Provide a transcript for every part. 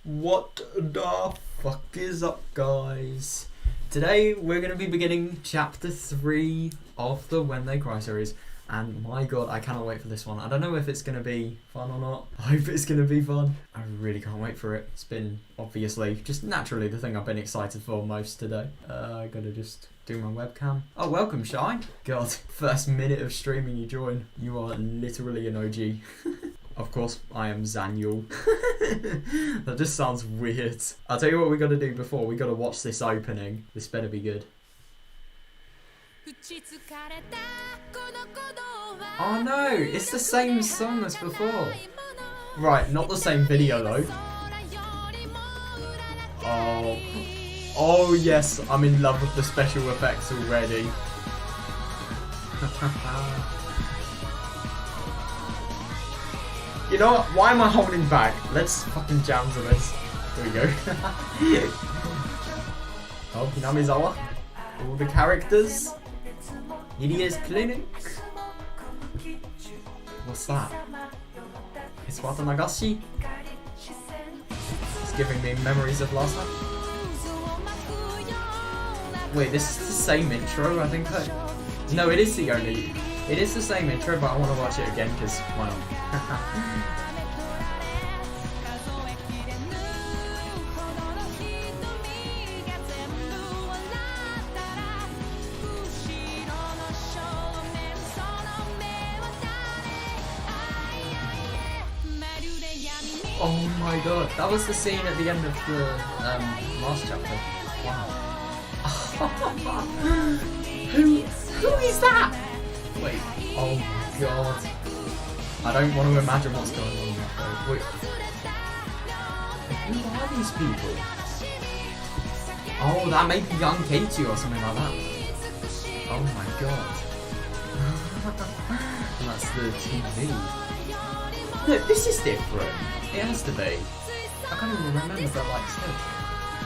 What the fuck is up, guys? Today we're going to be beginning chapter 3 of the When They Cry series, and my god, I cannot wait for this one. I don't know if it's going to be fun or not. I hope it's going to be fun. I really can't wait for it. It's been, obviously, just naturally the thing I've been excited for most today. I gotta just do my webcam. Oh, welcome, Shy. God, first minute of streaming you join. You are literally an OG. Of course, I am Zaniel. That just sounds weird. I'll tell you what we gotta do before. We gotta watch this opening. This better be good. Oh no, it's the same song as before. Right, not the same video though. Oh yes, I'm in love with the special effects already. You know what? Why am I holding back? Let's fucking jam to this. Here we go. Oh, Hinamizawa. All the characters. Idiot's Clinic. What's that? It's Tatarigoroshi. It's giving me memories of last time. Wait, this is the same intro, I think. No, it is the only. It is the same intro, but I want to watch it again because why not? Oh my god, that was the scene at the end of the last chapter. Wow. Who is that? Wait, oh my god. I don't want to imagine what's going on there though. Wait. Who are these people? Oh, that may be young Katie or something like that. Oh my god. That's the TV. Look, this is different. It has to be. I can't even remember, but like still.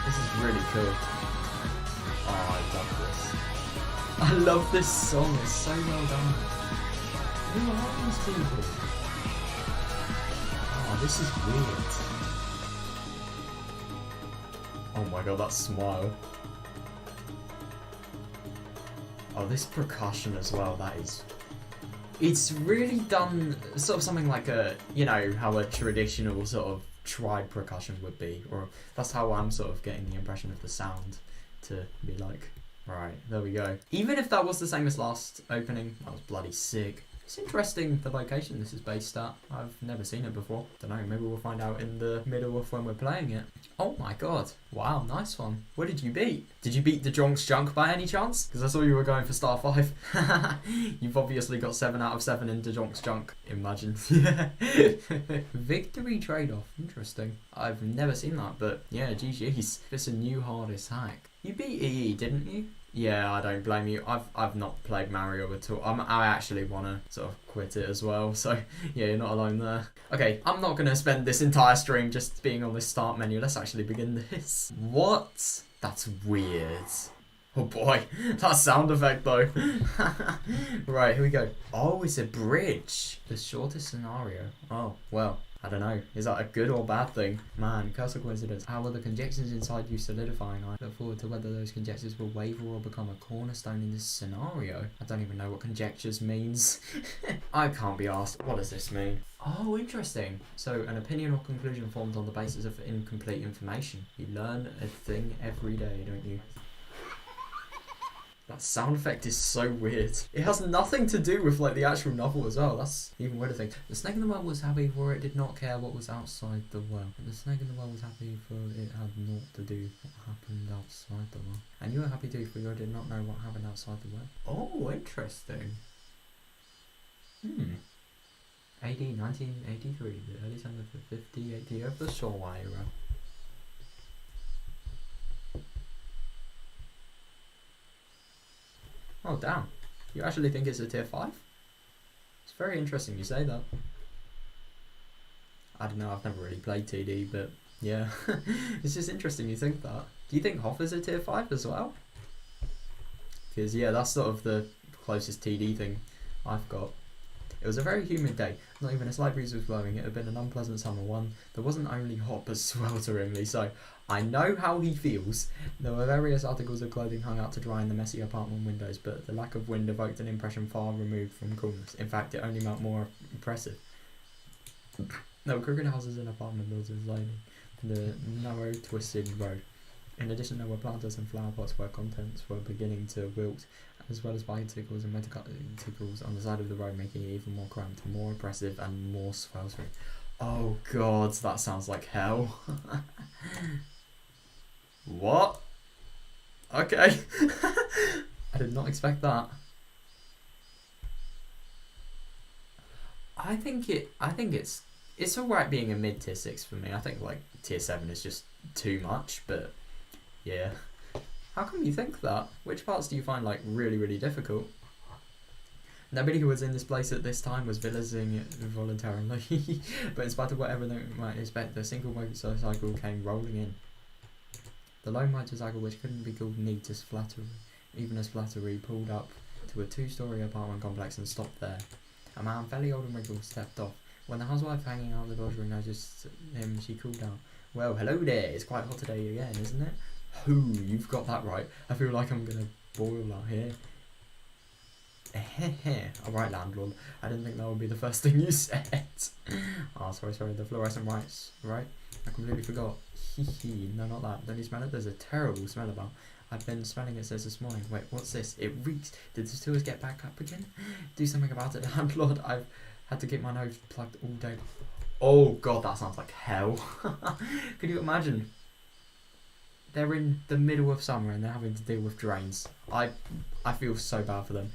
This is really cool. Oh, I love this. I love this song, it's so well done. Who are these people? Oh, this is weird. Oh my god, that smile. Oh, this percussion as well, that is... It's really done sort of something like a, you know, how a traditional sort of tried percussion would be. Or that's how I'm sort of getting the impression of the sound to be like. Right, there we go. Even if that was the same as last opening, that was bloody sick. It's interesting the location this is based at. I've never seen it before. Don't know, maybe we'll find out in the middle of when we're playing it. Oh my god. Wow, nice one. What did you beat? Did you beat the Jonk's Junk by any chance? Because I saw you were going for star 5. You've obviously got 7 out of 7 in the Jonk's Junk. Imagine. Victory trade-off. Interesting. I've never seen that, but yeah, GG's. It's a new hardest hack. You beat EE, didn't you? Yeah, I don't blame you. I've not played Mario at all. I actually want to sort of quit it as well. So yeah, you're not alone there. Okay, I'm not going to spend this entire stream just being on this start menu. Let's actually begin this. What? That's weird. Oh boy, that sound effect though. Right, here we go. Oh, it's a bridge. The shortest scenario. Oh, well. I don't know, is that a good or bad thing? Man, curse of coincidence. How are the conjectures inside you solidifying? I look forward to whether those conjectures will waver or become a cornerstone in this scenario. I don't even know what conjectures means. I can't be asked. What does this mean? Oh, interesting. So, an opinion or conclusion formed on the basis of incomplete information. You learn a thing every day, don't you? That sound effect is so weird. It has nothing to do with like the actual novel as well. That's even weirder thing. The snake in the well was happy for it did not care what was outside the well. The snake in the well was happy for it had naught to do what happened outside the well. And you were happy too for you did not know what happened outside the well. Oh, interesting. AD 1983, the early summer of the 50 AD of the Showa era. Oh damn, you actually think it's a tier 5? It's very interesting you say that. I don't know, I've never really played TD, but yeah. It's just interesting you think that. Do you think Hoff is a tier 5 as well? Because yeah, that's sort of the closest TD thing I've got. It was a very humid day. Not even a slight breeze was blowing. It had been an unpleasant summer one that wasn't only hot but swelteringly so. I know how he feels. There were various articles of clothing hung out to dry in the messy apartment windows, but the lack of wind evoked an impression far removed from coolness. In fact, it only made more impressive. There were crooked houses and apartment buildings lining the narrow, twisted road. In addition, there were planters and flower pots where contents were beginning to wilt, as well as bicycles and motorcycles on the side of the road, making it even more cramped, more oppressive, and more sweltering. Oh god, that sounds like hell. What? Okay. I did not expect that. I think it's alright being a mid tier 6 for me. I think like tier 7 is just too much, but yeah. How come you think that? Which parts do you find like really, really difficult? Nobody who was in this place at this time was villeting it voluntarily, but in spite of whatever they might expect, the single motorcycle came rolling in. The lone motorcycle, which couldn't be called neat as flattery, even as flattery, pulled up to a 2-story apartment complex and stopped there. A man fairly old and wrinkled stepped off. When the housewife hanging out the dodgery noticed him, she called out, "Well, hello there, it's quite hot today again, isn't it?" Who, you've got that right. I feel like I'm gonna boil out here. Alright, landlord. I didn't think that would be the first thing you said. Oh, sorry, the fluorescent lights, right? I completely forgot. No, not that. Don't you smell it? There's a terrible smell about. I've been smelling it since this morning. Wait, what's this? It reeks. Did the tours get back up again? Do something about it, landlord. I've had to keep my nose plugged all day. Oh god, that sounds like hell. Could you imagine? They're in the middle of summer and they're having to deal with drains. I feel so bad for them.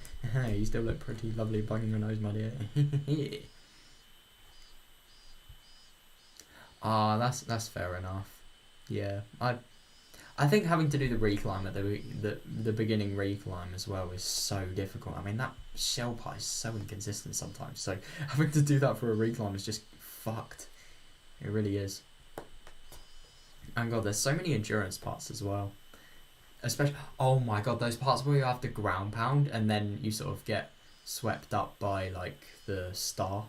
You still look pretty lovely bugging your nose, my dear. Ah, that's fair enough. Yeah, I think having to do the reclimb at the beginning reclimb as well is so difficult. I mean, that shell part is so inconsistent sometimes. So having to do that for a reclimb is just fucked. It really is. And god, there's so many endurance parts as well. Especially, oh my god, those parts where you have to ground pound and then you sort of get swept up by like the star.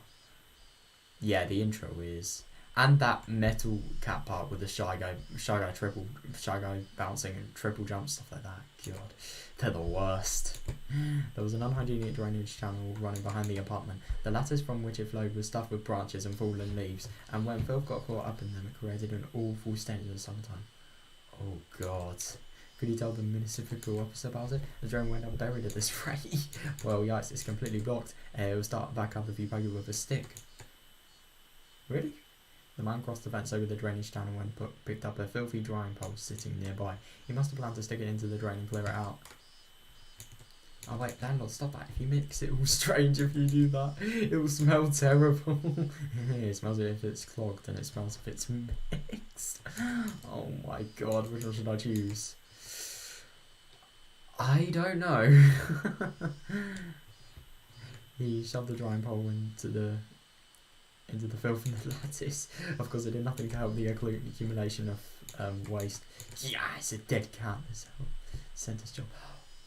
Yeah, the intro is. And that metal cat part with the shy guy bouncing and triple jump, stuff like that. God, they're the worst. There was an unhygienic drainage channel running behind the apartment. The lattice from which it flowed was stuffed with branches and fallen leaves, and when filth got caught up in them, it created an awful stench in the summertime. Oh god. Could you tell the municipal office about it? The drain went unburied at this rate. Well, yikes, it's completely blocked. It will start back up if you bag it with a stick. Really? The man crossed the fence over the drainage channel and picked up a filthy drying pole sitting nearby. He must have planned to stick it into the drain and clear it out. Oh wait, landlord, stop that. If you mix it all strange if you do that. It will smell terrible. It smells if it's clogged and it smells if it's mixed. Oh my god, which one should I choose? I don't know. He shoved the drying pole into the filth in the lattice. Of course, it did nothing to help the accumulation of waste. Yeah, it's a dead cat. Centre's job.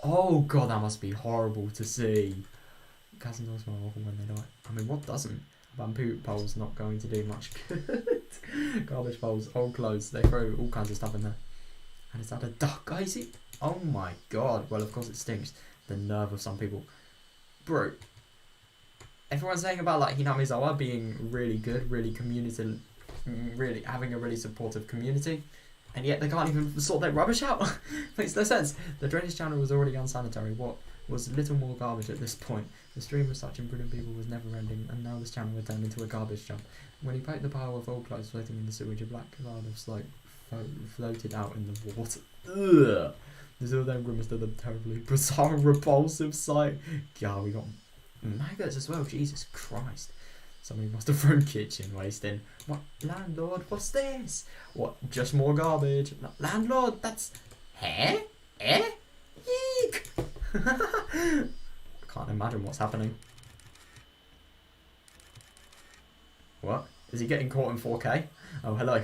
Oh god, that must be horrible to see. Cats and dogs smell awful when they die. I mean, what doesn't? Bamboo pole's not going to do much good. Garbage poles, old clothes, they throw all kinds of stuff in there. And is that a duck, I see? Oh my god. Well, of course it stinks. The nerve of some people. Bro. Everyone's saying about like Hinamizawa being really good, really really having a really supportive community, and yet they can't even sort their rubbish out. Makes no sense. The drainage channel was already unsanitary. What was little more garbage at this point? The stream of such imprudent people was never ending, and now this channel had turned into a garbage dump. When he poked the pile of old clothes floating in the sewage, a black cloud of smoke floated out in the water. Ugh. The two of them grimaced at the terribly bizarre, repulsive sight. God, we got maggots as well, Jesus Christ. Somebody must have thrown kitchen waste in. What, landlord, what's this? What, just more garbage? Landlord, that's... Eek! I can't imagine what's happening. What? Is he getting caught in 4K? Oh, hello.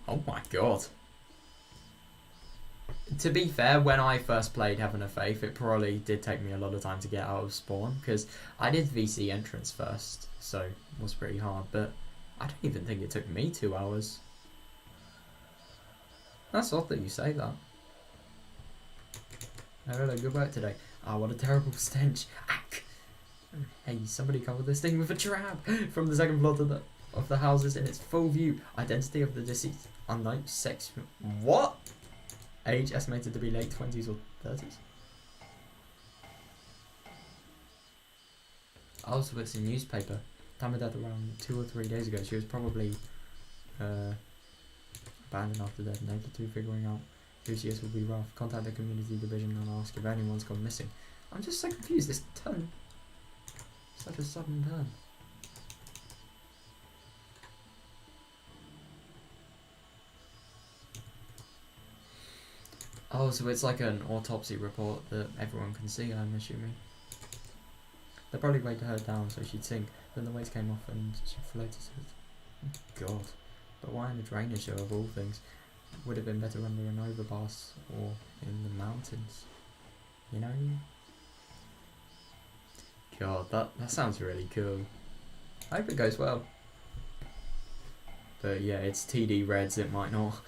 Oh my god. To be fair, when I first played Heaven of Faith, it probably did take me a lot of time to get out of spawn, because I did VC entrance first, so it was pretty hard, but I don't even think it took me 2 hours. That's odd that you say that. Oh, hello, good work today. Oh, what a terrible stench. Ack. Hey, somebody covered this thing with a trap from the second floor to of the houses in its full view. Identity of the deceased unknown. Sex. What? Age estimated to be late 20s or 30s. Oh, so it's a newspaper. Time of death around 2 or 3 days ago. She was probably abandoned after death. Naked to figuring out who she is will be rough. Contact the community division and ask if anyone's gone missing. I'm just so confused. This turn. Such a sudden turn. Oh, so it's like an autopsy report that everyone can see, I'm assuming. They probably weighed her down so she'd sink. Then the weights came off and she floated to God. But why in a drainage show of all things? Would have been better under an overpass or in the mountains. You know? God, that sounds really cool. I hope it goes well. But yeah, it's TD Reds, it might not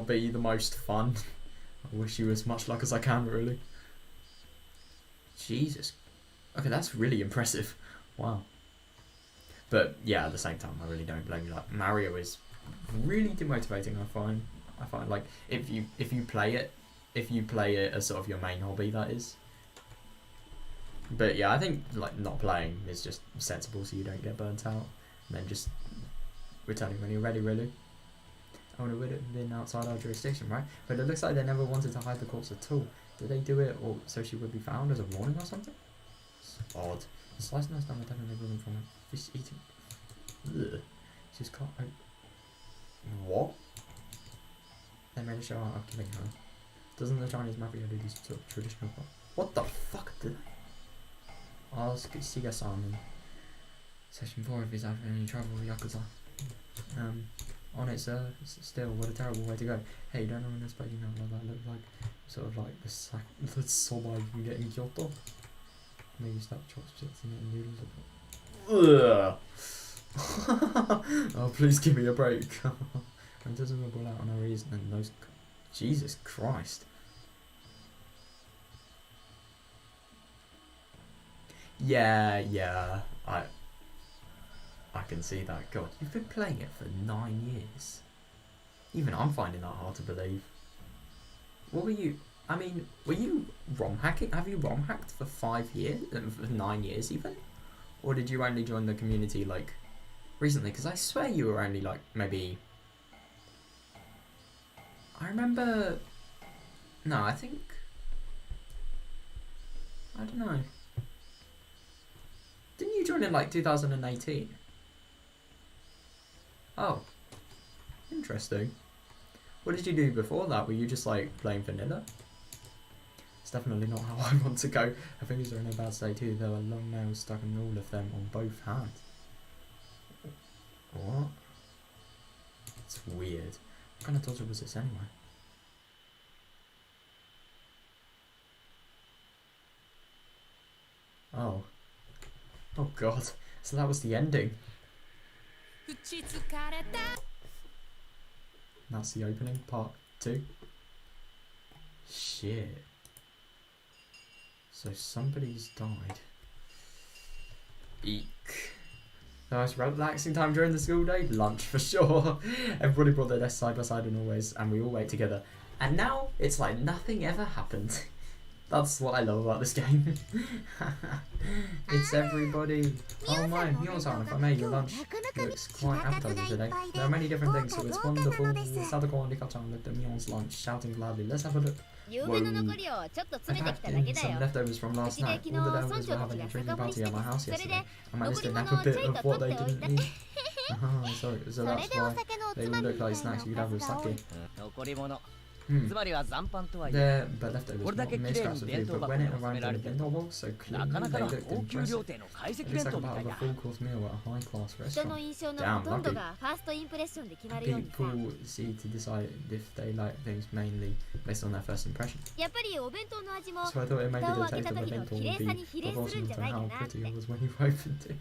be the most fun. I wish you as much luck as I can, really. Jesus. Okay, that's really impressive. Wow. But yeah, at the same time, I really don't blame you. Like, Mario is really demotivating, I find. Like, if you play it as sort of your main hobby, that is. But yeah, I think like not playing is just sensible so you don't get burnt out. And then just returning when you're ready, really. Oh, it would have been outside our jurisdiction, right? But it looks like they never wanted to hide the corpse at all. Did they do it or so she would be found as a warning or something? It's odd. The slice nose down the definitely woman from a fish eating. Ugh. She's caught. What? They made a show out of killing her. Doesn't the Chinese mafia do these sort of traditional? What the fuck did they? I'll see you Simon. Session 4 if he's having any trouble with Yakuza. On it, sir. Still, what a terrible way to go. Hey, you don't know when this baking out like that looks like? Sort of like the soba you can get in Kyoto. Maybe start chopsticks and noodles. Ugh. Oh, please give me a break. And doesn't roll out on no reason and those. Jesus Christ. Yeah, I can see that. God, you've been playing it for 9 years. Even I'm finding that hard to believe. What were you? I mean, were you ROM hacking? Have you ROM hacked for 5 years? For 9 years even? Or did you only join the community like recently? Because I swear you were only like maybe. I remember. No, I think. I don't know. Didn't you join in like 2018? Oh, interesting. What did you do before that? Were you just like playing vanilla? It's definitely not how I want to go. Her fingers are in a bad state too. There are long nails stuck in all of them on both hands. What? It's weird. What kind of torture was this anyway? Oh. Oh god. So that was the ending. That's the opening, part 2. Shit. So somebody's died. Eek. The most relaxing time during the school day? Lunch for sure. Everybody brought their desks side by side and we all ate together. And now it's like nothing ever happened. That's what I love about this game. It's everybody. Oh my, Mio-san, if I may, your lunch looks quite appetizing today. There are many different things, so it's wonderful. Sadako and Rika-chan looked at Mion's lunch, shouting loudly, let's have a look. Whoa. I packed in some leftovers from last night. All the elders were having a drinking party at my house yesterday. I managed to nab a bit of what they didn't eat. Sorry, so that's why they all look like snacks you could have with sake. Hmm. つまりは残飯とはいえ They're but leftovers, これだ not け綺 mere 麗 scraps に of 弁 food, 当 but 箱 when に it 詰 arrived め in ら a れている bento box so な cleanly, かなか they の looked 高級 impressive. 料亭の懐石 It 弁 looks like 当 a み part たい of a だ full course meal at a high class 人の restaurant. 印象の Damn, ほとんど lucky. がファーストインプレッションで決まるようにさ People see to decide if they like things mainly based on their first impression. やっぱりお弁当の味も So I thought it maybe 蓋を the 開け taste た of a 時の bento 綺麗 would さ be に比例するん proportional じゃ to ないか how なって pretty it was when you opened it.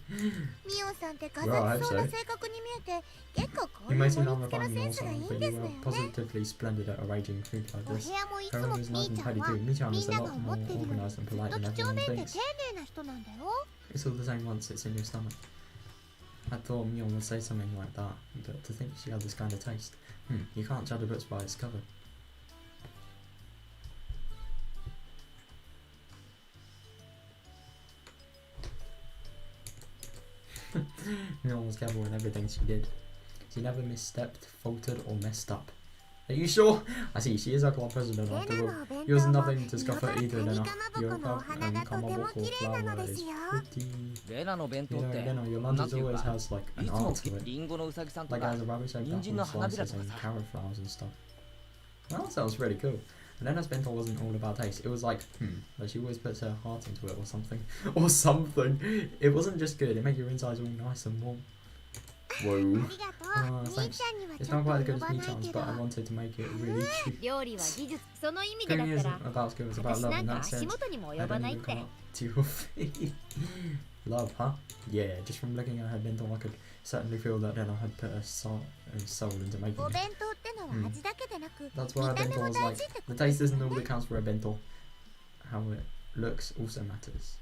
ミオさんって飾 Well, I り hope そうな so. 性格に見えて結構こう You いう may 盛 seem り not 付けの refined セン your スがい son, いん but で you す are よね。 positively splendid at arranging food like お部 this. 屋もいつ Her も room is み nice ー and ちゃん tidy は too. Mi-chan み is ん a なが lot 思 more ってるより organized and ずっ polite と than 几帳 everyone 面で丁 thinks. 寧な人なんだよ。 It's all the same once it's in your stomach. I thought Mion would say something like that, but to think she had this kind of taste. You can't judge a book by its cover. Mion was careful in everything she did. She never misstepped, faltered, or messed up. Are you sure? I see, she is our club president レ after ナ all. のお弁 Yours is 当も nothing to 色 scoff が at カニ either, か Lena. まぼ Your このお cup 花 and がとても kamaboko 綺麗なの flower で is すよ。 pretty. レナの弁当 You っ know, て Lena, your なん lunch ていう always か has like い an つも art to it. リンゴのうさぎさんと Like it か has a rubbish shaped 人参の apple 花びら slices とか and さ carrot flowers and stuff. Well, that sounds really cool. Lena's bento wasn't all about taste. It was like, but she always puts her heart into it or something. Or something. It wasn't just good, it made your insides all nice and warm. あ Whoa. りがとう。みー Thanks. ちゃんには It's ちょ not っと quite as 呼 good as ば me ない chance, けど。 but I wanted to make it really cute. 料理は技術その意味でだ Cooking ったら isn't about skill, it's about 私 love, なん and か that 足 said, 元にも I 及ば don't ないっ even て come up to your feet. Love, huh? Yeah, just from looking at her bento, I could certainly feel that Lena had put her soul into making お it. 弁当ってのは味だけでなく、 That's why her 見た目 bento も was 大 like, 事ってこ the とで taste すよ isn't all ね。 that counts for a bento. How it looks also matters.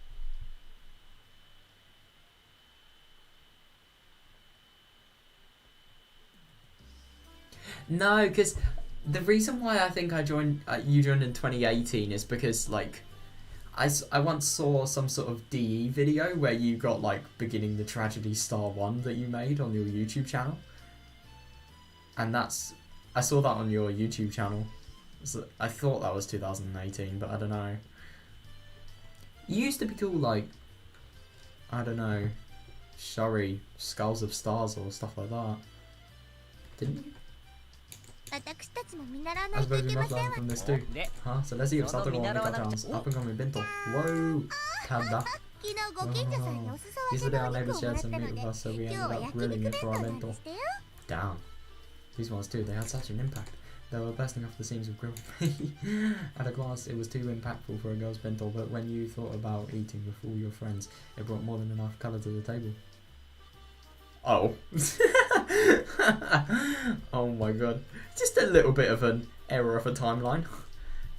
No, because the reason why I think I joined, you joined in 2018 is because, like, I once saw some sort of DE video where you got, like, Beginning the Tragedy Star 1 that you made on your YouTube channel. And I saw that on your YouTube channel. So I thought that was 2018, but I don't know. You used to be called, like, I don't know, Shuri, Skulls of Stars or stuff like that. Didn't you? 私たちも見習わな I いと suppose い we けま must せん learn わ。 from this too. で Huh? So let's see if So Satoru no, will make Minara chance. wa- Up and coming bento. Whoa! Kanda. 昨日ご近所さんにお裾分け Yesterday の our お neighbours 肉をも shared らっ some た meat ので、 with us, so we 今日 ended は up 焼 grilling 肉 it 弁 for 当 our なんで bento. してよ。 Damn. These ones too, they had such an impact. They were bursting off the seams of grilled meat. At a glance, it was too impactful for a girl's bento, but when you thought about eating with all your friends, it brought more than enough colour to the table. Oh. Oh my god. Just a little bit of an error of a timeline.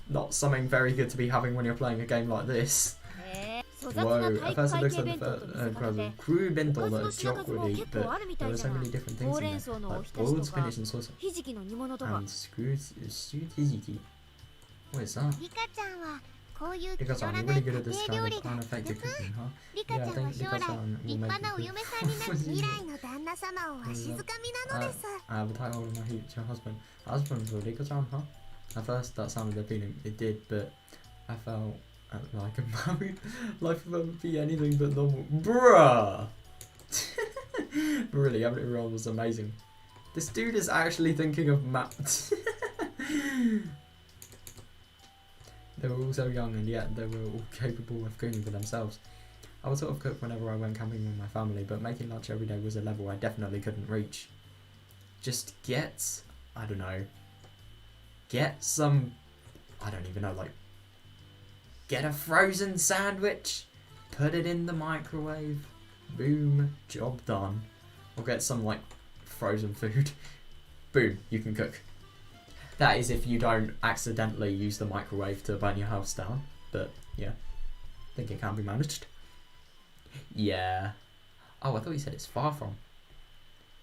Not something very good to be having when you're playing a game like this. へえ粗雑な Whoa, 体 at 育 first it 会 looks 系 like 弁当と見せかけ incredible て crew お bento かず that の a 品 jock 数 would も eat, 結 but 構あるみた there い were じゃ so ない many different ほ things うれ in ん there, 草のお like ひたし boiled とか spinach and sauce ひじきの煮物とか and screwed stewed hijiki. What is that? リカちゃんはこういう気 Rika-san, 取ら you're な really い家 good at this 庭 kind 料 of 理が unaffected 続く。 cooking, huh? リカ Yeah, ち I ゃんは think 将来 Rika-san will 立 make 派な a お good 嫁さんになる未来の旦那様をわしづかみなのです。 I have a title on my future husband. Husband for Rika-san, huh? At first that sounded appealing, it did, but I felt like a married life would be anything but normal. Bruh! Really, having it wrong was amazing. This dude is actually thinking of maps. They were all so young and yet they were all capable of cooking for themselves. I would sort of cook whenever I went camping with my family, but making lunch every day was a level I definitely couldn't reach. Just get, I don't know, get some, I don't even know, like, get a frozen sandwich, put it in the microwave, boom, job done. Or get some, like, frozen food, boom, you can cook. That is if you don't accidentally use the microwave to burn your house down, but yeah, I think it can be managed. Yeah. Oh, I thought you said it's far from.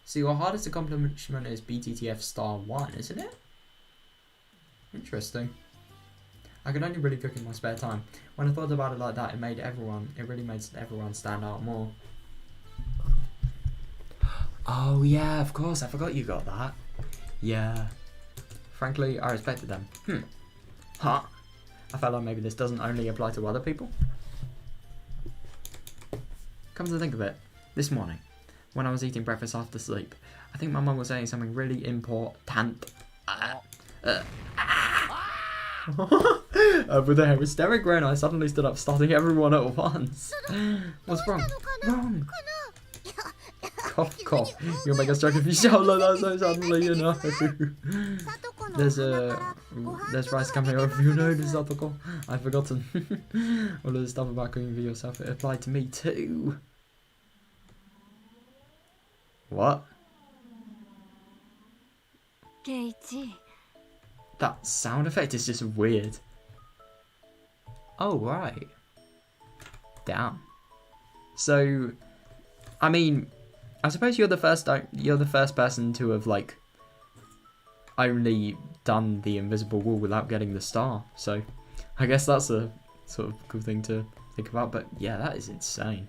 So your hardest accomplishment is BTTF Star 1, isn't it? Interesting. I can only really cook in my spare time. When I thought about it like that, it really made everyone stand out more. Oh yeah, of course, I forgot you got that. Yeah. Frankly, I respected them. Huh? I felt like maybe this doesn't only apply to other people. Come to think of it, this morning, when I was eating breakfast after sleep, I think my mum was saying something really important. With a hysteric groan, I suddenly stood up, starting everyone at once. What's wrong? Wrong. Cough, cough. You'll make us joke if you shout like that so suddenly, you know. There's rice coming over your nose, Satoko. I've forgotten. All of the stuff about cooking for yourself, it applied to me too. What? That sound effect is just weird. Oh, right. Damn. So, I mean, I suppose you're the first person to have, like, only done the invisible wall without getting the star. So, I guess that's a sort of cool thing to think about. But yeah, that is insane.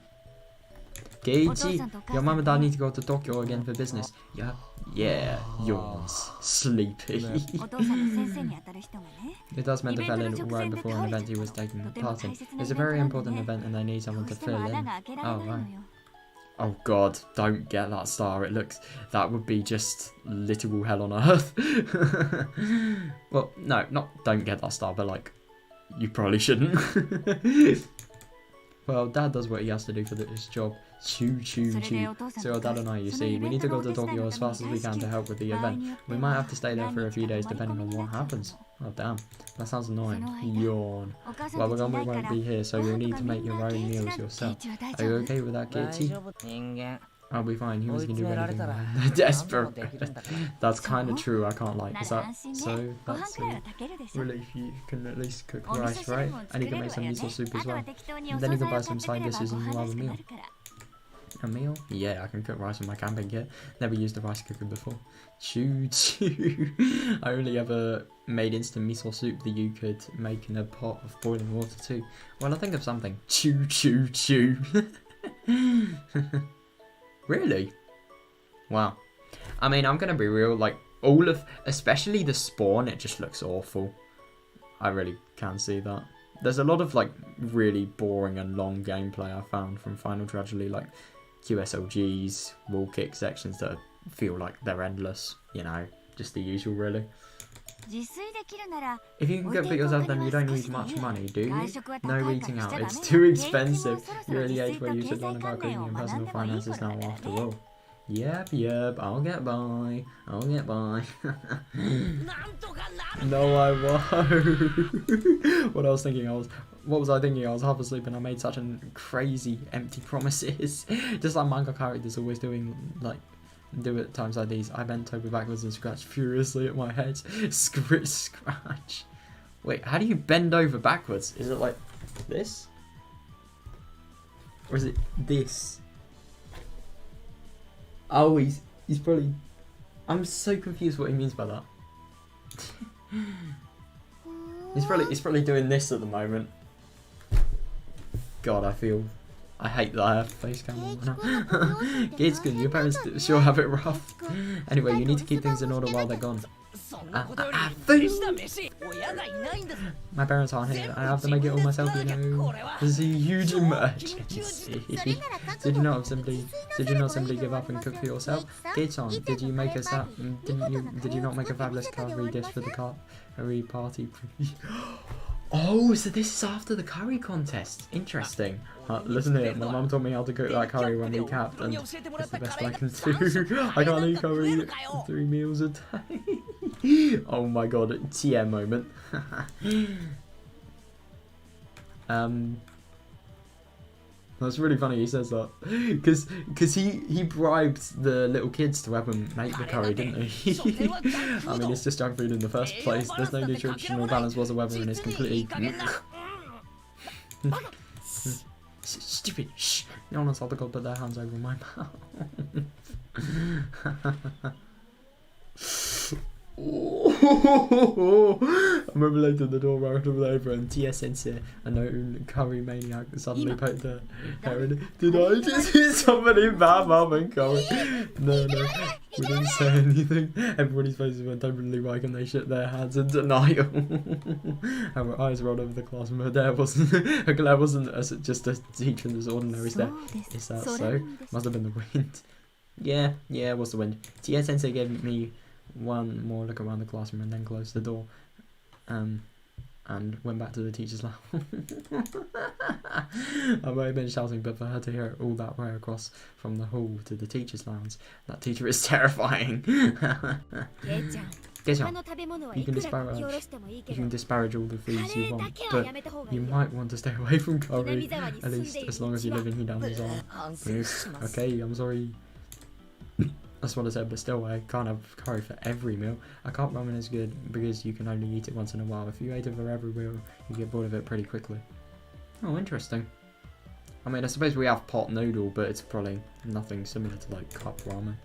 Geichi, your mum and dad need to go to Tokyo again for business. Yeah, yawns. Sleepy. It does meant to fell in right before an event he was taking part in. It's a very important event and they need someone to fill in. Oh, right. Oh god, don't get that star. That would be just literal hell on earth. Well, no, not don't get that star, but like, you probably shouldn't. Well, Dad does what he has to do for this job. Choo. So Dad and I, you see, we need to go to Tokyo as fast as we can to help with the event. We might have to stay there for a few days depending on what happens. Oh damn, that sounds annoying. Yawn. Well, we won't be here, so you'll need to make your own meals yourself. Are you okay with that, Kitty? I'll be fine. Humans can do anything. They're desperate. That's kind of true. I can't lie. Is that so? That's a relief. You can at least cook rice, right? And you can make some miso soup as well. And then you can buy some side dishes and you'll have a meal. A meal? Yeah, I can cook rice in my camping kit. Never used a rice cooker before. Choo. I only ever made instant miso soup that you could make in a pot of boiling water too. Well, I think of something. Choo. Really? Wow. I mean, I'm gonna be real, like, especially the spawn, it just looks awful. I really can see that. There's a lot of, like, really boring and long gameplay I found from Final Tragedy, like QSLGs, wall kick sections that feel like they're endless, you know, just the usual, really. If you can cook for yourself, then you don't need much money, do you? No eating out, it's too expensive. You're at the age where you should learn about cooking and personal finances now, after all. Yep, I'll get by. No, I won't. What was I thinking? I was half asleep and I made such crazy empty promises. Just like manga characters always doing, like, do it times like these. I bent over backwards and scratched furiously at my head. Scratch. Wait, how do you bend over backwards? Is it like this? Or is it this? Oh, he's probably... I'm so confused what he means by that. He's probably doing this at the moment. God, I hate that I have face cam on now. It's good, your parents sure have it rough. Anyway, you need to keep things in order while they're gone. Food! My parents aren't here. I have to make it all myself, you know. This is a huge emergency. Did you not simply give up and cook for yourself? Gaeton, did you make did you not make a fabulous curry dish for the curry party? Oh, so this is after the curry contest. Interesting. Listen here, my mum taught me how to cook that curry when we capped, and it's the best I can do. I can't eat curry 3 meals a day. Oh my god, TM moment. That's really funny he says that. Because he bribed the little kids to have him make the curry, didn't he? I mean, it's just junk food in the first place. There's no nutritional balance whatsoever and it's completely... Stupid. Shh. No one's allowed to put their hands over my mouth. I remember later the door rolled over and Tia Sensei, a known curry maniac, suddenly poked her hair in. Did I just hear somebody bad mum and curry? No, we didn't say anything. Everybody's faces went totally white and they shook their hands in denial. Her eyes rolled over the classroom. Her glare wasn't just a teacher in this ordinary stare. Is that so? Must have been the wind. Yeah, it was the wind. Tia Sensei gave me one more look around the classroom and then closed the door. and went back to the teacher's lounge. I might have been shouting, but for her to hear it all that way across from the hall to the teacher's lounge, that teacher is terrifying. ケイちゃん Geisha, 他の食べ物は you い can くら書き下ろ disparage, してもいいけ you ど can disparage all the カ foods レ you ーだ want, けは but やめた方がい you いよ might want to stay away from 南 curry, 沢に at 住ん least でいる as long as you live in Higurashi. 反省します Okay, I'm sorry. That's what I said, but still, I can't have curry for every meal. I can't ramen is good because you can only eat it once in a while. If you ate it for every meal, you get bored of it pretty quickly. Oh, interesting. I mean, I suppose we have pot noodle, but it's probably nothing similar to like cup ramen.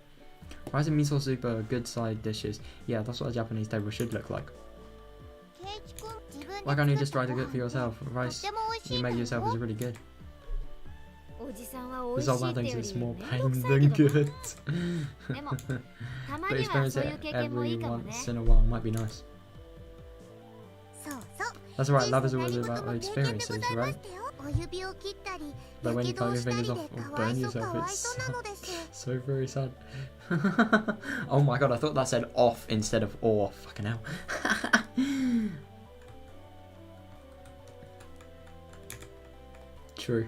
Rice and miso soup are good side dishes. Yeah, that's what a Japanese table should look like. ケイチ君自分で Why can't you just 作 try った to cook for ご飯 yourself? とっ Rice ても美味し you い make の yourself よ is really good. おじさんは美 This 味しい old っ man てよ thinks it's り more めん pain どくさい than けど good. でもたま But には experience そういう it 経験もいい every かもね once in a while might be nice. そうそう That's right, love is 人 always 生何 about 事も経験でご experiences, ざいま right? したよお指を切ったり But や when け you ど cut を your したり fingers で off or かわ burn いそう yourself, かわい it's そうなのです so very sad. Oh my god, I thought that said off instead of or. Fucking hell. True.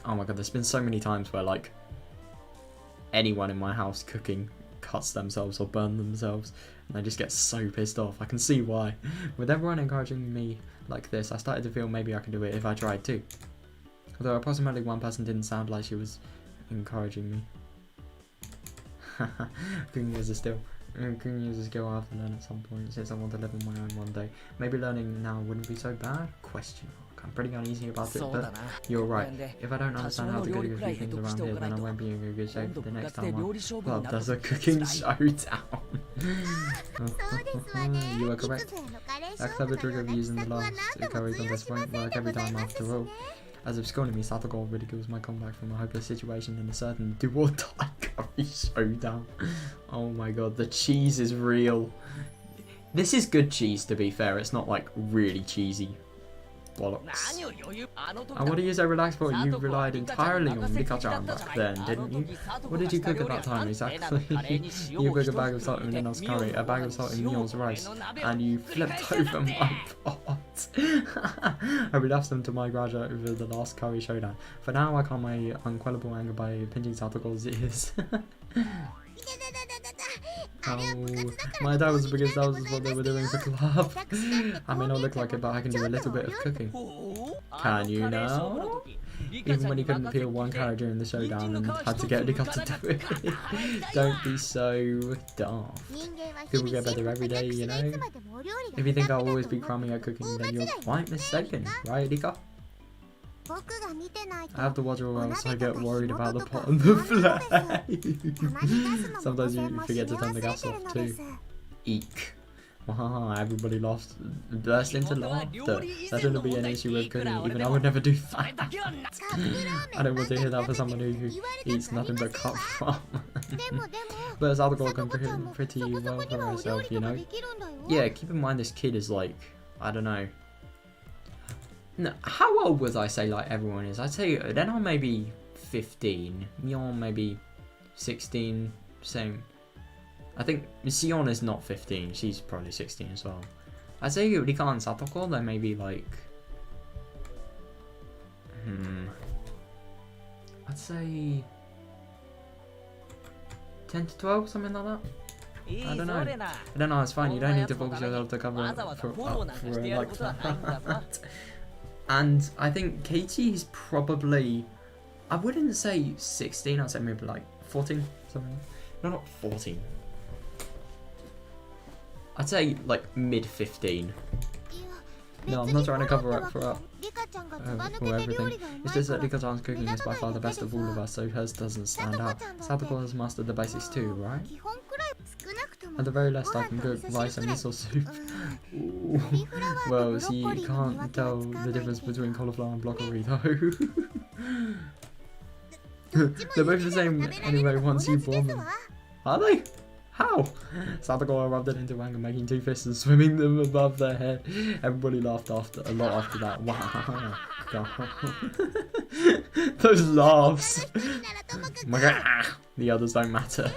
Oh my god, there's been so many times where like anyone in my house cooking cuts themselves or burn themselves and I just get so pissed off. I can see why. With everyone encouraging me like this, I started to feel maybe I could do it if I tried too. Although approximately one person didn't sound like she was encouraging me. Cooking is a skill I have to learn at some point since I want to live on my own one day. Maybe learning now wouldn't be so bad? Question mark. I'm pretty uneasy about it, そうだ but な you're 公 right. 園で If I don't understand how to cook a few things around here, then I won't be in a good shape 今度 for the 部 next 活で time 料理勝負 Club になった does a 時 cooking 辛い showdown. そうですわね You are いく correct. つへのカレー That 勝負 clever のよ trick う of な秘 using the 策は last 何度も curry 通用 contest しま won't せん work で every ござい time ますし after ね all. As if scorning me, Satoko ridicules my comeback from a hopeless situation in a certain do or die curry showdown. Oh my god, the cheese is real. This is good cheese, to be fair. It's not like really cheesy bollocks. 何を余裕あの時 And what do you say relaxed for? You 佐藤 relied はリカちゃんに entirely on 任せきり Rika-chan だったじゃ back ない then, あの didn't you? 時佐藤 What が did you した cook 料 at 理は that time なんてなのカレー exactly? に塩 You を cooked 一 a bag of 袋 salt 入 in れ Nina's て curry, a bag of salt in Mion's rice, and you flipped over my pot. I relapsed them to my graduate over the last curry showdown. For now, I calm my unquellable anger by pinching Satoko's ears. あれは部活だ Oh, から my の dad 攻 was 撃 because な that んで was ござ what い they ま were す doing よ for club. 私だって I こ may う not 見え look て like it, も but I can ち do ょ a っと little bit お of 料理 cooking. ほう Can you あのカレー勝負の now? 時リカ Even ちゃん when に you couldn't 任せき peel り one で carrot during the 人 showdown 参の and 皮 had to 一 get つ Rika 剥か to な do かっ it. たから洗いたい Don't わ be so daft. 人間は日 People 々 get 進 better 歩 every 加 day, 速 you しでい know? つまでもお料理が If you think 下 I'll 手だ always と be 思 cramming って at も cooking, 大 then 間 you're 違い quite ですね mistaken, right, Rika? 僕が見てないと I have to watch or お else I 鍋 get とか worried 火 about 元 the とか pot and 不 the 安なのですた flame. まにガスの Sometimes 元 you 栓も forget 閉 to め turn 忘 the れ gas てる off ので too. す Eek. Wow, everybody burst into laughter. That shouldn't be an issue with cooking, even I would never do それ that. だけはな カップラーメ I ン don't want to hear that for あんた someone に who 言われ eats たくあり nothing ま but せん cup わ ramen. でも But Sadako さ can とこちゃんも pretty そこそ well こに for はお料 herself, 理 you とか know? できるんだよ Yeah, keep in mind this kid is like, I don't know. No, how old was I say like everyone is? I'd say then I'm maybe 15. Mion maybe 16. Same. I think Sion is not 15. She's probably 16 as well. I'd say Rika and Satoko, they're maybe like... I'd say... 10 to 12, something like that. いい I don't そ know. れな I don't know, it's fine. You don't need to こん focus なや yourself つ to のため cover にわざわざ for, フォローなんかしてやることはないんだぞ that. And I think Katie is probably, I wouldn't say 16, I'd say maybe like 14, something like that. No, not 14. I'd say like mid 15. No, I'm not trying to cover up for everything. It's just that Rika-chan's cooking is by far the best of all of us, so hers doesn't stand out. Satoko has mastered the basics too, right? 基本くらい少なくとも At the very least, ご I 飯 can と cook 味噌 rice 汁 and くらい miso soup. う Ooh. んリフラワーと Well, ブロ see, ッコ you リーの見 can't 分け tell はつか the ない difference けど between cauliflower and broccoli, though. どっちも They're both the 家でも same 食べられ anyway るのと once 同 you じで born す them. わ Are they? How? Sadako rubbed it into anger, making two fists and swimming them above their head. Everybody laughed a lot after that. Wow. God. Those laughs. The others don't matter.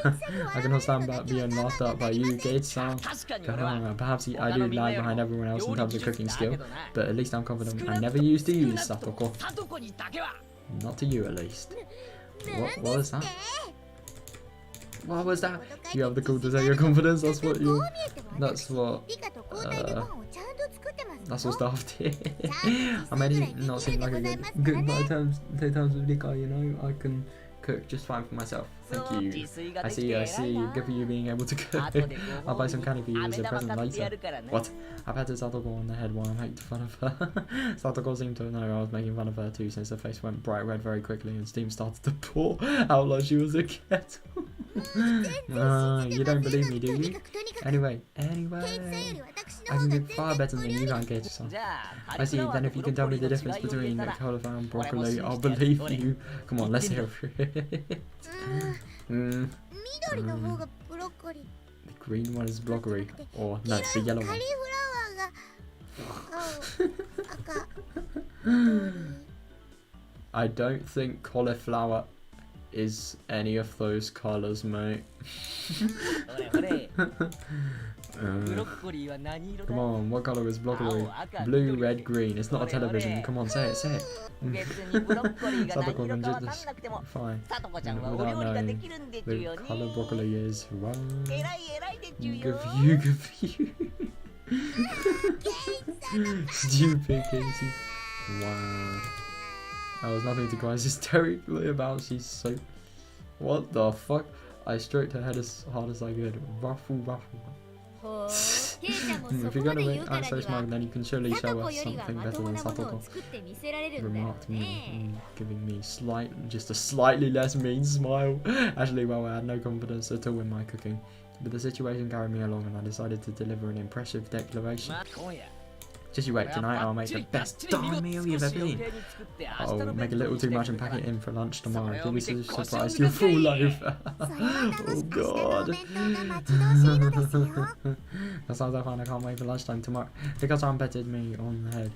I cannot stand back being laughed at by you, Gate-san. Perhaps I do lag behind everyone else in terms of cooking skill, but at least I'm confident I never used to use Satoko. Not to you, at least. What was that? What was that? You have the call to say your confidence. That's what staff did. I made it not seem like a good by terms with Rika, you know. I can cook just fine for myself. Thank you. I see. Good for you being able to cook. I'll buy some candy for you as a present later. What? I patted Satoko on the head while I made fun of her. Satoko seemed to know I was making fun of her too, since her face went bright red very quickly and steam started to pour out like she was a kettle. You don't believe me, do you? Anyway, I can cook far better than you can, Gage-san. I see, then if you can tell me the difference between cauliflower and broccoli, I'll believe you. Come on, let's hear it. The green one is broccoli, or no, the yellow one. I don't think cauliflower is any of those colours, mate. Come on, what colour is broccoli? Blue, red, green. It's not a television. Come on, say it. Sadako can do this. Fine. Without knowing the colour broccoli is. Wow. Good for you. Stupid Katie. Wow. That was nothing to cry hysterically about. She's so... What the fuck? I stroked her head as hard as I could. Ruffle. If you're gonna act so smug, then you can surely show us something better than Satoko. Remarked me, giving me just a slightly less mean smile. Actually, well, I had no confidence at all in my cooking, but the situation carried me along and I decided to deliver an impressive declaration. Just you wait, tonight I'll make the best darn meal you've ever eaten. I'll make a little too much and pack it in for lunch tomorrow. You'll be surprised you'll fall over. Oh god. That sounds like fun. I can't wait for lunchtime tomorrow. Because I petted me on the head.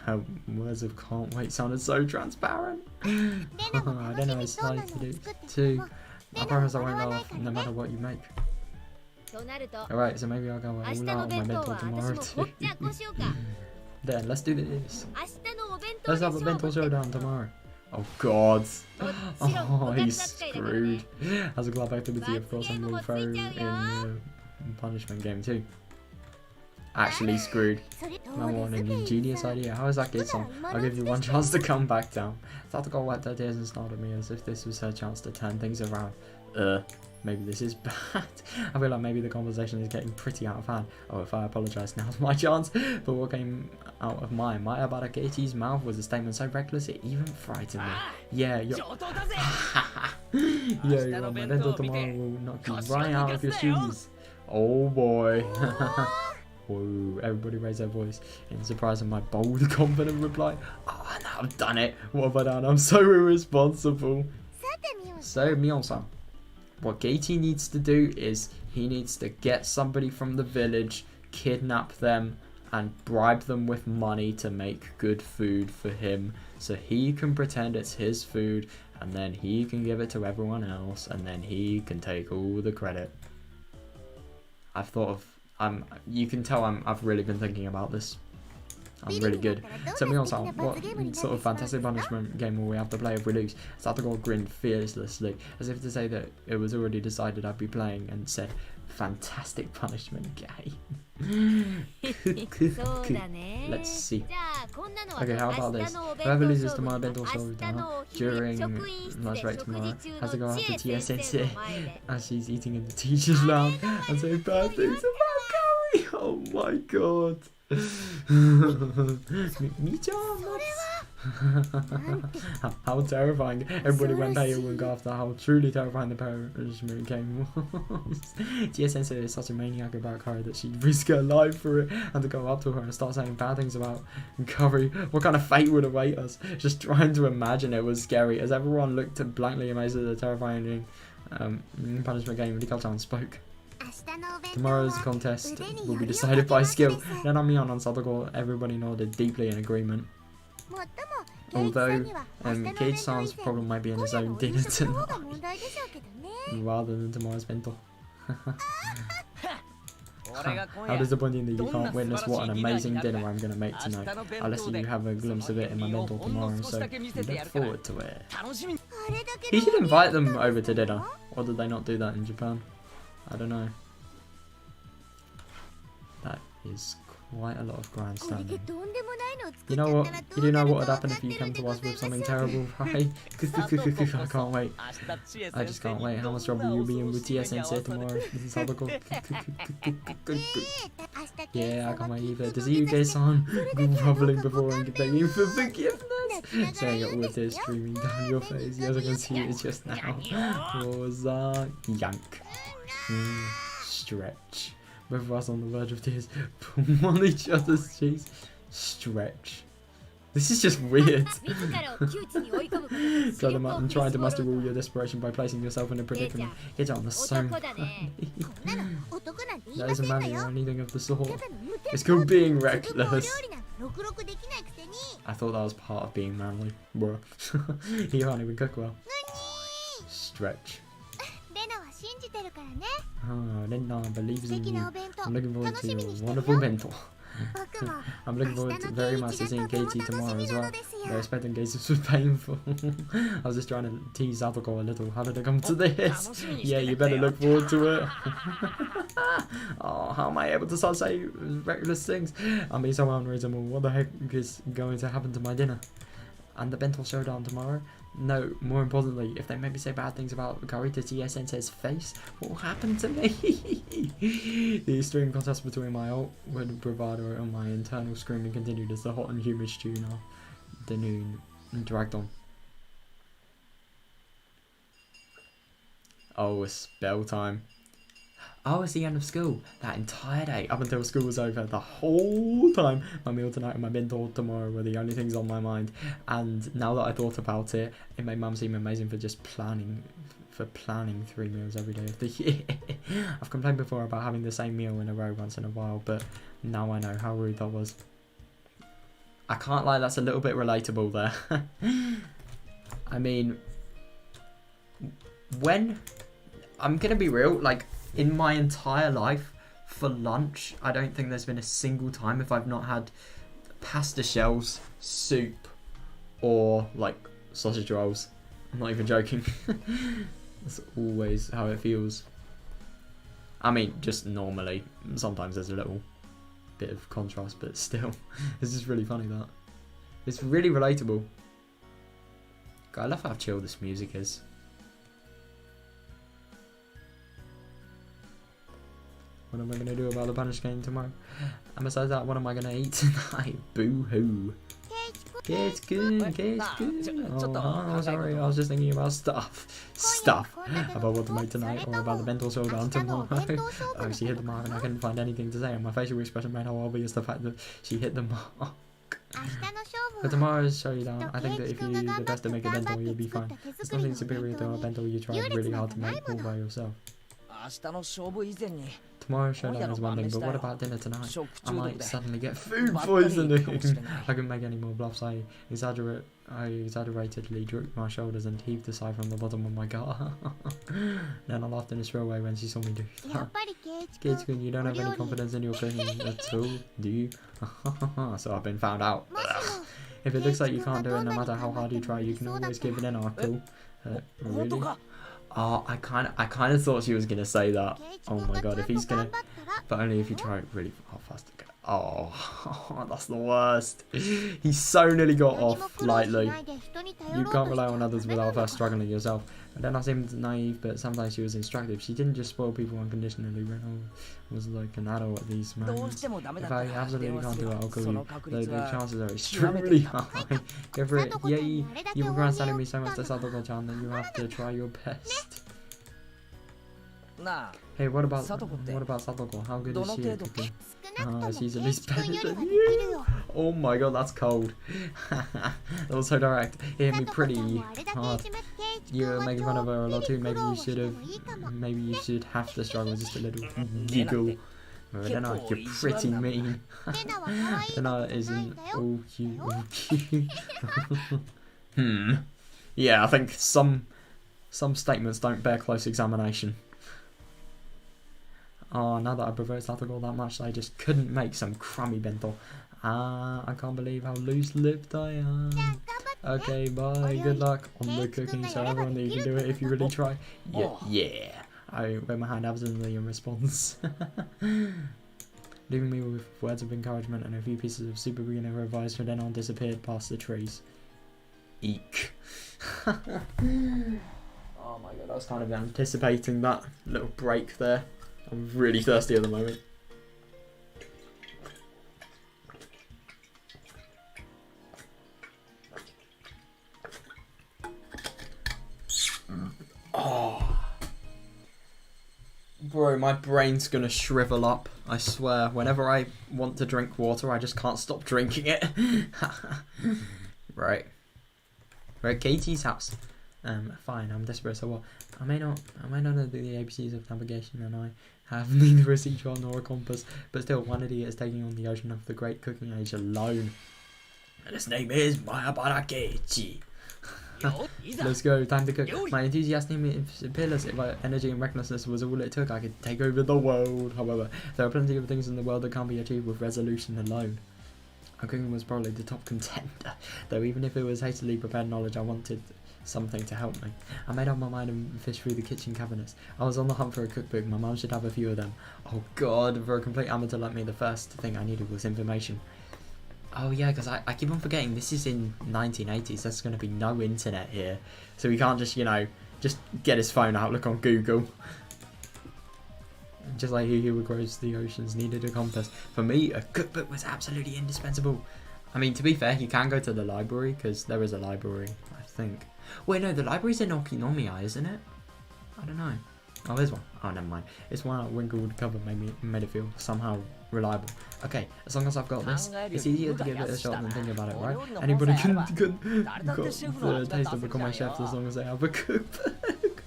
Her words of can't wait sounded so transparent. I don't know, it's nice to do too. I promise I won't laugh no matter what you make. Alright, so maybe I'll go all out on my mentor tomorrow too. Then, let's do this. Let's have a mental showdown tomorrow. Oh god. Oh, he's screwed. As a club activity, of course, and we'll throw in the punishment game too. Actually screwed. I want an ingenious idea. How is that good song? I'll give you one chance to come back down. Satoko wiped her tears and smiled at me as if this was her chance to turn things around. Maybe this is bad. I feel like maybe the conversation is getting pretty out of hand. Oh, if I apologise, now's my chance. But what came out of my Abarakechi's mouth was a statement so reckless it even frightened me. Yeah, you're... Yeah, you're on my dental tomorrow will knock you right out of your shoes. Oh boy. Whoa, everybody raised their voice in surprise at my bold, confident reply. Oh, now I've done it. What have I done? I'm so irresponsible. So, Mion-san. What Gaty needs to do is he needs to get somebody from the village, kidnap them, and bribe them with money to make good food for him so he can pretend it's his food and then he can give it to everyone else and then he can take all the credit. I've thought of... you can tell I've really been thinking about this. I'm really good. So Mion-san, what sort of fantastic punishment game will we have to play if we lose? Satoko grinned fearlessly, as if to say that it was already decided I'd be playing, and said, fantastic punishment game. Let's see. Okay, how about this? Whoever loses tomorrow bento showdown during lunch break tomorrow has to go after Tia Sensei as she's eating in the teacher's lounge and say bad things about Gary. Oh my god. How terrifying. Everybody went pale when after how truly terrifying the punishment game was. Tia Sensei is such a maniac about curry that she'd risk her life for it, and to go up to her and start saying bad things about curry. What kind of fate would await us? Just trying to imagine it was scary as everyone looked blankly amazed at the terrifying Punishment game, Rikko-chan spoke. 明日のお弁当 Tomorrow's は contest 腕に will よ be りを decided か by け skill. ますです。 Nanamion and Sadako, everybody nodded deeply in agreement. もっとも、ケイチさん Although には明日のお弁当以 Gage-san's 前 problem might be in 今 his 夜の own お dinner 夕食の方 tonight が問題でしょうけどね。 rather than tomorrow's bento. 俺が今 How 夜 disappointing that you can't witness what an amazing dinner I'm gonna make 明日 tonight. の弁 I'll 当 let で you have a glimpse of it in my その mental 君をほんの tomorrow, 少し so だけ見せ we てや look るから forward to it. 楽しみに。あれだけ He の should お弁 invite 当 them の over to でし dinner. ょ Or did they not do that in Japan? I don't know. That is quite a lot of これで grandstanding. とんでもないのを作 You っちゃ know った what? ら You どう do な know る what か would 分 happen かっ if て you る came んで to ご us ざい with ます something よ。 terrible, right? I can't wait. I just can't wait. How much trouble will you be in with TS Sensei tomorrow? Sadako. 明日 Yeah, I can't wait either. To see you Gay-san groveling before and begging for forgiveness. Saying it with tears streaming down your face. Yes, I can see it just now. What was that? Yank. Stretch. Both of us on the verge of tears, on each other's cheeks. Stretch. This is just weird. 自らを窮地に追い込むことで Go the mountain trying to muster 視力を all your desperation by placing yourself in a predicament. Get on the 男 same. だね こんなの男なんて言い That ま isn't せんわ manly よ or。anything of the sort. ただの無 It's 鉄砲 called being 自分もお料 reckless. 理なんかろくろくできないくせに I thought that was part of being manly. Bruh. He can't even cook well. Stretch. レナは信じてるからね。 Ah, Linda 素 believes 敵 in な you. お弁当 I'm looking forward 楽 to しみ your にしてる wonderful よ。 mentor. 僕も I'm 明 looking 日 forward の to ケ very イ much チ to が seeing とても Katie 楽 tomorrow しみ as な well. のですよ。 I expect Gaze was painful. I was just trying to tease Sadako a little. How did it come to this? Yeah, you better look forward to it. Oh, how am I able to start saying reckless things? I'm being so unreasonable. What the heck is going to happen to my dinner? And the bento showdown tomorrow? No, more importantly, if they make me say bad things about Karita TS Sensei's face, what will happen to me? The extreme contrast between my outward bravado and my internal screaming continued as the hot and humid stew now the noon dragged on. Oh, it's bell time. Oh, it's the end of school. That entire day, up until school was over, the whole time, my meal tonight and my bento tomorrow were the only things on my mind. And now that I thought about it, it made Mum seem amazing for just planning 3 meals every day of the year. I've complained before about having the same meal in a row once in a while, but now I know how rude that was. I can't lie, that's a little bit relatable there. I mean, when I'm gonna be real, like, in my entire life, for lunch, I don't think there's been a single time if I've not had pasta shells, soup, or, like, sausage rolls. I'm not even joking. That's always how it feels. I mean, just normally. Sometimes there's a little bit of contrast, but still. This is really funny, that. It's really relatable. God, I love how chill this music is. What am I going to do about the punish game tomorrow? And besides that, what am I going to eat tonight? Boo-hoo. It's good, it's good. Oh, sorry, I was just thinking about stuff about what to make tonight or about the bento showdown tomorrow. Oh, she hit the mark and I couldn't find anything to say, and my facial expression made how obvious the fact that she hit the mark. For tomorrow's showdown, I think that if you do the best to make a bento, you'll be fine. There's nothing superior to a bento you tried really hard to make all by yourself. 明日の勝負以前に Tomorrow's showdown is one thing, but what about dinner tonight? 食 I 中毒 might で suddenly get food ばったりいくかもしれ poisoning. ない I couldn't make any more bluffs. I exaggeratedly drooped my shoulders and heaved a sigh from the bottom of my gut. Then I laughed in a shrill way when she saw me do や that. っぱりケイチ君 Kids, you don't have any confidence in your cooking at all, do you? So I've been found out. もしも If it looks like you can't do it no matter how hard you try, you can always give it an article. 本当 Really? か Oh, I kind of thought she was gonna say that. ケイチ Oh 君 my が god, ちゃ if んと he's 頑 gonna, 張ったら but only if you try really fast. Oh, that's the worst. He so nearly got 何も off 苦労し lightly. ないで人に頼 You ろう can't とし rely ちゃ on ダ others メな without の first struggling yourself. And then I seemed naive, but sometimes she was instructive. She didn't just spoil people unconditionally. Ren was like an adult at these どう moments. してもダメだ If った I ら absolutely 電話 can't す do る it, I'll そ call の you. 確 The 率は chances are 極めて extremely 高い high. Go for it. Sadako-chan Yay. にあれだけ You've 応 been 援 grandstanding を me 送 so った much ん to だから Sadako-chan that you have to try your best. なあ Hey, what about Sadako って Sadako? How good ど is の she 程 at 度 cooking? 少なくとも she's ケ at イ least チ君 better よりは than でき you. るよ Oh my god, that's cold. That was so direct. It hit me さとこ pretty ちゃんもあれだけい hard. じめケイチ you're making fun of her a lot too. Maybe you should have to struggle just a little. Giggle. But then you're pretty mean. レナは可愛い Then の isn't ないんだよ all cute. Yeah, I think some statements don't bear close examination. Oh, now that I provoked Tatarigoroshi that much, I just couldn't make some crummy bento. I can't believe how loose-lipped I am. Okay, bye. Good luck on the cooking. Show everyone that you can do it if you really try. Yeah. I wave my hand absently in response. Leaving me with words of encouragement and a few pieces of super beginner advice, and then on disappeared past the trees. Eek. Oh my god, I was kind of anticipating that little break there. I'm really thirsty at the moment. Oh. Bro, my brain's gonna shrivel up, I swear. Whenever I want to drink water, I just can't stop drinking it. Right. We're at Katie's house. Fine, I'm desperate, so what? I may not know the ABCs of navigation, and I have neither a sea chart nor a compass, but still, one idiot is taking on the ocean of the great cooking age alone. And his name is Higurashi. Let's go, time to cook. My enthusiasm, fearless energy and recklessness was all it took. I could take over the world. However, there are plenty of things in the world that can't be achieved with resolution alone. Cooking was probably the top contender, though even if it was hastily prepared knowledge, I wanted something to help me. I made up my mind and fished through the kitchen cabinets. I was on the hunt for a cookbook. My mum should have a few of them. Oh god, for a complete amateur like me, the first thing I needed was information. Oh yeah, because I keep on forgetting this is in 1980s. There's going to be no internet here, so we can't just, just get his phone out, look on Google. Just like he who grows the oceans needed a compass. For me, a cookbook was absolutely indispensable. I mean, to be fair, you can go to the library, because there is a library, I think. Wait, no, the library's in Okinomiya, isn't it? I don't know. Oh, there's one. Oh, never mind. It's one that wrinkled cover made it feel somehow reliable. Okay, as long as I've got this, it's easier to give it a shot than think about it, right? Anybody can got the taste of become my chef as long as they have a cookbook.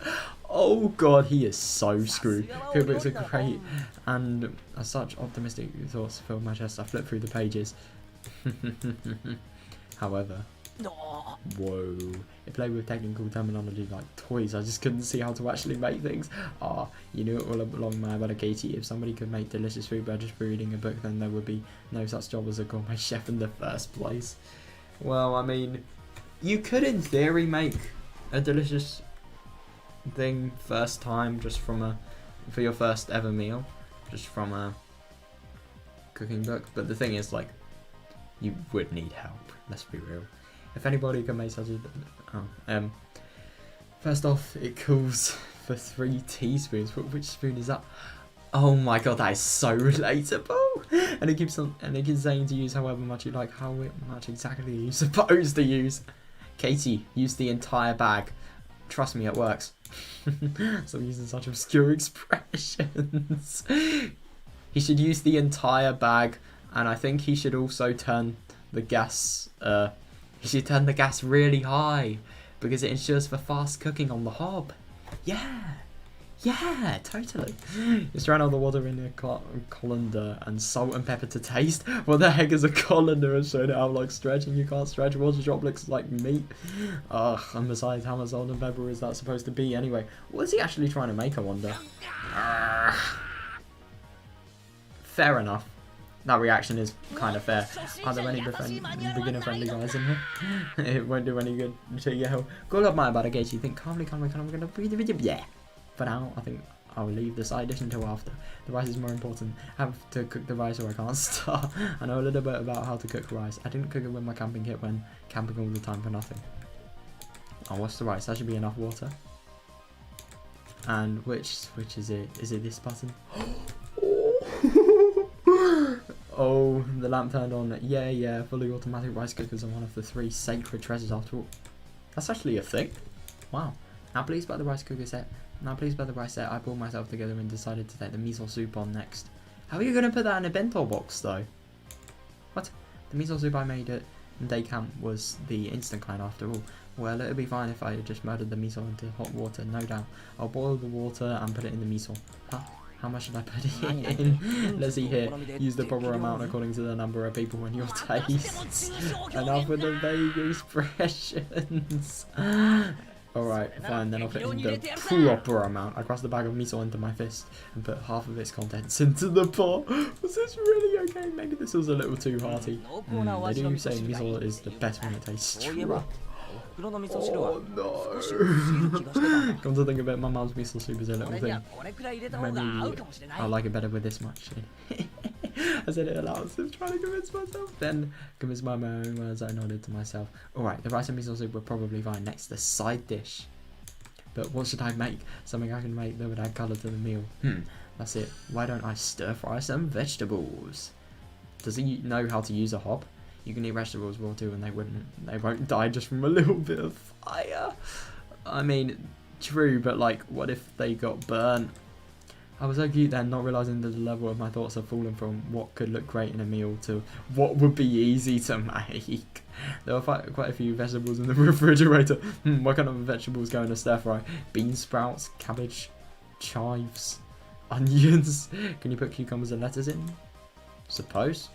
Oh god, he is so screwed. Cookbooks are great, and as such, optimistic thoughts filled my chest. I flipped through the pages. However, whoa, it played with technical terminology like toys. I just couldn't see how to actually make things. You knew it all along, my about Katie. If somebody could make delicious food by just reading a book, then there would be no such job as a gourmet chef in the first place. Well, I mean, you could in theory make a delicious thing first time just for your first ever meal, just from a cooking book. But the thing is, like, you would need help. Let's be real. If anybody can make such a... first off, it calls for 3 teaspoons. Which spoon is that? Oh my god, that is so relatable. And it keeps saying to use however much you like. How much exactly are you supposed to use? Katie, use the entire bag. Trust me, it works. So using such obscure expressions. He should use the entire bag, and I think he should also turn the gas. He should turn the gas really high because it ensures for fast cooking on the hob. Yeah, totally. Just strain all the water in a colander and salt and pepper to taste. What the heck is a colander? And showed it out like stretching. You can't stretch water droplets like meat. Ugh, and besides, how much salt and pepper is that supposed to be anyway? What is he actually trying to make, I wonder? Fair enough. That reaction is kind of fair. Are there any beginner-friendly guys in here? It won't do any good to yell. Go up my Baragate. Think calmly, I'm gonna breathe. Yeah. For now, I think I'll leave the side dish until after. The rice is more important. I have to cook the rice or I can't start. I know a little bit about how to cook rice. I didn't cook it with my camping kit when camping all the time for nothing. Oh, what's the rice? That should be enough water. And which is it? Is it this button? Oh, the lamp turned on. Yeah, fully automatic rice cookers are one of the 3 sacred treasures after all. That's actually a thing. Wow. Now please buy the rice cooker set. I pulled myself together and decided to take the miso soup on next. How are you going to put that in a bento box though? What? The miso soup I made at day camp was the instant kind after all. Well, it'll be fine if I just murdered the miso into hot water, no doubt. I'll boil the water and put it in the miso. Huh? How much should I put it in? Let's see here. Use the proper amount according to the number of people and your tastes. Enough with the vague expressions. Alright, fine, then I'll put in the proper amount. I cross the bag of miso into my fist and put half of its contents into the pot. Was this really okay? Maybe this was a little too hearty. They do say miso is the best when it tastes true. Oh no! Come to think of it, my mum's miso soup is a little thing. Maybe I like it better with this much. I said it aloud, so I'm trying to convince myself. Then convince my own words, I nodded to myself. Alright, the rice and miso soup were probably fine. Next, the side dish. But what should I make? Something I can make that would add colour to the meal. That's it. Why don't I stir fry some vegetables? Does he know how to use a hob? You can eat vegetables raw too and they won't die just from a little bit of fire. I mean, true, but like, what if they got burnt? I was so cute then, not realising that the level of my thoughts have fallen from what could look great in a meal to what would be easy to make. There were quite a few vegetables in the refrigerator. What kind of vegetables go in a stir fry? Bean sprouts, cabbage, chives, onions. Can you put cucumbers and lettuce in? I suppose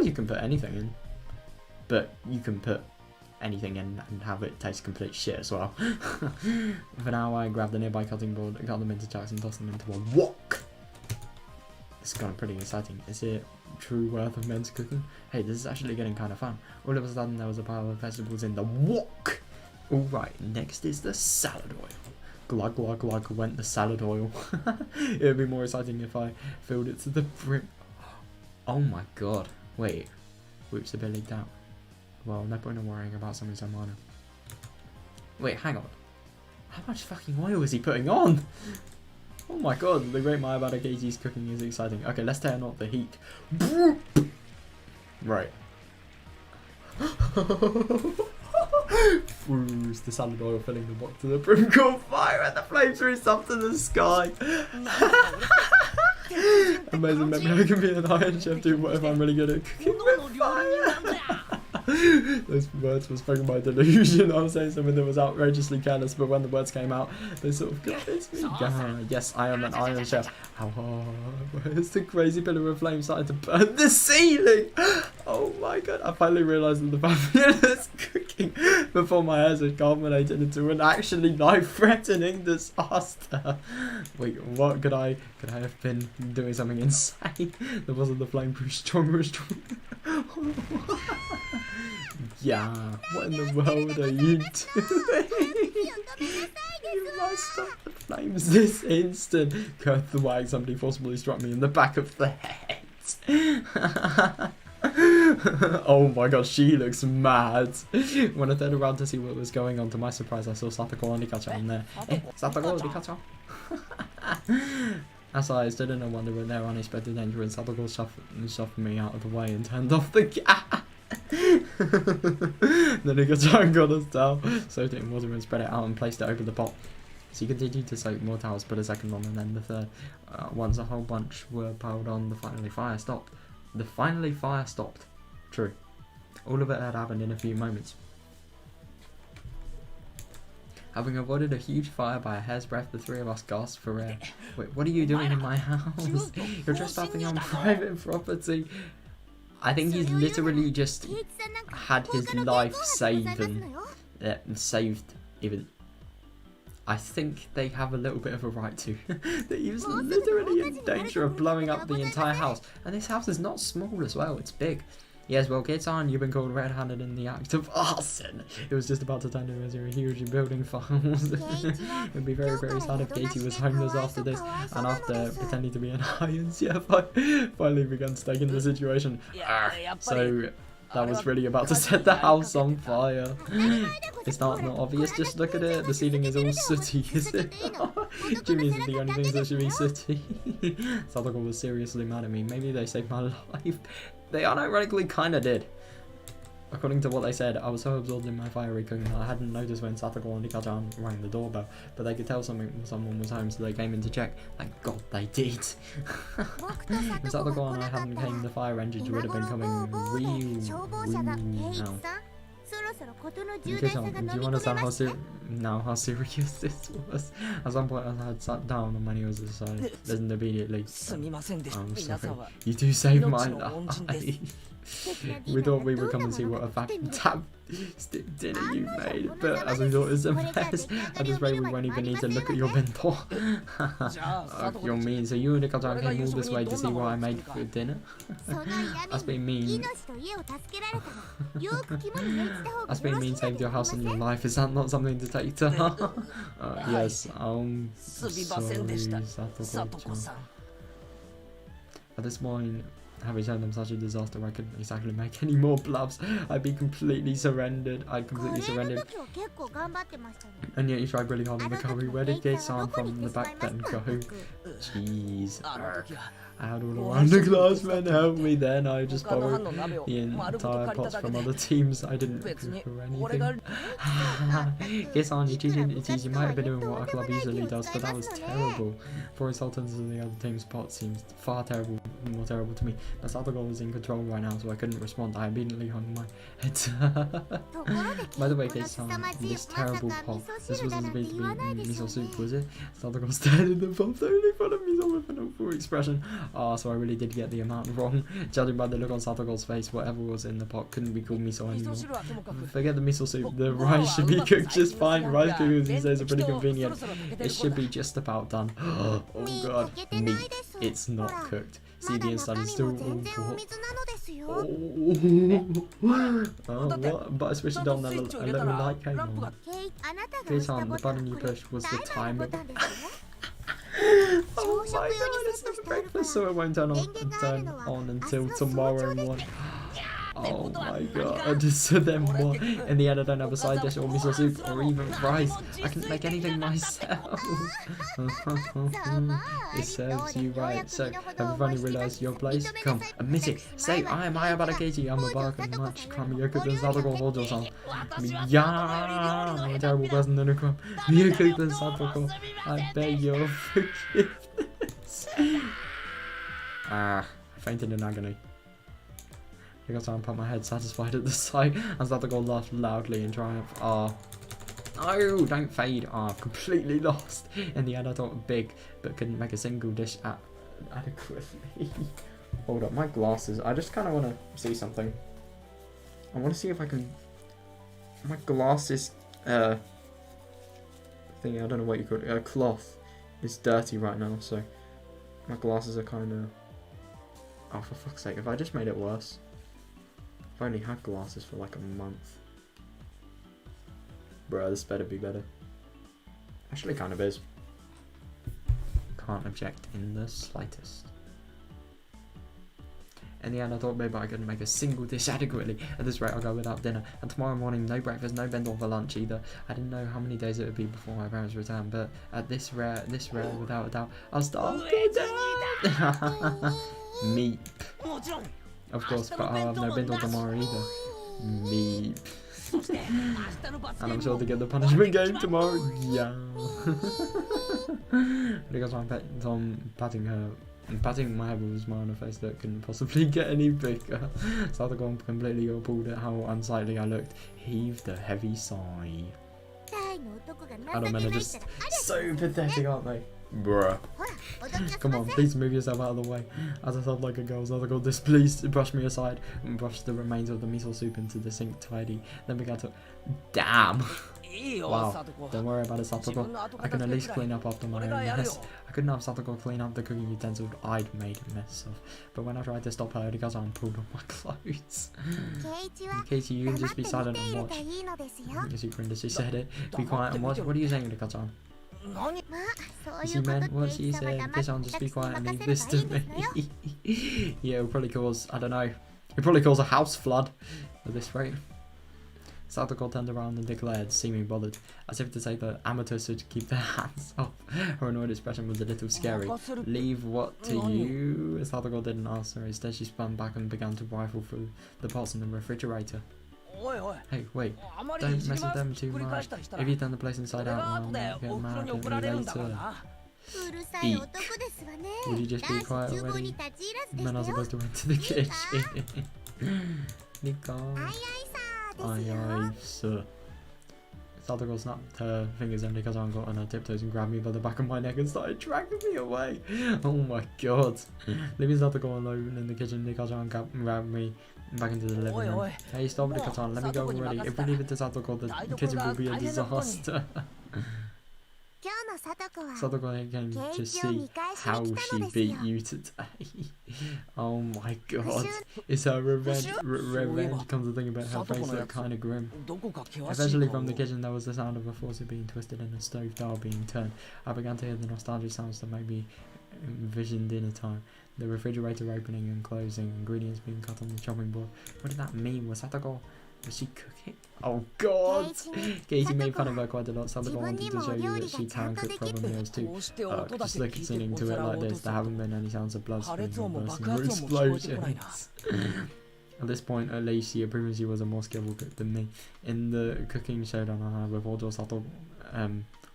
you can put anything in. But you can put anything in and have it taste complete shit as well. For now, I grabbed the nearby cutting board and cut them into chunks and tossed them into a wok. It's gone pretty exciting. Is it true worth of men's cooking? Hey, this is actually getting kind of fun. All of a sudden, there was a pile of vegetables in the wok. Alright, next is the salad oil. Glug glug glug went the salad oil. It would be more exciting if I filled it to the brim. Oh my god. Wait. Whoops, a bit leaked out. Well, no point in worrying about something so minor. Wait, hang on. How much fucking oil is he putting on? Oh my god, the great Mayabada Keiji's cooking is exciting. Okay, let's turn off the heat. Right. Who's the salad oil filling the box to the brim caught fire and the flames reached up to the sky. Amazing, maybe I can be an iron chef too. What if I'm really good at cooking with fire? Those words were spoken by delusion. I was saying something that was outrageously careless, but when the words came out, they sort of convinced me. Yes, I am an iron chef. How hard? As the crazy pillar of flame started to burn the ceiling. Oh my god, I finally realised that the fabulous cooking before my eyes had culminated into an actually life-threatening disaster. Wait, what could I have been doing something insane? There wasn't the flame grew stronger and stronger. Yeah, what in the world are you doing? You must stop the flames this instant. Curse the wag, somebody forcibly struck me in the back of the head. Oh my god, she looks mad. When I turned around to see what was going on, to my surprise, I saw Satoko and Rika-chan there. Satoko and Rika-chan? As I stood in a wonder at their unexpected entrance, Satoko shoved me out of the way and turned off the gas. Then Rika-chan got us down, soaked it in water and spread it out and placed it over the pot. So you continued to soak more towels, put a second on and then the third. Once a whole bunch were piled on, the fire stopped. The fire stopped. True. All of it had happened in a few moments. Having avoided a huge fire by a hair's breadth, the three of us gasped for air. Wait, what are you doing in my house? You're trespassing on private property. I think he's literally just had his life saved and saved even. I think they have a little bit of a right to. That he was literally in danger of blowing up the entire house. And this house is not small as well, it's big. Yes, well, Keitan, you've been called red-handed in the act of arson. It was just about to turn into a huge building fire. It would be very, very sad if Keiichi was homeless after this, and after pretending to be an iron chef, I finally began staking the situation. So that was really about to set the house on fire. It's not obvious, just look at it. The ceiling is all sooty, is it? Jimmy isn't the only things that should be sooty. Satoko was seriously mad at me. Maybe they saved my life. They unironically kinda did. According to what they said, I was so absorbed in my fiery cooking that I hadn't noticed when Satoko and Rika-chan rang the doorbell, but they could tell someone was home, so they came in to check. Thank God they did. If Satoko and I hadn't came, the fire engines would have been coming real now. ろ事の Okay, 重大さ Tom, が do 飲 you み込 understand め how ました how serious this was? At some point, I had sat down and Manny was decided, then immediately. すみませんでした I'm 皆さん sorry. は You do save my 命の恩人です life. 素敵なディ We ナー thought we が would ど come ん and な see もの what a か作ってみ fab る stick dinner you 案の made, 定 but こ as の we ざ thought it was a まですこれじゃ mess, 出来上 at がり this を見 rate る we まで won't もあ even り need ま to せん look わ at your ね bento. じゃあ佐藤 You're 君 mean, so you and the Kazan 俺が came 夕 all 食 this に way ど to んな see も what の I を作 made るか for dinner? その That's 闇 been に mean. 命と家を助けられたらよく肝に銘じた方が That's よろ been しい mean ので saved は your ありま house せ and ん your life. Is that not something to take to heart? Yes, すみませんでした sorry, 佐藤子 Satoko-chan. さん At this point, having shown them such a disaster, I couldn't exactly make any more bluffs. I'd be completely surrendered. I'd カレ completely ーの surrendered. 時は結構頑張ってましたね And yet you tried really hard on the あの時 curry. の Where ケ did イ Gate さんは sound どこに from 行っ the てしま back います then か go? Jeez. あの時は I had all around the glass men help me then. I just 他の borrowed 班の鍋を the 丸ごと entire 借りた pots だけ from で other teams. I didn't 別に cook 俺が anything. Guess on you guys might have been doing what a club usually does, but that was terrible. Pouring salt into the other team's pot seems far more terrible to me. The Satoko was in control right now, so I couldn't respond. I immediately hung my head. ところで By the way, この Gate 凄 san, まじい this まさ terrible か pot. 味噌 This 汁だ wasn't なんて supposed to 言わないで be しょ miso うね soup, was it? Satoko stared in the pot, totally full of miso with an awful expression. Ah, so I really did get the amount wrong. Judging by the look on Satoko's face, whatever was in the pot couldn't be called miso 味噌 anymore. 汁はともかく Forget the miso soup, the rice should be cooked just fine. Rice cooking these days are pretty convenient. It should be just about done. Oh 身 god, 溶けてない meat. です It's ほ not ら cooked. ま See だ the 中 inside 身 is still も全然お all 水なのですよ Oh, what? But I switched it on a little light came ランプが on. ケイあなたが Gate 押した on, ボ the タン button you これ pushed was タ the イマーの timer. ボタンですよ Oh 朝 my 食用 god, に it's セット the してあるか breakfast, ら so it won't turn 電源があるの on は until 明日の早 tomorrow 朝です morning. Oh my god, so then what? In the end, I don't have a side dish or miso soup or even rice. I can't make anything myself. It serves you right. So, have you finally realized your place? Come, admit it. Say, I am Ayabara Keiji. I'm a bark and much kamiyoku than Satoko Hojo-san. Yeah, I'm a terrible person in a crime. Miyoku than Satoko. I beg your forgiveness. I fainted in agony. I got down, pat my head, satisfied at the sight, and Satoko laughed loudly in triumph. Oh. No, don't fade. Oh, I've completely lost. In the end, I thought big, but couldn't make a single dish adequately. Hold up, my glasses. I just kind of want to see something. I want to see if I can... My glasses, thing, I don't know what you call it, cloth is dirty right now, so my glasses are kind of... Oh, for fuck's sake, if I just made it worse. I've only had glasses for like a month. Bruh, this better be better. Actually kind of is. Can't object in the slightest. In the end, I thought maybe I couldn't make a single dish adequately. At this rate, I'll go without dinner. And tomorrow morning, no breakfast, no bento for lunch either. I didn't know how many days it would be before my parents returned, but at this rare, without a doubt, I'll starve to death. Meep. もちろん Of course, but I'll have no bento tomorrow either. Meep. そして明日の罰 And ゲー I'm ム sure を to get the punishment game tomorrow. Yeah. Because I'm patting her and patting my head with a smile on her face that couldn't possibly get any bigger. Satoko, completely appalled at how unsightly I looked, heaved a heavy sigh. タイの男が I 情 don't け know, ない they're った just らありゃ so pathetic, aren't they? Bruh. ほら驚きな Come さ on, ません please move yourself out of the way. As I felt like a girl, Satoko displeased brushed me aside and brushed the remains of the miso soup into the sink tidy. Then began to... Damn! いいよ Wow. 佐藤子 Don't worry about it, 自 Satoko. 分の後 I 片 can 付 at け least くらい clean up after my 俺 own がやる mess. よ I couldn't have Satoko clean up the cooking utensils I'd made a mess of. But when I tried to stop her, Rikazan pulled on my clothes. ケイチは Casey, you can 黙 just って be 見 silent て and いる watch. といいのですよ As he grinned as she said it. Be quiet and watch. What are you saying, Rikazan? 何まあそう As い he うこと meant って what she 貴様 said. 黙って Kazan, just be 私に quiet and 任 leave せれ this ばい to いんですのよ me. Yeah, it'll probably cause, I don't know, it'll probably cause a house flood at this rate. Satoko turned around and declared, seeming bothered, as if to say that amateurs should keep their hands off. Her annoyed expression was a little scary. Leave what to you? Satoko didn't answer. Instead, she spun back and began to rifle through the pots in the refrigerator. おいおい Hey, wait, あまり don't いじり mess with 回 them す too 繰り返 much. したりしたら If you turn the place inside 俺 out, が I'll 後で get お袋 mad に at 怒ら me れるんだから later. なうるさい男ですわね Would you just 男 be 子 quiet 厨房に already? 立ち入らずで Then I し was たよ supposed to enter the kitchen. Nika. あいあいさです Aye, よ aye, sir. Sadako snapped her fingers and Nikazan got on her tiptoes and grabbed me by the back of my neck and started dragging me away. Oh my god. Leaving Sadako alone in the kitchen, Nikazan grabbed me back into the living room. Hey, stop, Nikazan, let me go already. If we leave it to Sadako, the kitchen will be a disaster. 今日の聡子は Sadako came to see how she beat you today. Oh my god. It's her revenge. Revenge. Come to think about her face looked kind of grim. どこか険しい Eventually 顔 from the kitchen there was the sound of a faucet being twisted and a stove dial being turned. I began to hear the nostalgic sounds that made me envision dinner time. The refrigerator opening and closing, ingredients being cut on the chopping board. What did that mean? Was Sadako... Was she cooking? Oh god! Katie made fun of her quite a lot. Sadako wanted to show you that she can cook proper meals too. こうして音だ Just け like 聞いて listening お to it 皿を like 落と this, す there haven't been any sounds of blood 破裂 spilling 音 or も bursting 爆 or 発音も聞こえてこないな explosions. At this point, at least, she approves she was a more skillful cook than me. In the cooking showdown I had with Ojo Sato,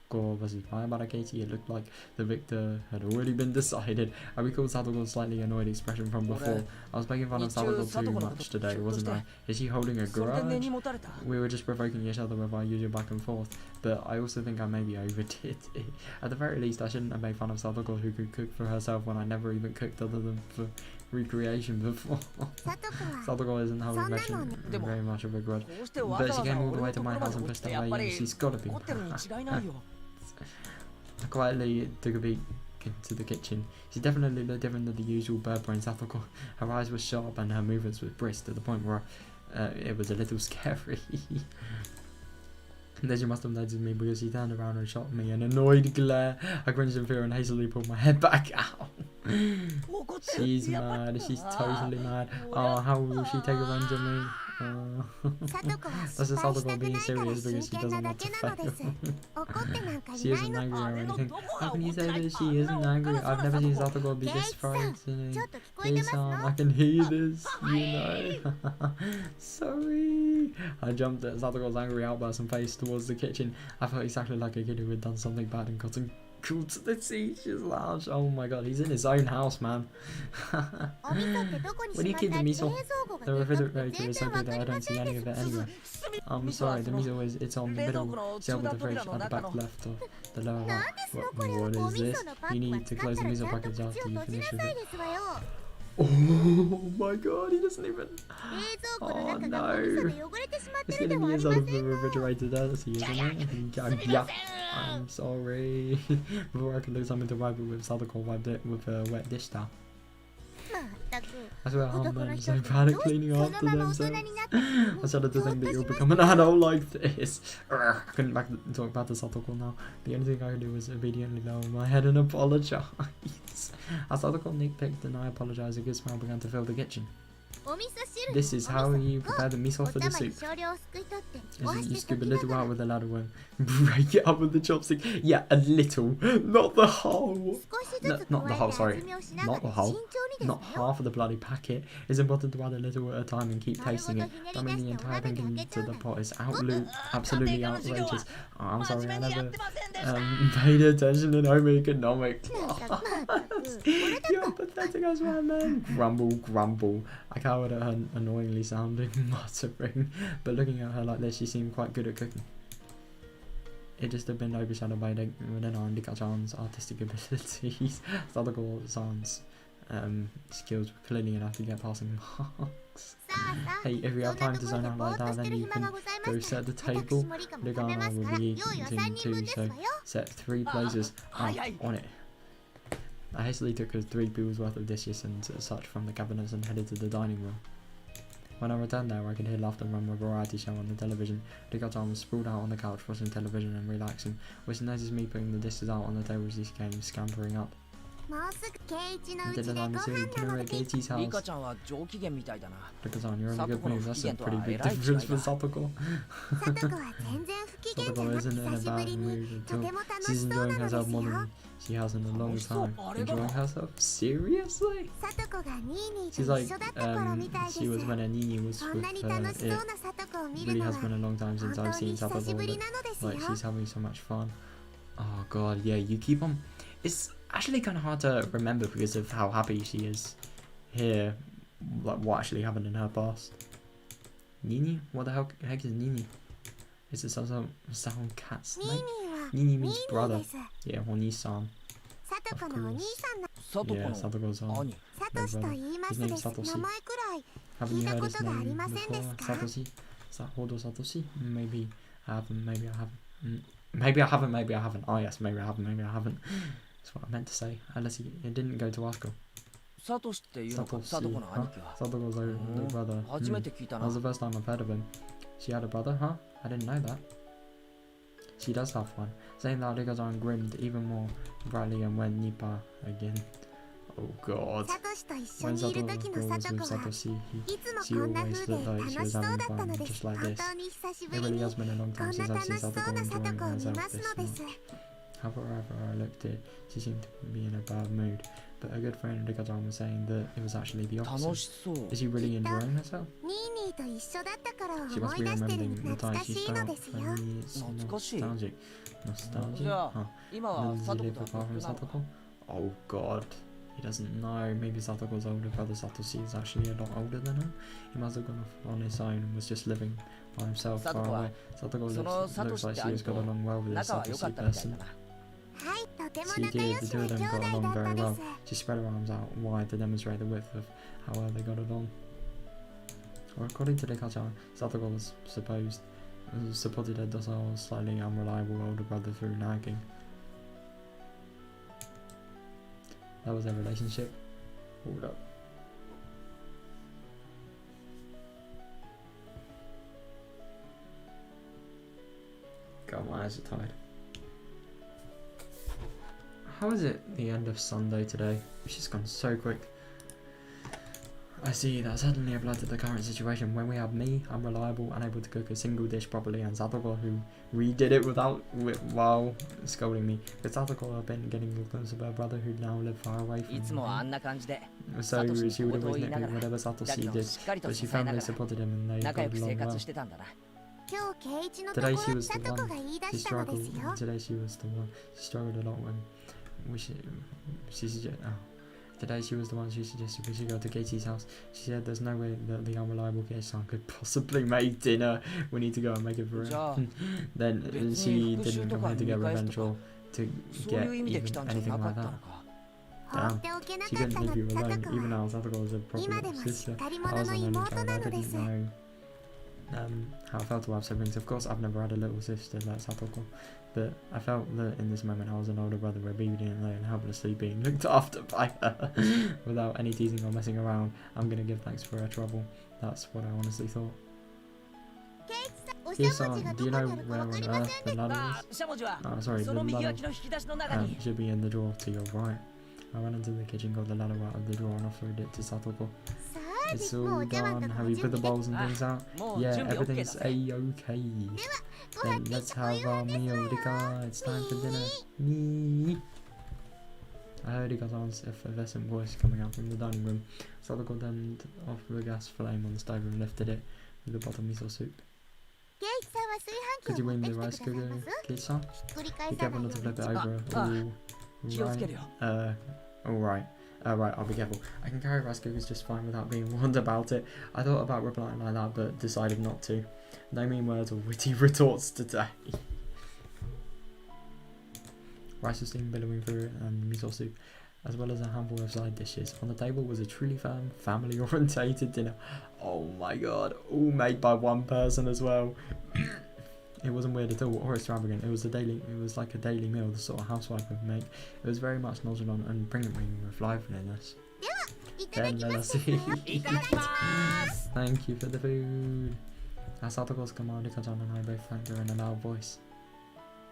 Go versus Mayabara Katie, it looked like the victor had already been decided. I recalled Satogo's slightly annoyed expression from before. I was making fun of Satogo too much today, wasn't I? Is she holding a それで根 grudge? に持たれた We were just provoking each other with our usual back and forth, but I also think I maybe overdid it. At the very least, I shouldn't have made fun of Satogo who could cook for herself when I never even cooked other than for recreation before. 聡子は Satogo isn't holding very much of a grudge. こうしてわ But ざ she わざ came all the 俺 way の to とこ my ろま house で and 落 pushed ちて her やっ way ぱ in. り She's gotta be. 怒ってるに違いないよ I quietly took a peek into the kitchen. She's definitely a bit different than the usual bird brain Satoko. Her eyes were sharp and her movements were brisk to the point where it was a little scary. Then she must have noticed me because she turned around and shot me an annoyed glare. I cringed in fear and hastily pulled my head back out. 怒ってる She's やっぱ mad. She's totally mad. Oh, how will she take revenge on me? 聡子は That's 失 just 敗 Satoko したく being ないから serious 真 because she 剣な doesn't だ want け to なので fail. す怒ってなんかい She ない isn't の angry or あれの anything. どこ How が can you 怒って say ない that か she あれ isn't は angry? お母 I've さん never seen だと Satoko be this ケイチさん frightening. ちょっと聞こえてます Hey-san, の I can hear this, you know. Sorry. I jumped at Satoko's angry outburst and faced towards the kitchen. I felt exactly like a kid who had done something bad and gotten called to the teacher's lounge. Oh my god, he's in his own house, man. お味噌ってどこに Where do し you まっ keep た the り miso? 冷蔵庫 The がでかくて refrigerator 全 is so 然わ big か that I りま don't せ see ん any で of it す anywhere. I'm 味噌は sorry, the その miso is it's on the 冷蔵 middle 庫の shelf 中 of the 段 fridge 扉の at the 中 back の left of the lower なん half. ですのこれは What お is 味 this? 噌のパッ You クは need to 使っ close た the ら miso ちゃんと package 口 after を you 閉じ finish な with さい it. ですわよ Oh my god, he doesn't even. 冷蔵庫の Oh 中がお味噌 no. で汚れてしまっ It's てるで getting は the あり inside ま of せ the んの refrigerator dirty, isn't it? Yeah, I'm sorry. Before I could do something to wipe it with, Sadako wiped it with a wet dish towel. まったく I swear 男 I'm の been 人 so って bad ど at うして cleaning その after まま大 themselves. 人になって I started to think that you'll become an adult like this. I couldn't talk back to Satoko now. The only thing I could do was obediently lower my head and apologize. As Satoko nitpicked and I apologized, a good smell began to fill the kitchen. お味噌汁 This is how you prepare the miso お for the 玉に soup. 少量をすくい取ってお As 箸 you で scoop か a きな little がら out with a ladle and break it up with the chopstick. Yeah, a little, not the whole. 少しず No, つ not 加 the え whole, て sorry. 味見をしなが Not the ら whole. 慎重に Not ですよ half of the bloody packet. It's important to add a little at a time and keep tasting it. Dumping the entire thing into the pot is absolutely outrageous. Oh, I'm sorry, I never paid attention in home economics. まったく You're pathetic as well, man. Grumble, grumble. I cowered at her annoyingly sounding muttering, but looking at her like this, she seemed quite good at cooking. It just had been overshadowed by Dika-chan's artistic abilities. Sadako-san's skills were clearly enough to get passing marks. さあさあ Hey, if you そ have んな time と to ころ zone で out ぼー like っと that, して then る you 暇が can ござい go ました set the ら table. 私もリカも食べます Ligana から will 用 be 意は3 eating 人分 too, です so わよ set 3 places on it. I hastily took her 3 bills worth of dishes and such from the cabinets and headed to the dining room. When I returned there, I could hear laughter from a variety show on the television. Dika-chan was sprawled out on the couch watching television and relaxing, which noticed me putting the dishes out on the table as she came scampering up. もうすぐケイイチのうち Did で I ご miss you? 飯 Can な I の at で Katie's リカ house? ちゃんは上機嫌みたいだな Dika-chan, you're in a good Satoko mood. no That's a pretty big 不機嫌とはえらい違いだ。 difference for Satoko. サトコは全然不機嫌じゃ Satoko なく isn't in a 久しぶ bad りに mood と at て all. も楽 She's しそうな enjoying のです herself more よ than she has in a long So, time. are they Enjoying gonna- herself? Seriously? サトコがニーニー She's と like, 一緒だった頃みたいです she was when her Nini was そんな with に her. 楽しそう It なサトコを見る really のは has been a long time 本 since 当 I've に seen 久 Satoko しぶり look なのですよ like she's having so much fun. Oh god, yeah, you keep on. It's actually kind of hard to remember because of how happy she is here, like what actually happened in her past. Nini? What the heck is Nini? Is it some cat's ニー name? ニー Nini はニー means ニー brother. です。 Yeah, Oni-san. サトコのお兄さんのサトコ Yeah, の Satogo-san. 兄。サトシと言います His name's です。 Satoshi. 名前くらい Haven't you heard his 聞いたことがあり name ませんです before? か？ Satoshi? Hodo Satoshi? Maybe I haven't, maybe I haven't. Maybe I haven't, maybe I haven't. Oh yes, maybe I haven't, maybe I haven't. That's what I meant to say. Unless it didn't go to Asuka. サトシっていうのか、サトコ Satoshi, の huh? 兄貴は。 Satogo's older brother. 初めて聞いた That な was。the first time I've heard of him. She had a brother, huh? I didn't know that. She does have one. Saying that Higurashi grinned even more brightly and went Nipa again. Oh god. サトシと一緒 When にいる Satogo 時の was サト with コは Satoshi, いつ she もこんな always 風で looked like she 楽 was しそう having だったの fun, です。 just 本 like this. 当に久しぶ It り really に has been a long こ time ん since な I've 楽 seen しそう Satogo なサト enjoying コを見 herself ます this ので much. す。However, I looked at, she seemed to be in a bad mood. But a good friend Higurashi was saying that it was actually the 楽 opposite. しそう。 Is she really enjoying herself? ニーニーと一緒だった頃を She 思 must い be 出してる remembering the 懐 time か she しいの felt ですよ。 nostalgic. Nostalgic? じゃあ Huh. 今は Does サ he トコ live と with father は and 別なのか Satoko? Oh god. He doesn't know. Maybe Satogo's older brother Satoshi is actually a lot older than her. He must have gone off on his own and was just living by himself far Satoko away. Satoko その looks like サトシって she 兄 has と got along well with this 仲は良か Satoshi ったみたい person. だな。はい、とても She 仲 did. 良 The し two な of 兄 them 弟 got だ along った very で well. す。 She spread her arms out wide to demonstrate the width of how well they got along. Well, according to the Kachan, Satoko was supported her docile, slightly unreliable older brother through nagging. That was their relationship. Hold up. God, my eyes are tired. How is it the end of Sunday today? It's just gone so quick. I see that suddenly applied to the current situation when we have me, unreliable, unable to cook a single dish properly, and Satoko who redid it while scolding me. But Satoko had been getting close to her brother who now lived far away いつ from もあ me. んな感じで、 So サトシに she would 小言を always 言いな nitpick がら、 whatever だ Satoshi けど did, しっかりと but 支 she えな firmly がら supported him and they 仲良 got く生 along 活 well. してたんだな。今日圭一のとこ Today ろ she was サ the トコ one. が言い出 She したので struggled. すよ。 Today she was the one. She struggled a lot when she suggested. Oh. Today she was the one who suggested we should go to Katie's house. She said there's no way that the unreliable Katie-san could possibly make dinner. We need to go and make it for her. じゃあ Then 別に she 復讐 didn't と come か here to 見 get 返す revenge と or か、 to そう get いう意味で even 来たんじゃ anything なか like ったの that. か。放っておけな She かっ couldn't た leave you のサ alone, ト even コは now Satoko was a 今で proper もしっ sister. かり I 者 was の an only 妹 child. な I ので didn't す。 know how it felt to have siblings. Of course, I've never had a little sister like Satoko, but I felt that in this moment I was an older brother obedient and helplessly being looked after by her without any teasing or messing around. I'm gonna give thanks for her trouble. That's what I honestly thought. おし Yes, ゃもじが do ど you こ know にあるか where わ on かりま earth せん the で ladder あ is? しゃもじは Sorry, そ the の右 ladder 脇の引き出しの中に。 should be in the drawer to your right. I went into the kitchen, got the ladder out of the drawer and offered it to Satoko. さあ It's もう all お茶碗 done. とか Have も you 準 put the 備 bowls and things out? もう Yeah, 準備 OK everything's だぜ。 a-okay. ご飯 Then に let's してこ have よ our うです meal, わ Rika. It's time for dinner. Me. I heard Rika's effervescent voice coming out from the dining room. Satoko turned off the gas flame on the stove and lifted it with the bottle miso soup. 圭一さんは炊飯 Could 器 you を持 win って the きて rice ください cooker, ます Kate-san? ひっくり返 Be さない careful よ not う to に flip it over. Alright. Alright, I'll be careful. I can carry rice cookers just fine without being warned about it. I thought about replying like that, but decided not to. No mean words or witty retorts today. Rice was steaming billowing through and miso soup, as well as a handful of side dishes. On the table was a truly firm, family-orientated dinner. Oh my god, all made by one person as well. It wasn't weird at all or extravagant. It was like a daily meal, the sort of housewife would make. It was very much nonchalant and brimming with liveliness. いただ Then き let ま us す see. いただきます。 Thank you for the food. At Satoko's command, Rika-chan and I both thanked her in a loud voice.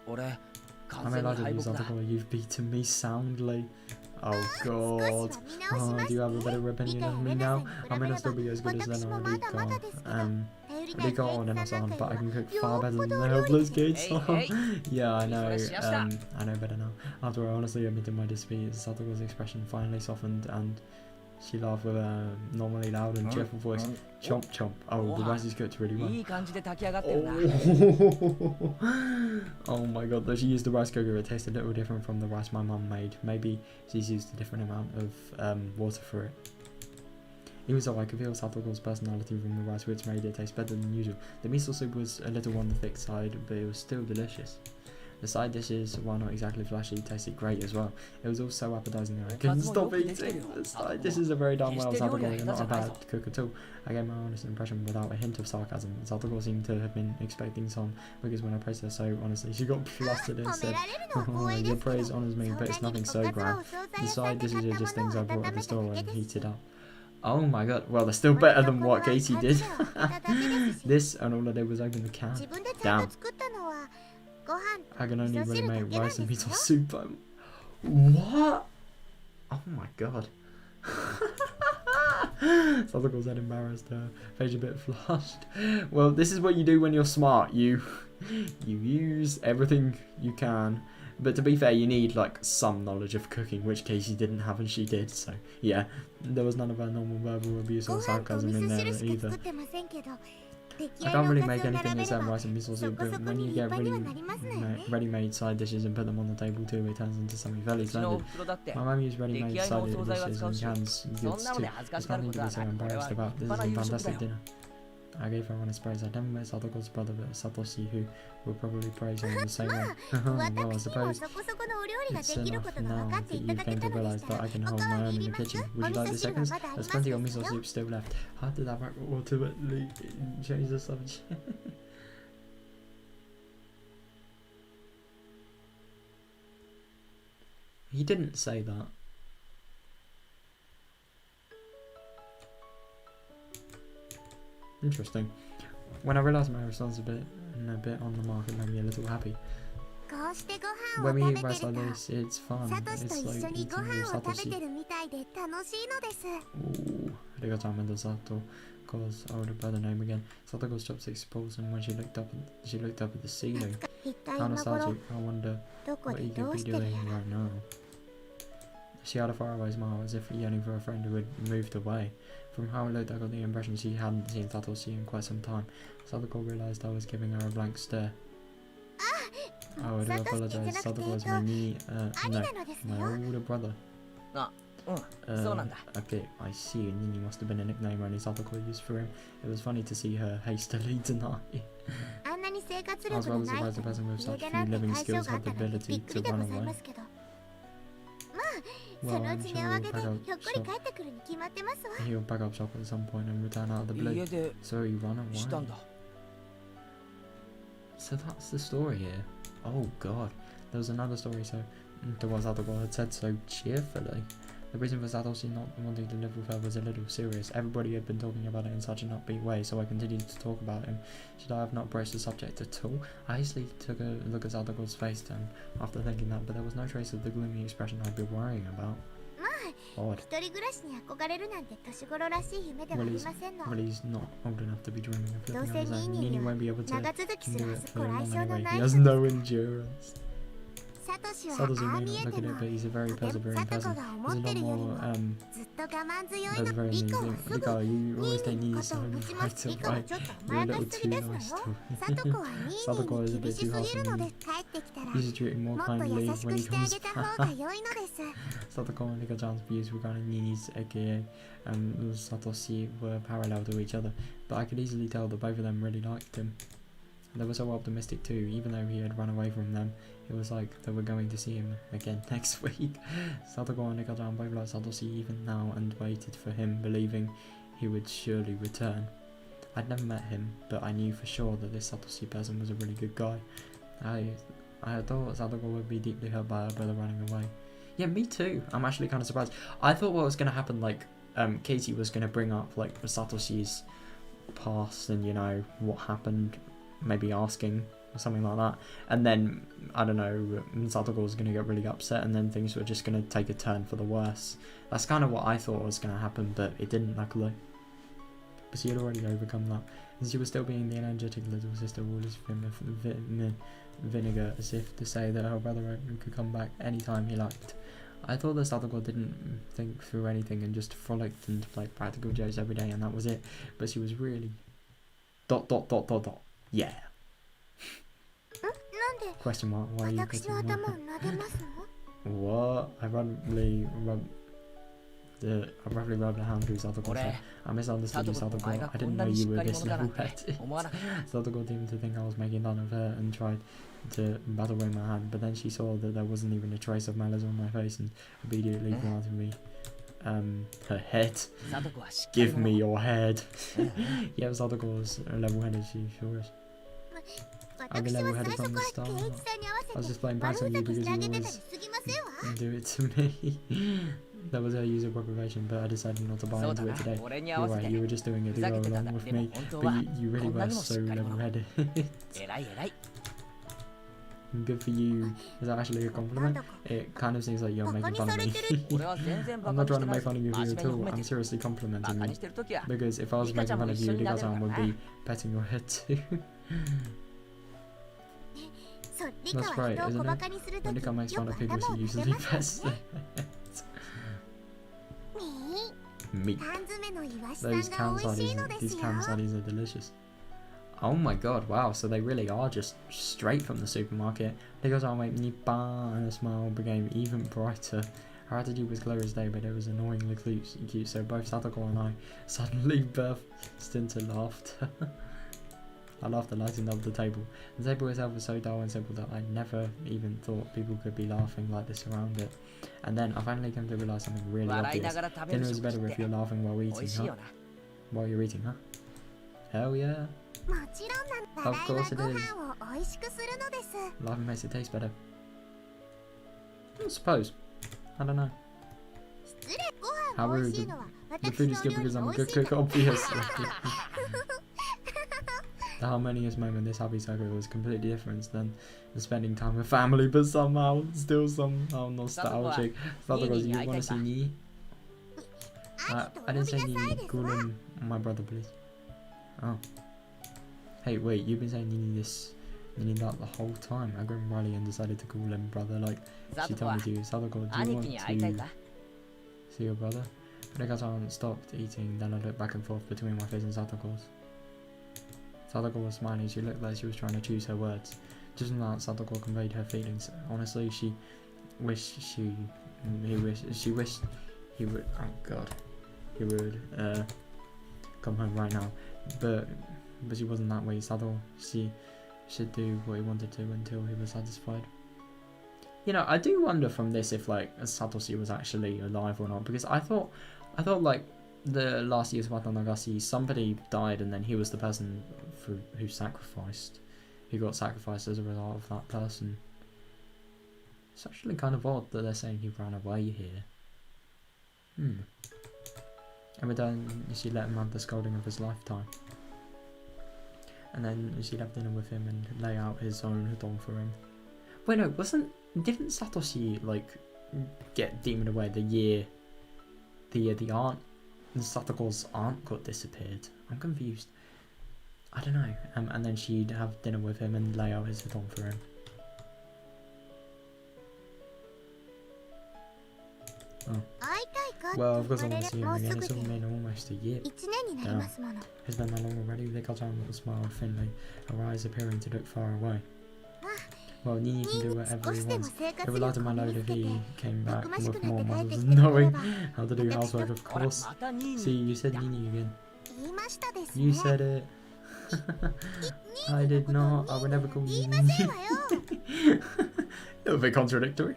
俺、完 I'm 全に allowed to 敗 use 北だ。 Satoko, you've beaten me soundly. Oh 少し god. は見直し Oh, ま do し you た have a ね better opinion 理解 of を me レナ now? さんに比 I べ may れ not still be as ば good as 私 Lena も or まだまだですけど Rika. 頼りない Rika 圭 or 一さん Lena-san, なんか but I よ can cook よ far っ better ぽ than ど the お料理 helpless で kids. Hey, hey. Yeah, I know. Higurashi-yashita. I know better now. After I honestly admitted my defeat, Satoko's expression finally softened and she laughed with a normally loud and cheerful voice. Chomp chomp. Oh, the rice is cooked really well. いい感じで炊き上がってるな。 Oh my god, though she used the rice cooker, it tasted a little different from the rice my mum made. Maybe she's used a different amount of water for it. Also, I could feel Satoko's personality from the rice, which made it taste better than usual. The miso soup was a little on the thick side, but it was still delicious. The side dishes, while not exactly flashy, tasted great as well. It was all so appetizing that I couldn't stop eating. The side dishes are very damn well. Satoko is not a bad cook at all. I gave my honest impression without a hint of sarcasm. Satoko seemed to have been expecting some, because when I praised her so honestly, she got flustered and said, "Oh, your praise honors me, but it's nothing so grand. The side dishes are just things I brought at the store and heated up." Oh my god, well, they're still better than what Katie did. This, and all I did was open the can. Damn. I can only really make rice and miso soup. What? Oh my god. Satoko's head embarrassed, her face a bit flushed. Well, this is what you do when you're smart. You use everything you can. But to be fair, you need like some knowledge of cooking, which Casey didn't have and she did. So yeah, there was none of our normal verbal abuse or sarcasm in there either. I can't really make anything except rice and miso soup, but when you get really ready-made side dishes and put them on the table too, it turns into something fairly splendid. My mum used ready-made side dishes and cans goods too. There's nothing to be so embarrassed about. This is a fantastic dinner. I gave her honest praise. I'd never met Satoko's brother, but Satoshi, who would probably praise him in the same way. Well, I suppose it's enough now that you came to realise that I can hold my own in the kitchen. Would you like the seconds? There's plenty of miso soup still left. How did that ultimately change the subject? He didn't say that. Interesting. When I realised my response a bit on the mark, it made me a little happy. When we eat rice like this, it's fun. It's like eating with Satoshi. Ooh, Arigato Satoko's older brother name again. Satoko's chopsticks paused, and when she looked up at the ceiling. How nostalgic. I wonder what he could be doing right now. She had a faraway smile, as if yearning for a friend who had moved away. From how it looked, I got the impression she hadn't seen Satoshi in quite some time. Satoko realised I was giving her a blank stare. Oh, I do apologise. Satoko is my older brother. Okay, I see. Nini must have been a nickname only Satoko used for him. It was funny to see her hastily deny. I was rather surprised a person with such few living skills had the ability to run away. Well, I'm sure he'll pack up shop at some point and return out of the blue. So he ran away. So that's the story here. Oh god. There was another story, so to what Satoko had said so cheerfully. The reason for Satoshi not wanting to live with her was a little serious. Everybody had been talking about it in such an upbeat way, so I continued to talk about him. Should I have not broached the subject at all? I hastily took a look at Satoko's face then, after thinking that, but there was no trace of the gloomy expression I'd been worrying about. Odd. Well, he's not old enough to be dreaming of living on his own. Nini won't be able to do it for long anyway. He has no endurance. Satoshi may not look at it, but he's a very persevering person. He's a lot more persevering than you think. Mika, you always take Nini so right away. You're a little too nice to him. Satoko is a bit too harsh on Nini. You should treat him more kindly when he comes back. Satoko and Nika-chan's views regarding Nini's aka Satoshi were parallel to each other, but I could easily tell that both of them really liked him. They were so optimistic too, even though he had run away from them. It was like they were going to see him again next week. Satoko and Nika-chan both liked Satoshi even now and waited for him, believing he would surely return. I'd never met him, but I knew for sure that this Satoshi person was a really good guy. I thought Satoko would be deeply hurt by her brother running away. Yeah, me too. I'm actually kind of surprised. I thought what was going to happen, like, Katie was going to bring up, like, Satoshi's past and, you know, what happened, maybe asking or something like that, and then I don't know, Satoko was going to get really upset and then things were just going to take a turn for the worse. That's kind of what I thought was going to happen, but it didn't, luckily. But she had already overcome that, and she was still being the energetic little sister, all this vinegar, as if to say that her brother could come back anytime he liked. I thought that Satoko didn't think through anything and just frolicked and played practical jokes every day and that was it, but she was really ... Yeah. Question mark, why are you putting what? I I roughly rubbed a hand through Sadako said, I misunderstood you, Sadako. I didn't know you were this level-headed. Sadako seemed to think I was making fun of her and tried to bat away my hand, but then she saw that there wasn't even a trace of malice on my face and immediately granted me her head. Give me your head. Yeah, Sadako was level-headed, she sure is. I've been level-headed from the start. I was just playing pranks on you because you always do it to me. That was her user propagation, but I decided not to buy into it today. You're right, you were just doing it to go along with me, but you really were so level-headed. Good for you. Is that actually a compliment? It kind of seems like you're making fun of me. I'm not trying to make fun of you at all. I'm seriously complimenting you. Because if I was making fun of you, Rika-san would be petting your head too. That's right, isn't it? When Rika makes fun of people, she usually pets their heads. Meat. These canned sardines are delicious. Oh my god, wow, so they really are just straight from the supermarket. Rika's arm went nippa and a smile became even brighter. Her attitude was clear as day, but it was annoyingly cute, so both Sadako and I suddenly burst into laughter. Our laughter lightened up the table. The table itself was so dull and simple that I never even thought people could be laughing like this around it. And then I finally came to realise something really obvious. Dinner is better if you're laughing while eating, huh? While you're eating, huh? Hell yeah. Of course it is. Laughing makes it taste better. I suppose. I don't know. How rude. The food is good because I'm a good cook, obviously. The harmonious moment this happy cycle was completely different than spending time with family, but still somehow nostalgic. Sadako, you want to see Nii? I didn't say Nii. Call him my brother, please. Oh. Hey, wait, you've been saying Nii that the whole time. I got Riley and decided to call him brother like she told me to. Sadako, do you want to see your brother? Rika-san stopped eating, then I looked back and forth between my face and Sadako's. Sadako was smiling. She looked like she was trying to choose her words. Just in that, Sadako conveyed her feelings. Honestly, she wished he would. Oh God, he would come home right now. But she wasn't that way. Sadako, she should do what he wanted to until he was satisfied. You know, I do wonder from this if like Satoshi was actually alive or not, because I thought like the last year's Watanagasi, somebody died and then he was the person who sacrificed. He got sacrificed as a result of that person. It's actually kind of odd that they're saying he ran away here. And then she let him have the scolding of his lifetime. And then she left dinner with him and lay out his own hudon for him. Wait, no, didn't Satoshi like get demoned away the year the aunt? Satoko's aunt got disappeared. I'm confused. I don't know. And then she'd have dinner with him and lay out his hudon for him. Oh. Well, of course I want to see him again. It's been almost a year. Damn. It's been that long already. Rika-chan smiled thinly, her eyes appearing to look far away. Well, Nii can do whatever he wants. It would lighten my load if he came back with more muscles and knowing how to do housework, of course. See, you said Nii again. You said it. I did not. I would never call you Nii. A little bit contradictory.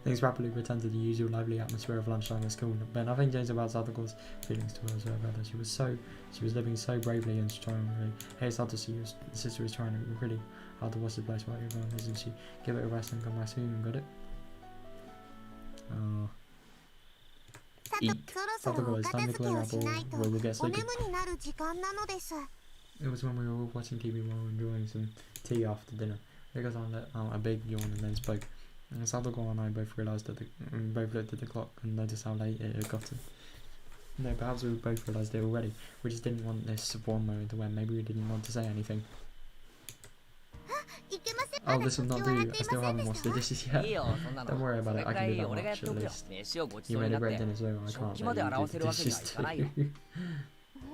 Things rapidly returned to the usual lively atmosphere of lunchtime at school, but nothing changed about Sadako's feelings towards her brother. She was living so bravely and strongly. Hey Satoshi, your sister is trying really hard to wash the place while you're gone, isn't she? Give it a rest and come back soon, got it? Eat. Sadako, it's time to clear up or we'll get sleepy. It was when we were all watching TV while enjoying some tea after dinner. Rika-san let out a big yawn and then spoke. And Sadako and I both realised both looked at the clock and noticed how late it had gotten. No, perhaps we both realised it already. We just didn't want this one moment to end. Maybe we didn't want to say anything. Oh, this will not do. I still haven't washed the dishes yet. Don't worry about it. I can do that much at least. You made a great dinner, so I can't let you do the dishes too.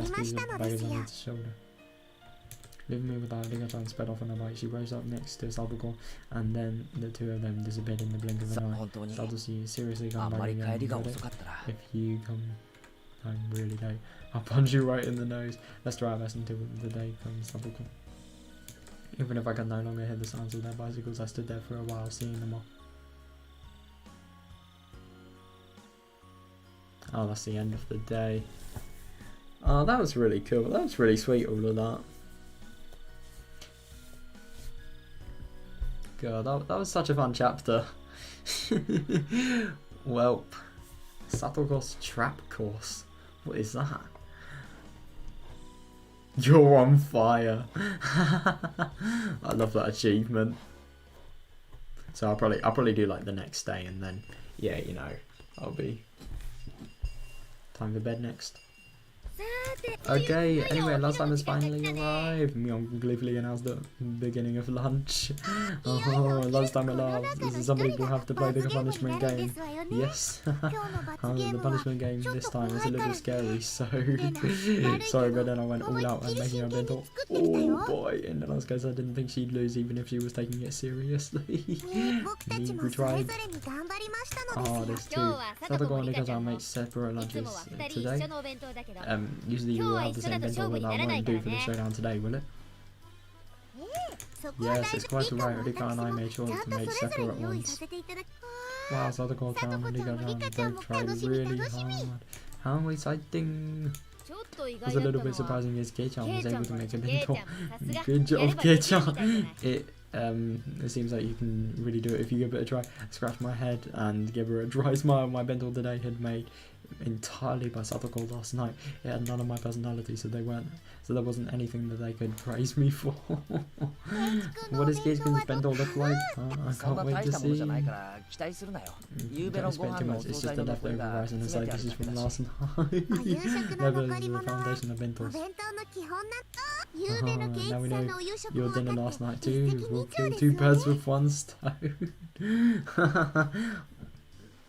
り Let's ま do し the たので baggage す on よ its shoulder. Leaving me without Arigato and sped off on a bike, she rose up next to Sabuko, and then the two of them disappeared in the blink of さ an あ eye. 本当に Satoshi seriously あ come んま back り帰 again. りが Got it? 遅かったら If you come I'm really late. I'll punch you right in the nose. Let's try our best until the day comes. Even if I can no longer hear the sounds of their bicycles, I stood there for a while, seeing them all. Oh, that's the end of the day. Oh, that was really cool. That was really sweet, all of that. God, that was such a fun chapter. Welp. Satogo's trap course. What is that? You're on fire. I love that achievement. So I'll probably do like the next day, and then yeah, you know, I'll be time for bed next. Okay, anyway, last time has finally arrived. Myeong gleefully announced the beginning of lunch. Oh, last time allowed. Somebody will have to play the punishment game. Yes. The punishment game this time is a little scary, so sorry, but then I went all out and making a bento. Oh boy, in the last case I didn't think she'd lose even if she was taking it seriously. We tried hardest too. Satogo and Nika-chan make separate lunches today. Usually you will have the same bento, but that won't do for the showdown today, will it? Yes, it's quite alright. Rika and I made sure to make separate ones. Wow, Satogo-chan and Rika-chan both tried really hard. How exciting! It was a little bit surprising as Kei-chan was able to make a bento. Good job, Kei-chan! It seems like you can really do it if you give it a try. I scratched my head and gave her a dry smile. My bento today had made entirely by Satogo last night. It had none of my personality, so there wasn't anything that they could praise me for. What does Keisuke's bento look like? I can't wait to see. Don't expect too much, it's just the leftover rice and the side dishes from last night. Never is the foundation of bentos. Now we know your dinner last night too. We'll kill two birds with one stone.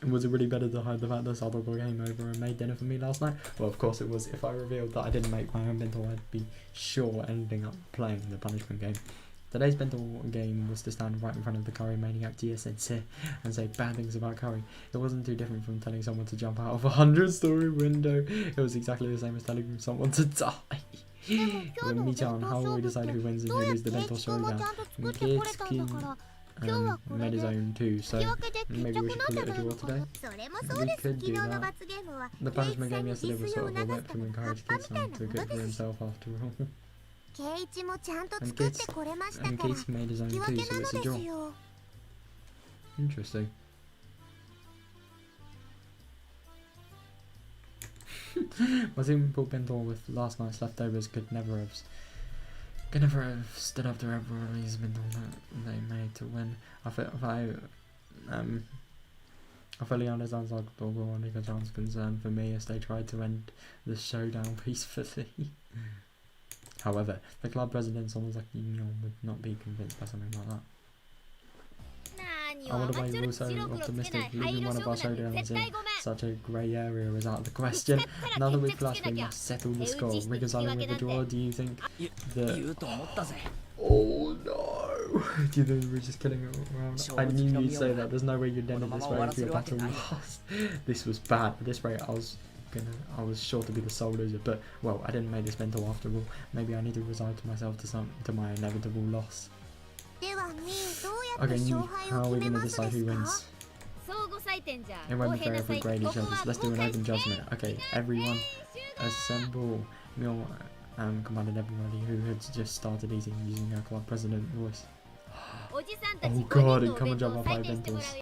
Was it really better to hide the fact that Satogo came over and made dinner for me last night? Well, of course it was. If I revealed that I didn't make my own bento, I'd be sure ending up playing the punishment game. Today's bento game was to stand right in front of the curry maniac Gia-sensei and say bad things about curry. It wasn't too different from telling someone to jump out of a 100-story window. It was exactly the same as telling someone to die. When Mi-chan, how will we decide who wins and who loses the bento showdown? Keisuke made his own too, so maybe we should call it a draw today. We could do that. The punishment game yesterday was sort of a whip to encourage Kei-chan to cook for himself after all. And Keiichi made his own too, so it's a draw. Interesting. My simple bento with last night's leftovers could never have stood up to everybody's bento that they made to win. I fully understand Satogo and Nika-chan's concern for me as they tried to end the showdown peacefully. However, the club president Sonozaki would not be convinced by something like that. I wonder why you were so optimistic. Leaving one of our showdowns in such a grey area is out of the question. Now that we've flushed, we must settle the score. Reconciling with the draw, do you think that... Oh no! Do you think we're just kidding around? I knew you'd say that. There's no way you'd end it this way if your battle lost. This was bad. At this rate, I was sure to be the sole loser, but well, I didn't make this bento after all. Maybe I need to resign to myself to my inevitable loss. Okay, how are we going to decide who wins? It won't be fair if we grade each other, so let's do an open judgment. Okay, everyone assemble. Mil commanded everybody who had just started eating using her club president voice. Oh god, and come and jump off my bentos.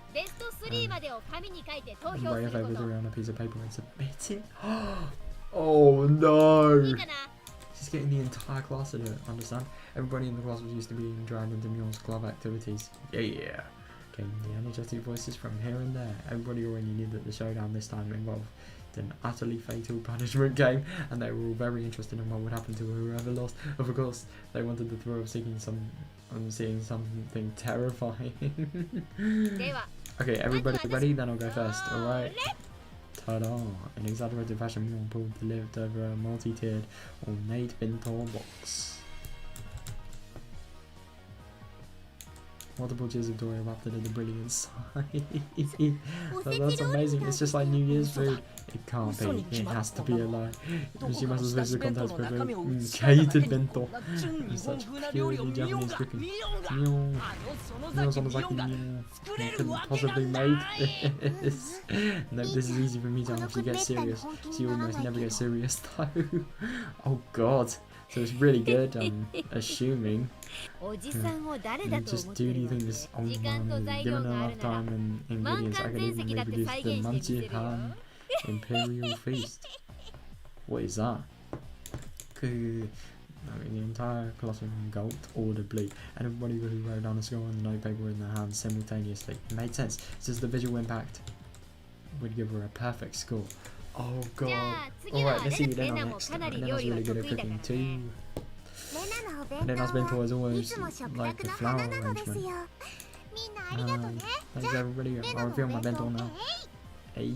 And write your favourites around a piece of paper and submit it. Oh no! She's getting the entire class to do it, understand? Everybody in the class was used to being dragged into Myeong's club activities. Yeah. Came the energetic voices from here and there. Everybody already knew that the showdown this time involved an utterly fatal punishment game, and they were all very interested in what would happen to whoever lost. Of course, they wanted the thrill of seeing something terrifying. Okay, everybody ready? Then I'll go first, alright? Ta-da! In exaggerated fashion, Myeong pulled the lid over a multi-tiered, ornate bento box. Multiple cheers of Dory erupted in the brilliant sight. That's amazing. It's just like New Year's food. It can't be. It has to be a lie. どこ She か must の have 仕出 supposed し to 弁当 contact の with 中身を a 映し出ただ catered けに bento. こんな純日 It's 本 such 風な料理を purely ミオン Japanese が cooking. ミオンが Myeong. あの No, 園崎 Sonozaki ミオンが Myeong. 作れ It る couldn't わけが possibly な made い this. No, this is easy for me to actually get serious. She almost never gets serious though. Oh god. So it's really good, I'm assuming. おじさんを誰 And だと just 思って do る you の think って this 時間と old 材 man 料 given があ enough るなら time and 満 ingredients 館 I could 全 even 席だって reproduce 再 the 現してみせるよ Manchi-Han Imperial Feast. What is that? I mean, the entire classroom gulped audibly, and everybody who wrote down a score on the notepaper in their hands simultaneously. It made sense, since the visual impact would give her a perfect score. Oh じゃ god. あ次は Alright, レ let's see ナ what レナ Lena も next. かなり Lena's 料理は really good 得 at 意だから cooking ね too. レナのお弁 Lena's 当 bento は is い always つも食 like 卓 the の flower 花なのですよ arrangement. みんなありがとね Thanks everybody. レ I'll ナのお reveal my 弁当 bento ね now. Hey.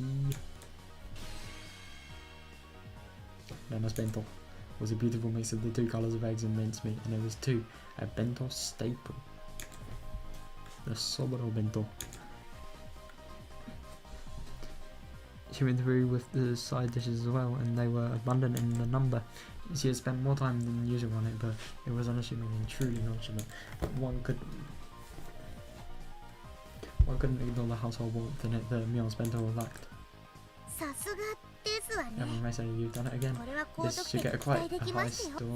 Lena's bento was a beautiful mix of the two colours of eggs and mincemeat, and it was too a bento staple. The Soboro bento. She went through with the side dishes as well, and they were abundant in the number. She had spent more time than usual on it, but it was unassuming and truly nonchalant. One couldn't ignore the household warmth in it that Mion's bento lacked. さすがですわね Everyone may say you've done it again. これは高 This 得 should 点 get a 期 quite 待で a き high ますよ score.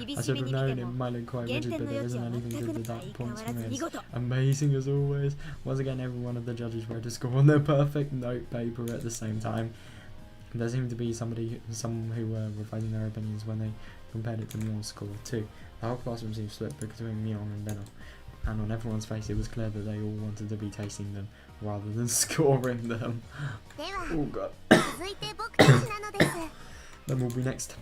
厳 I し should め have に見 known て it も might look quite 減 rigid, 点 but の there 余地 isn't は anything 全 good く with な that い相変 points わら from ず見 it. 事 Amazing as always. Once again, every one of the judges wrote a score on their perfect note paper at the same time. There seemed to be some who were revising their opinions when they compared it to Mion's score too. The whole classroom seemed split between Mion and Benno, and on everyone's face it was clear that they all wanted to be tasting them rather than scoring them. では Oh god. 続いて僕たちなのです Then we'll be next.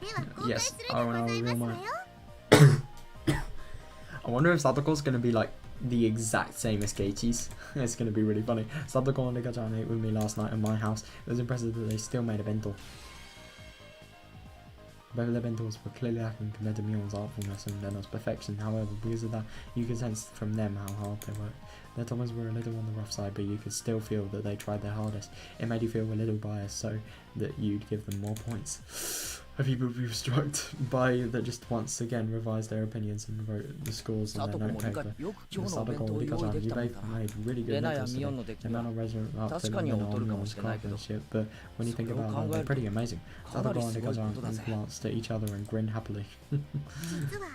では公開 Yes, するで I ご will ざいま reveal すわ mine. よ I wonder if Sadako's gonna be like the exact same as Keiichi's. It's gonna be really funny. Sadako and Nika-chan ate with me last night at my house. It was impressive that they still made a bento. Both of their bentos were clearly lacking compared to Mion's artfulness and Leno's perfection. However, because of that, you could sense from them how hard they worked. Their tomas were a little on the rough side, but you could still feel that they tried their hardest. It made you feel a little biased, so that you'd give them more points. Have you been struck by that just once again revised their opinions and wrote the scores on 佐 their 藤も note リカ paper? よく今日のお弁 Sadako 当を and 用意 Nika-chan, でき you たもん both だ made really good レナや bentos ミオン today. の出来 They は might not resonate up to 確かに Leno 劣るか or も Mion's しれないけど craftsmanship, but when you think それを about 考 that, え they're ると pretty amazing. かなり Sadako and すごいこと Nika-chan だぜ glanced at each other and grinned happily. 実は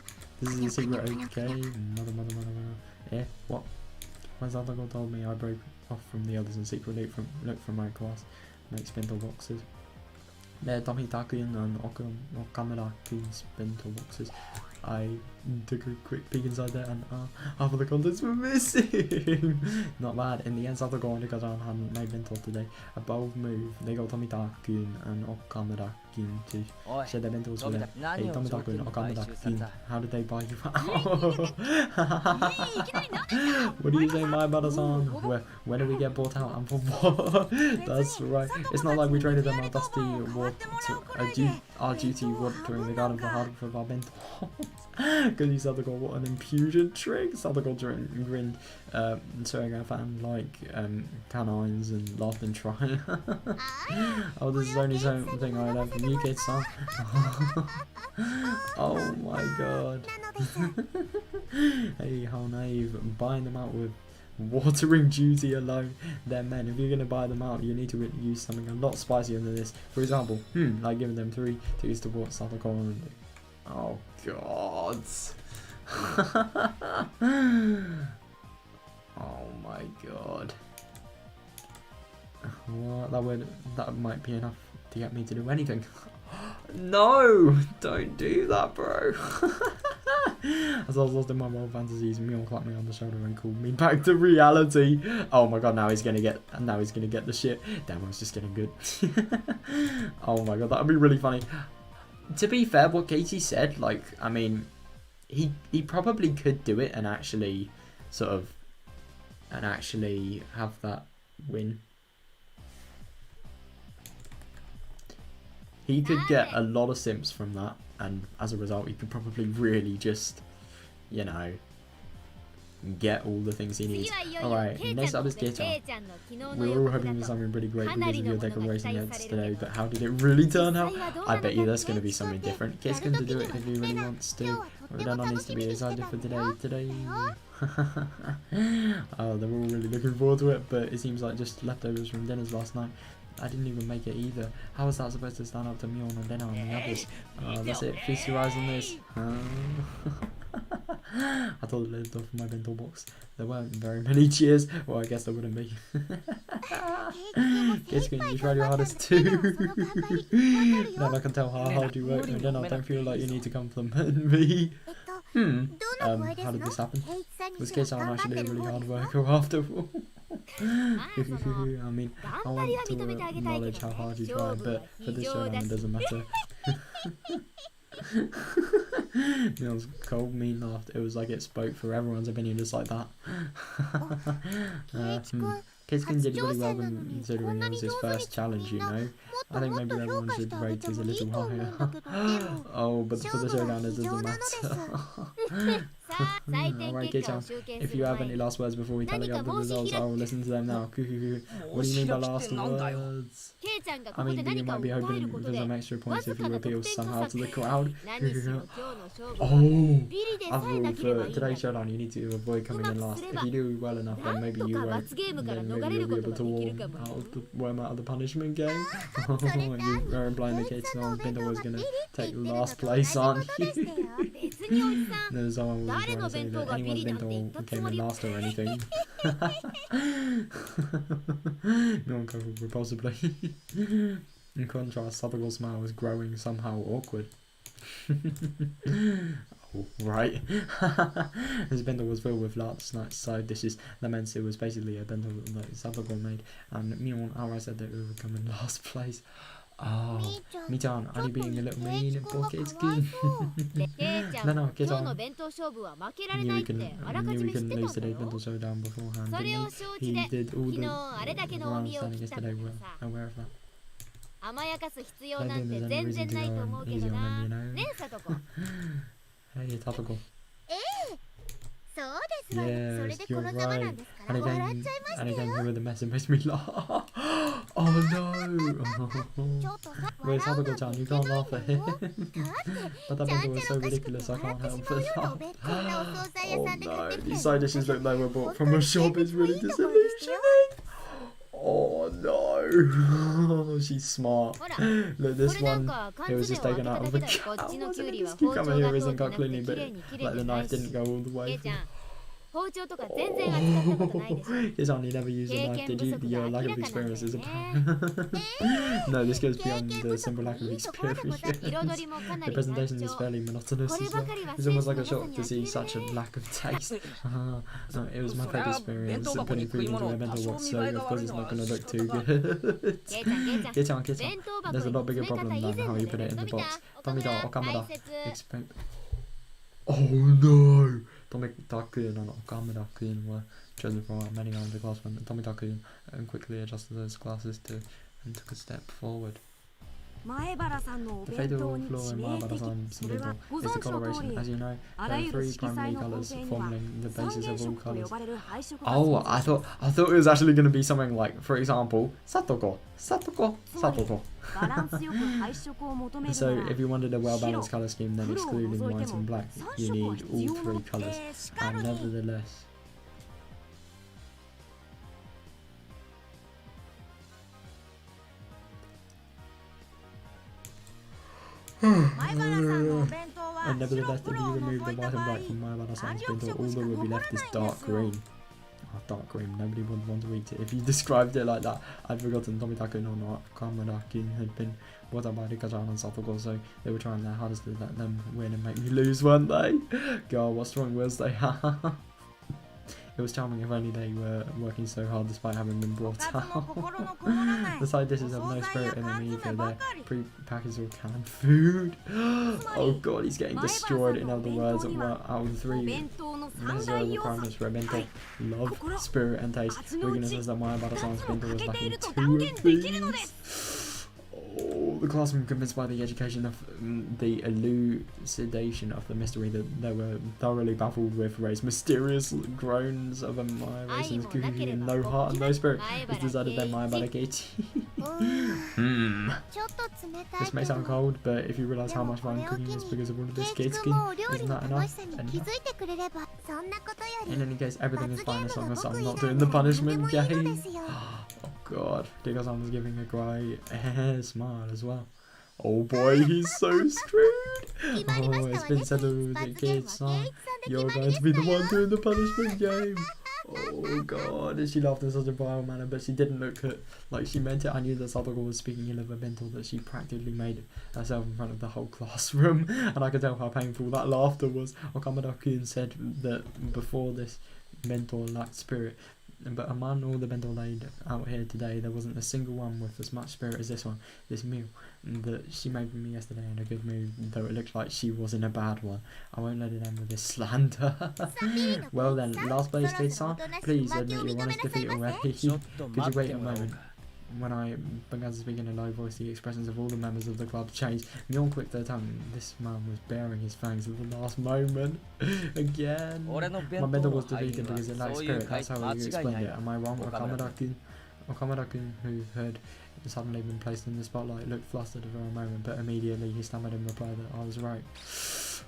This is a secret, okay? Mother. Yeah, what? My Sadako told me I broke off from the others and secretly looked from my class, makes bento boxes. They're Tomitaku-kun and Okamura-kun's bento boxes. I took a quick peek inside there and half of the contents were missing. Not bad. In the end, Sadako and Nika-chan hadn't made bento today. A bold move. They got Tomita-kun and Okamura-kun to おい share their bentos 飛 with び them. た Hey, 何を条 Tomita-kun 件 and に買収され Okamura-kun, た how did they buy you? いきなりなんで What do you say, my Bada-san? Where do we get bought out and for what? That's right. It's not like we traded them our dusty our duty watering the garden for hard for our bento. Because you Sadako, what an impudent trick. Sadako grinned, showing her fan like canines and laughed and tried. Oh, this is only something I learned from you kids, son. Oh my god. なのです Hey, how naive. Buying them out with watering duty alone. They're men. If you're going to buy them out, you need to use something a lot spicier than this. For example, like giving them 3 teas to what Sadako and... Oh god. Oh my god. Well, that might be enough to get me to do anything. No! Don't do that, bro. As I was lost in my wild fantasies, Mion clapped me on the shoulder and called me back to reality. Oh my god, now he's gonna get the shit. Damn, I was just getting good. Oh my god, that would be really funny. To be fair, what Katie said, like, I mean, he probably could do it and actually have that win. He could get a lot of simps from that, and as a result, he could probably really just, you know, get all the things he needs. Alright, next up is Geichan. We were all hoping for something pretty great because of your declaration yesterday, but how did it really turn out? I bet you that's going to be something different. Kid's going to do it if he really wants to. Rodana needs to be excited for today. Oh, they're all really looking forward to it, but it seems like just leftovers from dinners last night. I didn't even make it either. How was that supposed to stand up to Mion and Dena and the others? That's it. Feast your eyes on this. I thought it lived off my bento box. There weren't very many cheers. Well, I guess there wouldn't be. Kitsukin, you tried your hardest too. Now I can tell how hard you work, and then I don't feel like you need to compliment me. How did this happen? Was Kitsukin actually a really hard worker after all? I mean, I want to acknowledge how hard you tried, but for this showdown it doesn't matter. Neil's cold, mean laughed. It was like it spoke for everyone's opinion, just like that. Kitsukin did really well considering it was his first challenge, you know. I think maybe everyone should rate it a little higher. Oh, but for the showdown it doesn't matter. Alright, Kitchan, if you have any last words before we tally up the results, I will listen to them now. What do you mean by last words? I mean, you might be hoping for some extra points if you appeal somehow to the crowd. Oh, after all, for today's showdown, you need to avoid coming in last. If you do well enough, then maybe you won't. Then maybe you'll be able to worm out of the punishment game. You are implying the Kitchan Binto was going to take last place, aren't you? No, someone was trying to say that anyone's Binto came in last or anything. No one covered repulsively. In contrast, Satogo's smile was growing somehow awkward. Oh, right. His bento was filled with last night's side dishes. That meant it was basically a bento that Satogo made. And Mion outright said that it would come in last place. Oh, Mi-chan, are you being a little mean for Kitsukin? No, Kitsukin. I knew we couldn't lose today's bento showdown beforehand, didn't he? He did all the round standing yesterday. We're aware of that. I don't think there's any reason to go easy on him, you know. Hey, Tatsuko. Yes, you're right. And again, who with the mess, it makes me laugh. Oh no! Where's Higurashi-chan? You can't laugh at him. But that bento was so ridiculous, I can't help but laugh. Oh no, these side dishes look like they were bought from a shop. It's really disillusioning. Oh no, she's smart. Look, this one, it was just taken out of the cow. This cucumber here isn't cut cleanly, but like the knife didn't go all the way through. It's only never used a knife, did you? Your lack of experience is apparent. No, this goes beyond the simple lack of experience. The presentation is fairly monotonous as well. It's almost like a shock to see such a lack of taste. No, it was my first experience putting food into a bento box, so of course it's not going to look too good. Kitchan, there's a lot bigger problem than how you put it in the box. Tomita, Okamura, expect... Oh no! Tomita-kun and Okamura-kun were chosen from many underclassmen. Tomita-kun quickly adjusted those glasses and took a step forward. The fatal flaw in Maebara-san's bento is the coloration. As you know, there are three primary colours forming the basis of all colours. Oh, I thought it was actually going to be something like, for example, Satoko. So if you wanted a well-balanced colour scheme, then excluding white and black, you need all three colours. And nevertheless... And nevertheless, if you remove the white and black from Maebara-san's bento, all that would be left is dark green. Oh, dark green, nobody would want to eat it. If you described it like that, I'd forgotten Tomita-kun or Okamura-kun had been brought up by Rika-chan and Satoko, so they were trying their hardest to let them win and make me lose, weren't they? God, what strong wills they have. It was charming if only they were working so hard despite having been brought out. The side dishes have no spirit in them either. They're pre-packaged or canned food. Oh god, he's getting destroyed. In other words, out of the three necessary requirements for a bento: love, spirit and taste. Weakness is that Maebara-san's bento was lacking two of these. Oh, the classroom, convinced by the education of the elucidation of the mystery that they were thoroughly baffled with, raised mysterious groans of admiration as Kuki, and no heart and no spirit, is decided that Mayabarageichi. ちょっと冷たい This may sound cold, but if you realize how much fun cooking is because of all of this ケイ Gates キ君もお料理 isn't の that 楽 enough? しさに気づいてくれればそんなことより In any case, everything is fine as long as I'm not 罰ゲー doing ム the の punishment 何でもいいの game. ですよ Oh god, Diggle-san was giving a great smile as well. Oh boy, he's so screwed. 決まりま Oh, した it's わ been ね settled with 罰 the ゲーム kids, は son. ケイキさんで You're 決ま going り to で be す the わ one よ doing the punishment game. Oh god, she laughed in such a vile manner, but she didn't look like she meant it. I knew that Sadako was speaking ill of a mentor, that she practically made herself in front of the whole classroom, and I could tell how painful that laughter was. Okamada-kun said that before this mentor lacked spirit, but among all the mentor laid out here today, there wasn't a single one with as much spirit as this one. This meal that she made for me yesterday in a good mood, though it looked like she was in a bad one. I won't let it end with this slander. Well then, last place, Kate-san, please admit your honest defeat already. ちょっと Could you 待っ wait て a もらおう moment? か When I began to speak in a low voice, the expressions of all the members of the club changed. Mjorn clicked their tongue. This man was baring his fangs at the last moment. Again. 俺の My 弁 mentor 当の was 配 defeated 分は because it lacked そういう spirit. 回 That's how 間 you 違い explained ない it. わ Am I wrong? 岡村君 Okamada-kun, who had suddenly been placed in the spotlight, looked flustered for a moment, but immediately he stammered in reply that I was right.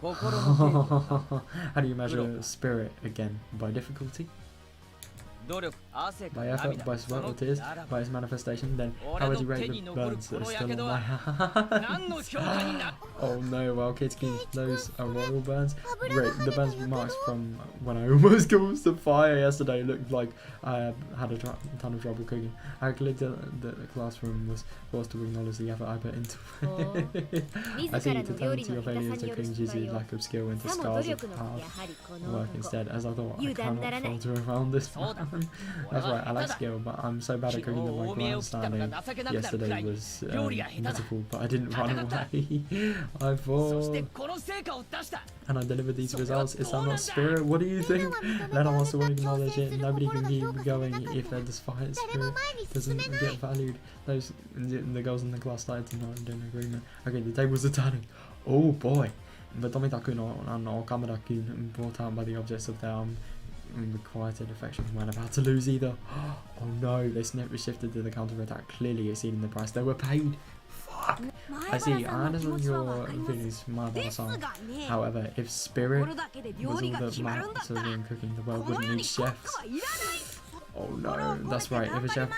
心の稽古をさ How do you measure spirit again? By difficulty? 努力汗か By effort? 涙 By そ sweat の or tears? ならば By its manifestation? Then how 俺 would の you 手 rate に the 残る burns こ that are のや still け on ど my は hand? 何の評価にな Oh no, well Kitsuki, those are royal burns. Great, the burns marks from when I almost caused the fire yesterday looked like I had a ton of trouble cooking. I clicked that the classroom was forced to acknowledge the effort I put into it. I see, to turn to your failures to cooking Jizu's lack of skill into さも scars 努 of 力のや path はりこの work 男 instead, as I thought I 油断な cannot らない falter around this そうだ man. 俺 That's は right, I 下手 like だ skill, but I'm so bad at 昨日 cooking that my 大見栄を切ったの grandstanding が情けなくなるく yesterday らい was 料理が下手だ pitiful, but I didn't run 戦った away. I そして fought この成果を出した and I delivered these それは results. Is ど that うな not んだ spirit? What do you みん think? なは認め Lena られ wants to た acknowledge 挑戦 it. する Nobody 心 can が keep 評価され going なかった if their defiant 誰も spirit 前に doesn't 進めない get valued. Those the girls in the class started to nod in agreement. Okay, the tables are turning. Oh boy. But Tomita-kun and Okamada-kun, brought out by the objects of their unrequited affection, weren't about to lose either. Oh no, they shifted to the counter-attack, clearly exceeding the price they were paid. Fuck. I see, I understand your feelings, Maibara-san. However, if spirit was all that matters in cooking, the world wouldn't need chefs. Oh no, that's right, if a chef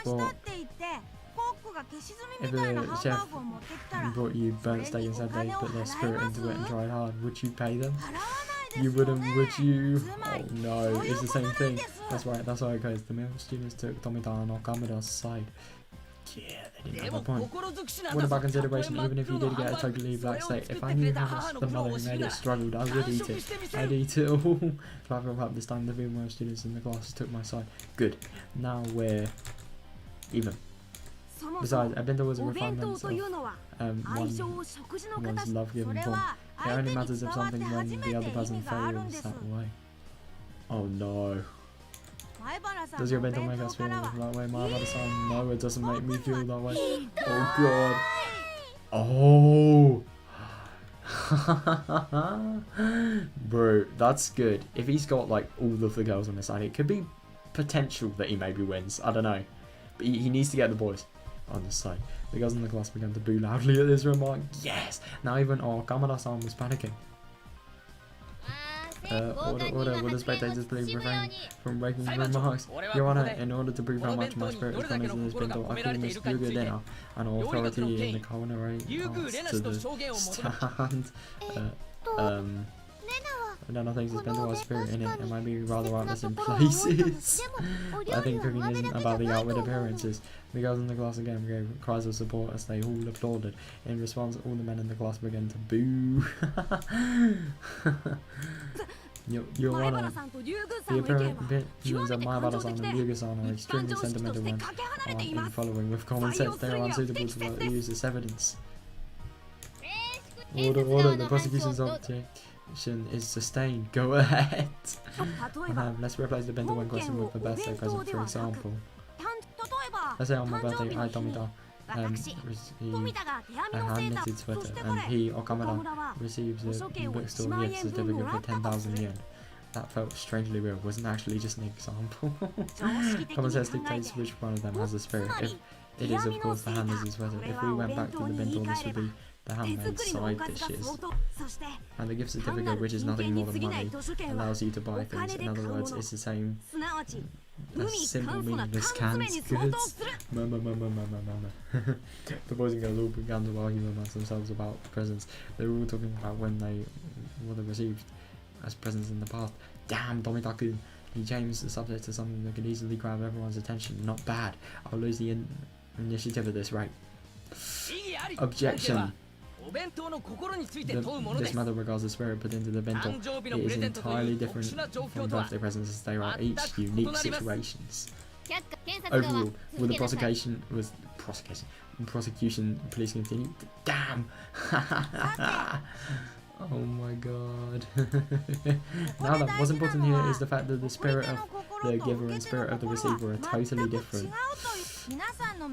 brought you burnt steak and said they put their spirit into it and tried hard, would you pay them? You wouldn't, would you? Oh no, it's the same thing. That's right, that's how it goes. The male students took Tomita and Okamada's side. Yeah, they didn't で have も a point. 心尽くしなん What だ about ぞ consideration, even if you did get a totally black state? If I knew how much the mother who made it struggled, I would eat it. I'd eat it all. Clap up this time, the female students in the classes took my side. Good. Now we're even. Besides, a bento was a お弁当 refinement というのは of 相性 one を食事の one's 形 love そ given れ form. は It 相 only 手に matters 伝 if わって something 初 when め the て other 意 person 味があるんで fails す that way. Oh no. 前原さん Does の your お bento 弁 make 当 us か feel らは that way, Maibara-san? No, it doesn't make me feel that way. Oh god. Oh. Bro, that's good. If he's got like all of the girls on his side, it could be potential that he maybe wins. I don't know. But he needs to get the boys on his side. The girls in the class began to boo loudly at this remark. Yes! Now even Kamada-san was panicking. Order, will the spectators please refrain from breaking remarks? Your Honor, in order to prove how much my spirit is gone into this bento, I call Miss Yuga Dena, an authority in the culinary arts, to the stand. Nana thinks this bento has spirit in it. It might be rather artless in places. But I think cooking isn't about the outward appearances. The girls in the class again gave cries of support as they all applauded. In response, all the men in the class began to boo. Your Honor, さんと龍宮さ the んの意見は opinions of Maibara-san and Yuga-san are extremely sentimental when in following with common sense. They are unsuitable to use as evidence. Order, the prosecution's objection is sustained. Go ahead. 例えば Let's replace the bento when question with the birthday present, for example. 例えば Let's say on my birthday, I, Tomita, handknitted sweater, and he, Okamura, receives a bookstore gift certificate for 10,000 yen. That felt strangely real. Wasn't actually just an example. Common sense dictates which one of them has the spirit. If it is, of course, the handmade sweater. If we went back to the bento, this would be the handmade side dishes. And the gift certificate, which is nothing more than money, allows you to buy things. In other words, it's the same as simple meaningless canned goods. Mama. The boys and girls all began to argue amongst themselves about presents. They were all talking about what they received as presents in the past. Damn, Tomitaku! He changed the subject to something that could easily grab everyone's attention. Not bad. I'll lose the initiative at this rate. Objection. This matter regards the spirit put into the bento. It is entirely different from birthday presents as they are each unique situations. Overall, will the prosecution please continue? Damn! Oh my god. Now that what's important here is the fact that the spirit of the giver and spirit of the receiver are totally different.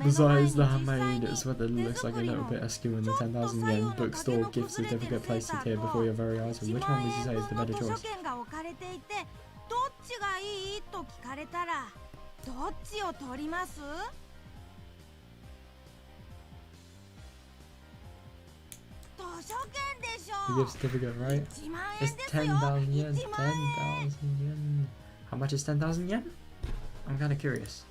Besides, the handmade sweater looks like a little bit askew in the 10,000 yen bookstore gift certificate placed it here before your very eyes. Which one would you say is the better choice? The gift certificate, right? It's 10,000 yen. 10,000 yen. How much is 10,000 yen? I'm kind of curious.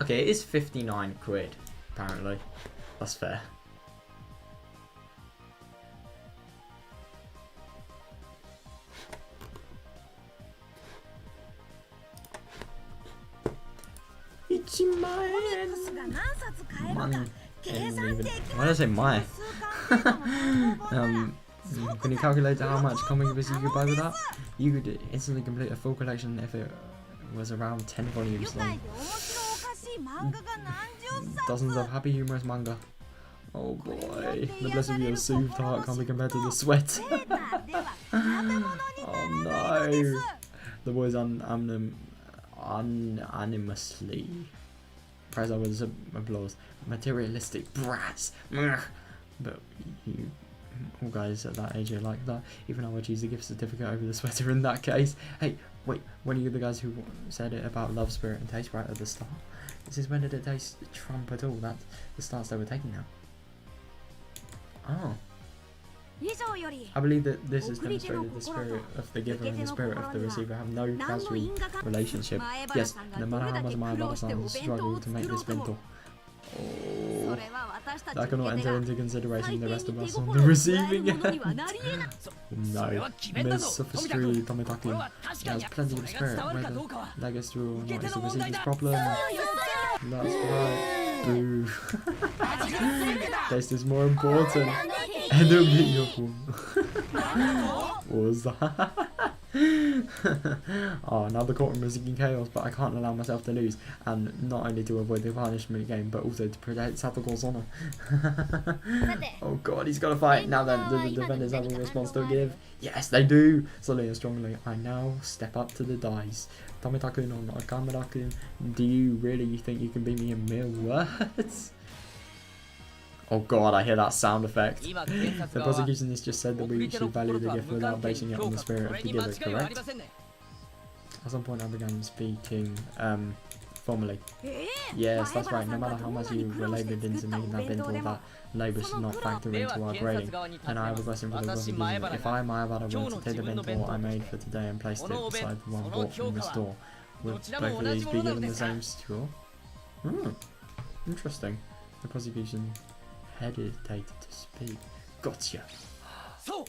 Okay, it is 59 quid, apparently. That's fair. Why did I say my? Can you calculate how much comic books you could buy with that? You could instantly complete a full collection if it was around 10 volumes long. Dozens of happy humorous manga. Oh boy, the bliss of your soothed heart can't be compared to the sweat. Oh no. The boys unanimously praise over with applause. Materialistic brats. But you all guys at that age are like that. Even I would choose the gift certificate over the sweater in that case. Hey, wait, when are you the guys who said it about love, spirit and taste right at the start? This is when did it taste Trump at all? That's the stance they were taking now. Oh. I believe that this has demonstrated the spirit of the giver and the spirit of the receiver have no casual relationship. Yes, no matter how much Maebara-san struggled to make this bento. Oh, that cannot enter into consideration the rest of us on the receiving end. No, Ms. Sophistry Tomitaku has plenty of spirit, whether that gets through or not is the receiver's problem. That's right. Boo. Taste is more important. What was that? Oh, now the courtroom is in chaos, but I can't allow myself to lose, and not only to avoid the punishment game, but also to protect Satoko's honor. Oh god, he's got to fight. Now then, do the defenders have a response to give? Yes, they do! Slowly and strongly, I now step up to the dice. Tomita-kun or Nakamura-kun, do you really think you can beat me in mere words? Oh god, I hear that sound effect. The prosecution has just said that we should value the gift without basing it on the spirit of the giver, correct? At some point I began speaking formally. Yes, that's right. No matter how much you were laboured into making that bento, that labour should not factor into our grading. And I have a question for the prosecution. If I, Maebara, were to take the bento I made for today and placed it beside the one bought from the store, would both of these be given the same score? Interesting. The prosecution hesitated to speak. Gotcha.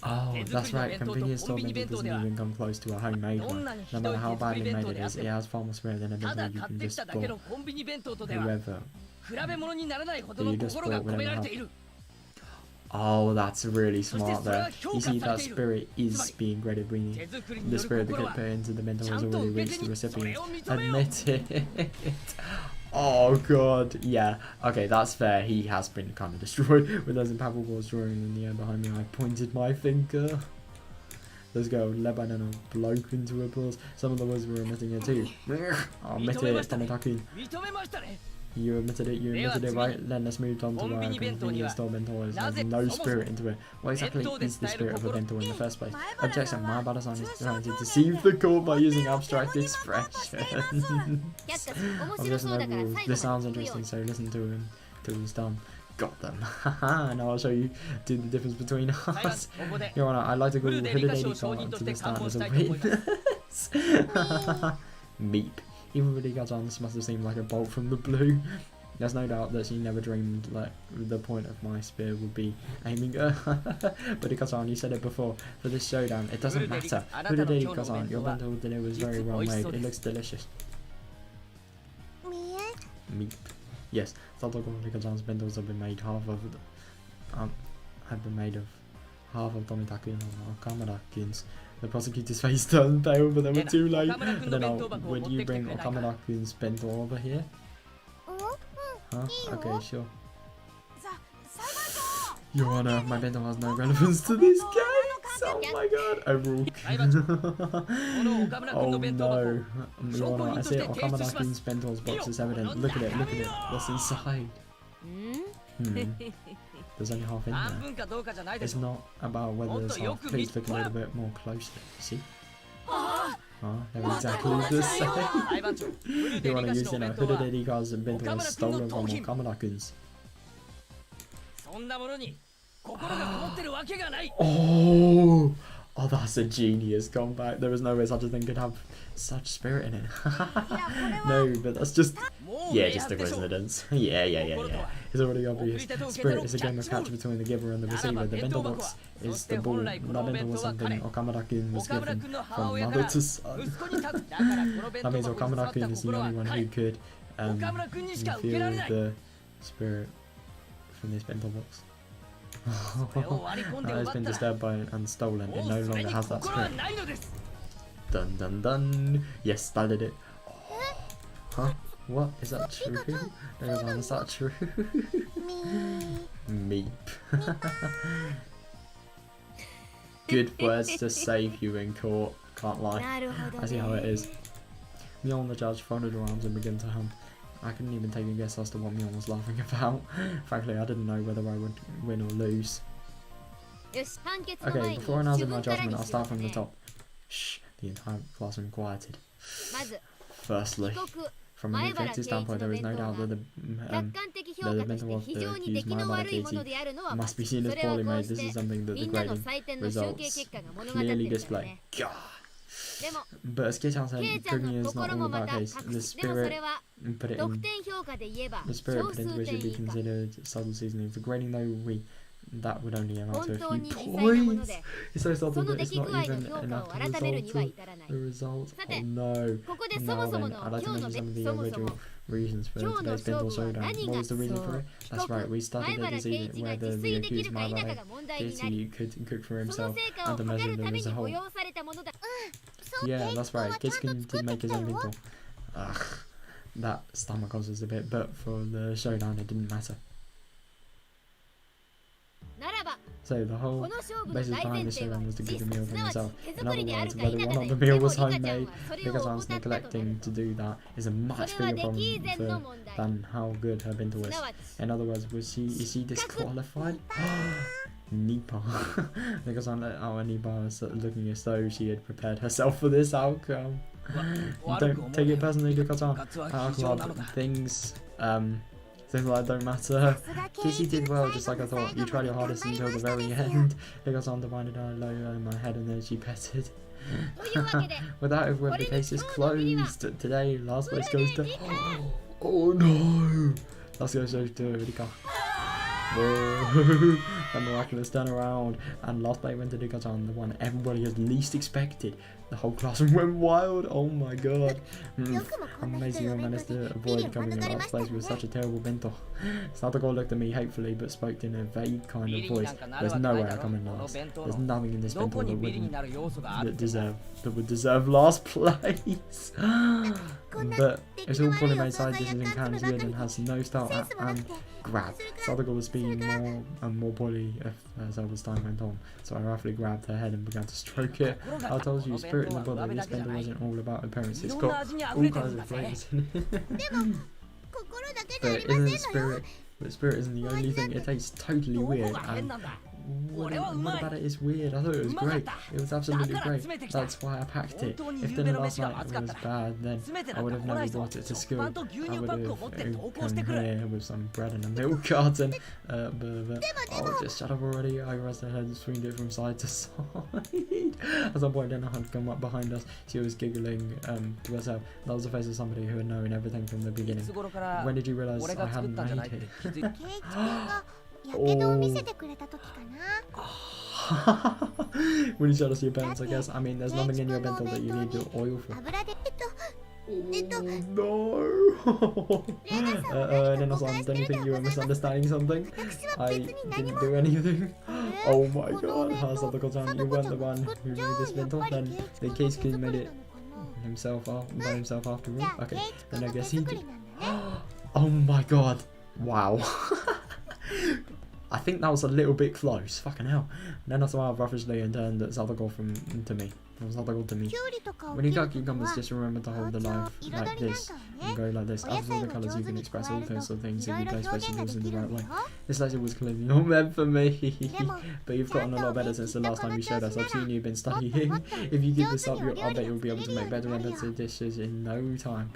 Oh, that's right. Convenience store bento doesn't even come close to a homemade one. No matter how badly made it is, it has far more spirit than a bento you can just bought. Whoever. You just bought whatever happened. Oh, that's really smart there. You see, that spirit is being graded. The spirit that get put into the bento has already reached the recipient. Admit it. Oh god, yeah. Okay, that's fair. He has been kind of destroyed with those impalpable balls drawing in the air behind me. I pointed my finger. Let's go. Led by Nano, bloke into applause. Some of the words were omitting it too. I'll admit it, Tomotaku. 認めましたね You admitted it, right? Then let's move on to why a convenience store bento has no spirit into it. What exactly is the spirit of a bento in the first place? Objection, Mahabara-san is trying to deceive the court by using abstract expression. Objection overrules. This sounds interesting, so listen to him till he's done. Got them. And I'll show you the difference between us. Your Honor, I'd like to go with Higurashi to the stand as a witness. Meep. Even Higurashi this must have seemed like a bolt from the blue. There's no doubt that she never dreamed like the point of my spear would be aiming her. But Higurashi, you said it before, for this showdown, it doesn't matter. Higurashi, your bento dinner was very well made. It looks delicious. Meep. Yes, Tatarigoroshi bentos have been made half of Tomitaku and Okamura-kun's. The prosecutor's face turned pale, but they were too late. I don't know, would you bring Okamura-kun's bento over here? Huh? Okay, sure. Your Honor, my bento has no relevance to this case. Oh my god, overall. Oh no. Your Honor, I see Okamura-kun's bento's box is evident. Look at it, what's inside? There's only half in there. It's not about whether there's half. Please look a little bit more closely. See? They're exactly the same. You want to use, Higurashi bento was stolen from Okamura-kun's. Oh, that's a genius comeback. There was no way such a thing could have such spirit in it. No, but that's just just a coincidence. Yeah. It's already obvious. Spirit is a game of catch between the giver and the receiver. The bento box is the ball. That bento was something Okamura-kun was given from mother to son. That means Okamura-kun is the only one who could feel the spirit from this bento box. That has been disturbed by and stolen. It no longer has that spirit. Dun dun dun. Yes, that did it. Huh? What? Is that true? Is that true? Meep. Good words to save you in court. Can't lie. I see how it is. Mjolnir and the judge folded her arms and began to hum. I couldn't even take a guess as to what Mjolnir was laughing about. Frankly, I didn't know whether I would win or lose. Okay, before announcing my judgment, I'll start from the top. Shh, the entire classroom quieted. Firstly, from an objective standpoint, there is no doubt that the mental of the accused Mahabara must be seen as poorly made. This is something that the grading results clearly display. God. But as Kei-chan said, cooking is not all about taste. The spirit put into which should be considered subtle seasoning. For grading though, that would only amount to a few points. It's so subtle that it's not even enough to result to the result. Oh no. Now then, I'd like to mention some of the original reasons for today's bento showdown. What was the reason for it? That's right, we studied it this evening whether the accused Mahabara could cook for himself and to measure them as a whole. Yeah, that's right, Kitskin did make his own bento. Ugh, that stomach us a bit, but for the showdown it didn't matter. So the whole basis behind the showdown was to give a meal for himself. In other words, whether or not the meal was homemade, because neglecting to do that is a much bigger problem than how good her bento is. In other words, is she disqualified? Nipa. Because I'm Nipa was looking as though she had prepared herself for this outcome. Don't take it personally, because our club things like don't matter. Kissy did well, just like I thought. You tried your hardest until the very end. Because I'm divided on low in my head and then she petted. Without it, the case is closed. Today, last place goes to. Oh no! Last place goes to Rika. Whoa. A miraculous turnaround. And last play went to Higurashi, the one everybody had least expected. The whole classroom went wild. Oh my god. Amazing you managed to avoid coming in last place with such a terrible bento. Satoko looked at me hatefully but spoke in a vague kind of voice. There's no way I come in last. There's nothing in this bento that would deserve last place. But it's all poorly made side dishes and cans good and has no style and grab. Satoko was speaking more and more poorly as Elva's time went on, so I roughly grabbed her head and began to stroke it. I told you, spirit in the body, this bento wasn't all about appearance, it's got all kinds of flavours in it. But isn't spirit? But spirit isn't the only thing, it tastes totally weird, and what about it is weird. I thought it was great. It was absolutely great. That's why I packed it. If dinner last night was bad, then I would have never brought it to school. I would have come here with some bread and a milk carton. Oh, just shut up already. I raised her head and swinged it from side to side. At some point, Denna had come up behind us. She was giggling to herself. That was the face of somebody who had known everything from the beginning. When did you realise I hadn't made it? When you showed us your bento, I guess. I mean, there's nothing in your bento that you need the oil for. No! Nena-san, don't you think you were misunderstanding something? I didn't do anything. Oh my god, Satoko-chan, you weren't the one who made this bento? Then the Keisuke made it by himself after all? Okay, then I guess he did. Oh my god. Wow. I think that was a little bit close. Fucking hell. And then I smiled roughishly and turned Satoko to me. When you got cucumbers, just remember to hold the knife like this and go like this. After all the colours, you can express all kinds of things if you place vegetables in the right way. This lesson was clearly not meant for me. But you've gotten a lot better since the last time you showed us. I've seen you've been studying. If you keep this up, I bet you'll be able to make better and better dishes in no time.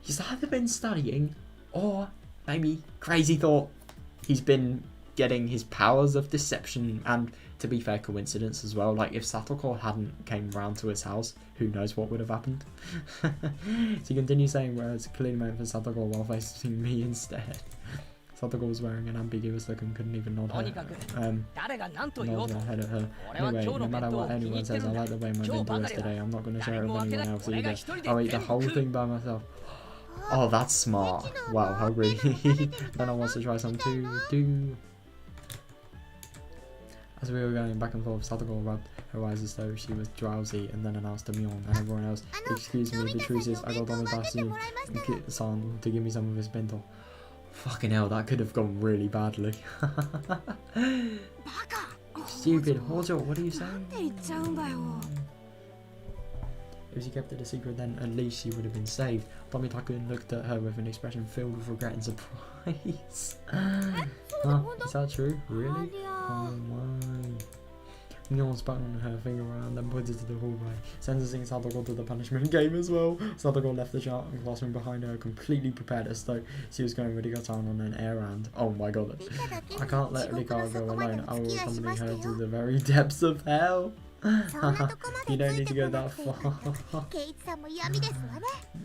He's either been studying or maybe, crazy thought, he's been getting his powers of deception, and to be fair, coincidence as well. Like, if Satoko hadn't came round to his house, who knows what would have happened. So he continues saying words clearly meant for Satoko while facing me instead. Satoko was wearing an ambiguous look and couldn't even nod her head at her. Anyway, no matter what anyone says, I like the way my bento is today. I'm not going to share it with anyone else either. I'll eat the whole thing by myself. Oh, that's smart. Wow, how great. Then I want to try some too. As we were going back and forth, Satoko rubbed her eyes as though she was drowsy and then announced to Mion and everyone else, "Excuse me, the truth is I got on with Dasu-san to give me some of his bento." Fucking hell, that could have gone really badly. Stupid. Hojo, what are you saying? If she kept it a secret, then at least she would have been saved. Tomitaka looked at her with an expression filled with regret and surprise. Is that true? Really? Oh my. Myon spat on her finger around and pointed to the hallway, sentencing Satoko to the punishment game as well. Satoko left the classroom behind her, completely prepared as though she was going with Rika-chan on an errand. Oh my god. I can't let Rika go alone. I will accompany her to the very depths of hell. You don't need to go that far.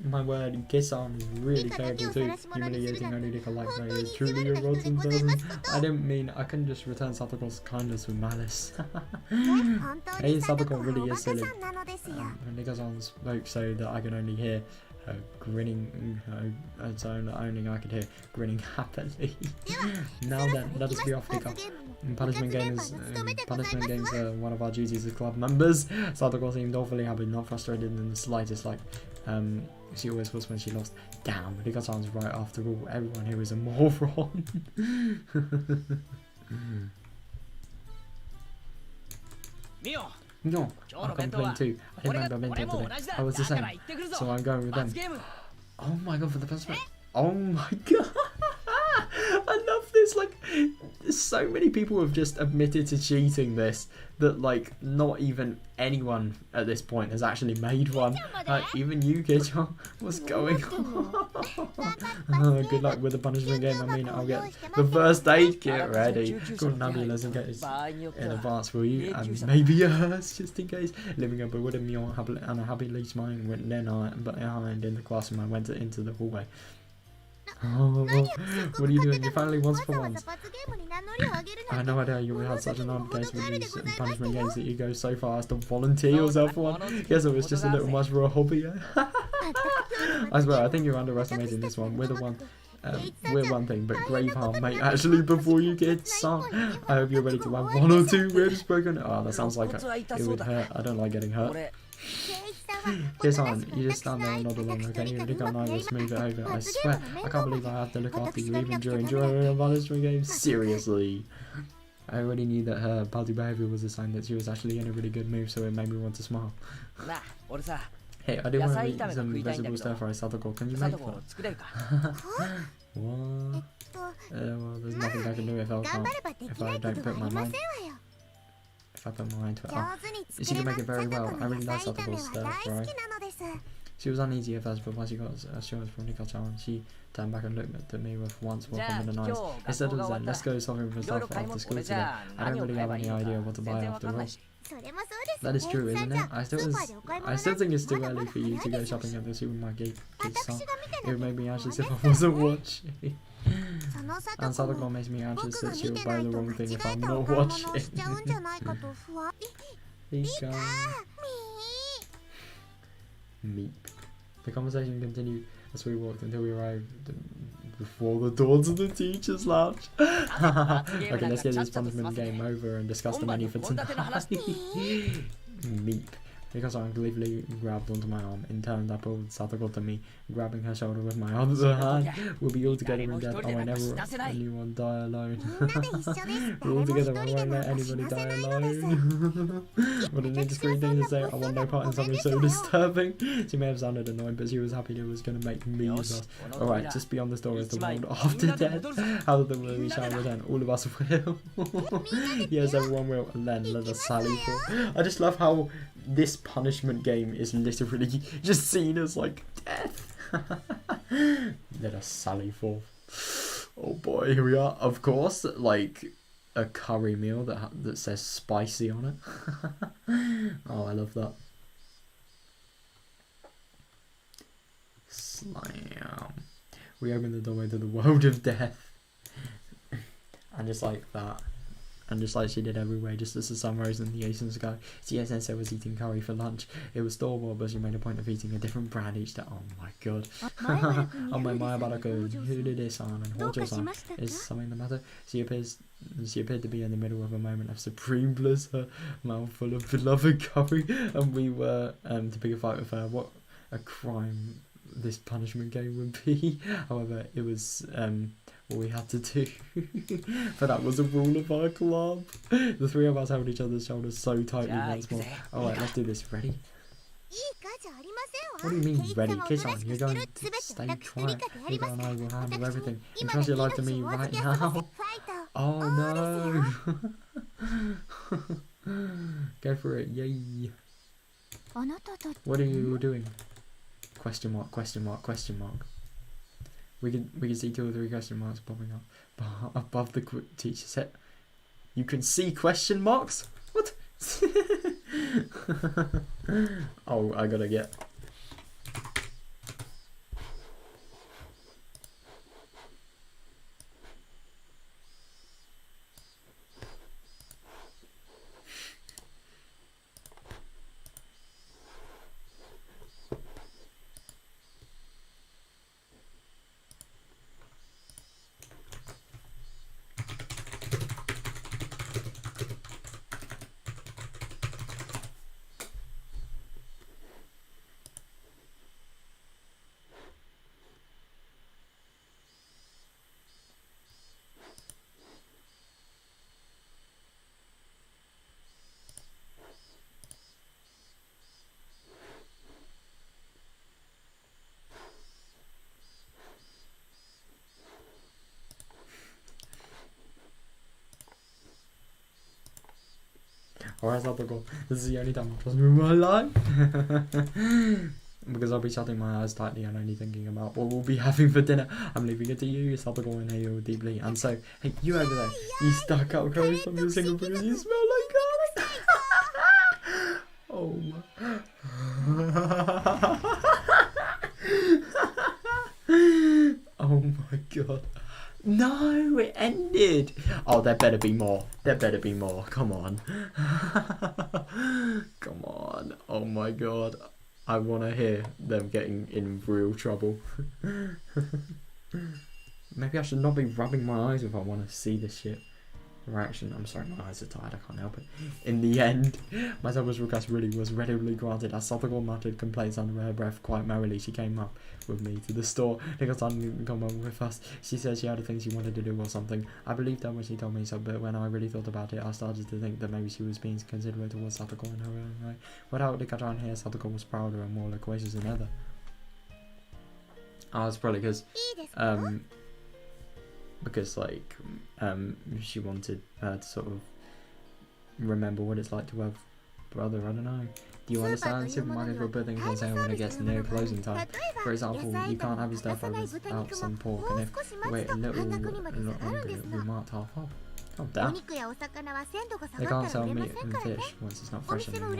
My word, Kisan is really terrible too. Humiliating only Rika like that is truly a rotten person. I didn't mean, I couldn't just return Satoko's kindness with malice. Hey, Satoko really is silly. And Rika-san spoke so that I could only hear her grinning, so only I could hear grinning happily. Now then, let us be off, Rika. Punishment games are one of our duties as club members. Satoko seemed awfully happy, not frustrated in the slightest, like she always was when she lost. Damn, Rika-san's right after all. Everyone here is a moron. No, I complained too. I didn't make my bento today. I was the same, so I'm going with them. Oh my god, for the punishment. Oh my god. I love this. Like, so many people have just admitted to cheating this that, like, not even anyone at this point has actually made one. Even you, Kicho. What's going on? Good luck with the punishment game. I mean, I'll get the first aid kit ready. Go on, ambulance and get it in advance for you. And maybe a hearse, just in case. Living up a wooden mule and a happy leech mine went then behind in the classroom. I went into the hallway. Oh, what are you doing? You're finally once for わざわ once. ざ罰ゲームに名乗りを上げる I なん had て no idea you had such an odd case with these punishment games that you go so far as to volunteer そうだ yourself for one. 物好き Guess it was just a little ことが much for a hobby. 全く興味 I swear, I think you're underestimating this one. We're one thing, but grave harm, mate. Actually, before you get some, I hope you're ready to have 1 or 2 ribs broken. Oh, that sounds like it would hurt. I don't like getting hurt. 俺 Kiss on, you just stand there and nod along, okay? You really can't either smooth it over. I swear, I can't believe I have to look after you even during a punishment game. Seriously. I already knew that her party behavior was a sign that she was actually in a really good mood, so it made me want to smile. なあ俺さ Hey, I do want to 野菜 eat 炒めが some 食いたいんだけ vegetable ど stir fry satoko. Can you さ make とこ that? 作れるか What? と Well, there's nothing I can do if I 頑 can't. 張ればでき If な I いこ don't と put は my ありま mind, せんわよ if I put my mind to it. 上 Oh, 手に she 作 can れ make ま it す very さ well. とこ I の really 野 like 菜炒め Satoko's は stir 大好 fry. きなのです She was uneasy at first, but once she got assurance from Nika-chan, she turned back and looked at me with once more じゃあ confident 今 eyes. 日 Instead 学校 of が終わ saying, った let's go shopping for いろいろ stuff 買い after 物 school 俺じ today, ゃあ I 何 don't を really 買え have ばいい any の idea か what to 全 buy 然わ after かんな all. いしそれもそうです That is true, さ isn't んじ it? ゃ I ス still ーパーでお買い物 think it's too まだ early まだ for you to 早い go ですよ shopping at the supermarket. 私が見て It な would きゃ make me もう anxious です if か I ら wasn't ね watching. その And 貞子 Sadako も makes me 僕 anxious が that 見 she will て buy ない the と wrong 間 thing 違 if え I'm たお not 買い物を watching. しちゃうんじゃないかと不安 Ika. み Meep. The conversation continued as we walked until we arrived before the doors of the teacher's lounge. Okay, let's get this punishment game over and discuss the menu for tonight. Meep. Because I gleefully grabbed onto my arm. In turn, I pulled Satoko to me, grabbing her shoulder with my other hand. We'll be all together in death. Oh, I never let anyone die alone. みんなで一緒です We're all 誰も一 together. I 人で won't なん let か死 anybody なせ die ないのです alone. What an indiscreet thing to say. I want no part in something so disturbing. She may have sounded annoying, but she was happy it was going to make me laugh. Alright, just beyond this door is the world after death. How the will we shall return? All of us will. Yes, everyone will. And then let us sally forth. I just love how this punishment game is literally just seen as like death. Let us sally forth. Oh boy, here we are. Of course, like a curry meal that says spicy on it. Oh, I love that. Slam. We open the doorway to the world of death. And just like that. And just like she did everywhere, just as the sun rose in the eastern sky, Sensei was eating curry for lunch. It was store-bought, but she made a point of eating a different brand each day. Oh my god. Oh my Mayabaraku, Hudede-san and Hojo-san. Is something the matter? She appeared to be in the middle of a moment of supreme bliss, her mouth full of beloved curry, and we were to pick a fight with her. What a crime this punishment game would be. However, it was what we had to do. But that was a rule of our club. The three of us held each other's shoulders so tightly once more. Alright, let's do this. Ready? いいかじゃありませんわ What do you mean ケイツ ready? 様を Kiss ドレ on, ス you're して going る to 全て stay 私 quiet. リカでやり Nika ます and I will handle 私 everything. 今 Entrust だ your け life to me 命をお right 預けさせてファ now. イト Oh おー no! Go for it, yay! あなたたち What are you doing? Question mark, question mark, question mark. We can see 2 or 3 question marks popping up above the teacher's head. You can see question marks? What? Oh, I gotta get. Alright, Satoko, this is the only time I trust me in my life. Because I'll be shutting my eyes tightly and only thinking about what we'll be having for dinner. I'm leaving it to you, Satoko, and inhale deeply. And so, hey, you over there, you stuck out curry from your single because you smell like garlic. Oh my. Oh my. did. Oh, there better be more. There better be more. Come on. Come on. Oh my god. I want to hear them getting in real trouble. Maybe I should not be rubbing my eyes if I want to see this shit. Reaction. I'm sorry, my eyes are tired, I can't help it. In the end, my selfish request really was readily granted. As Satoko muttered complaints under her breath quite merrily, she came up with me to the store. Nika didn't come up with us. She said she had a thing she wanted to do or something. I believed her when she told me so, but when I really thought about it, I started to think that maybe she was being considerate towards Satoko in her own way. Without Nika here, Satoko was prouder and more loquacious than ever. Oh, it's probably because like she wanted her to sort of remember what it's like to have a brother. I don't know. Do you understand? Supermarkets will put things on sale when it gets near closing time. For example, you can't have your stuff without some pork, and if you wait a little longer, it'll be marked half off. Oh damn. They can't sell meat and fish once it's not fresh anymore.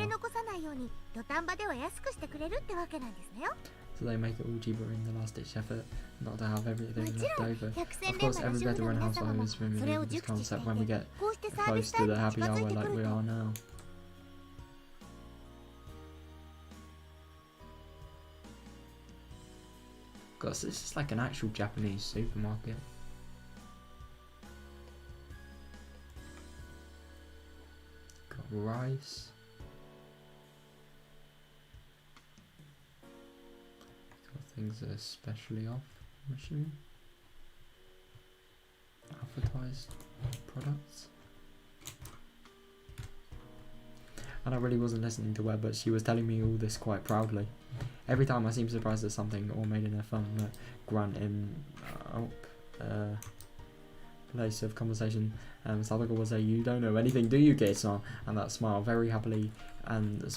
So they make it all cheaper in the last ditch effort not to have everything left over. Of course, every better run household is familiar with this concept when we get close to the happy hour like we are now. Gosh, this is like an actual Japanese supermarket. Got rice. Things are especially off, I'm assuming. Advertised products. And I really wasn't listening to her, but she was telling me all this quite proudly. Every time I seem surprised at something or made in a fun grunt in place of conversation, Sadako will say, "You don't know anything, do you, Kei-san?" And that smile very happily in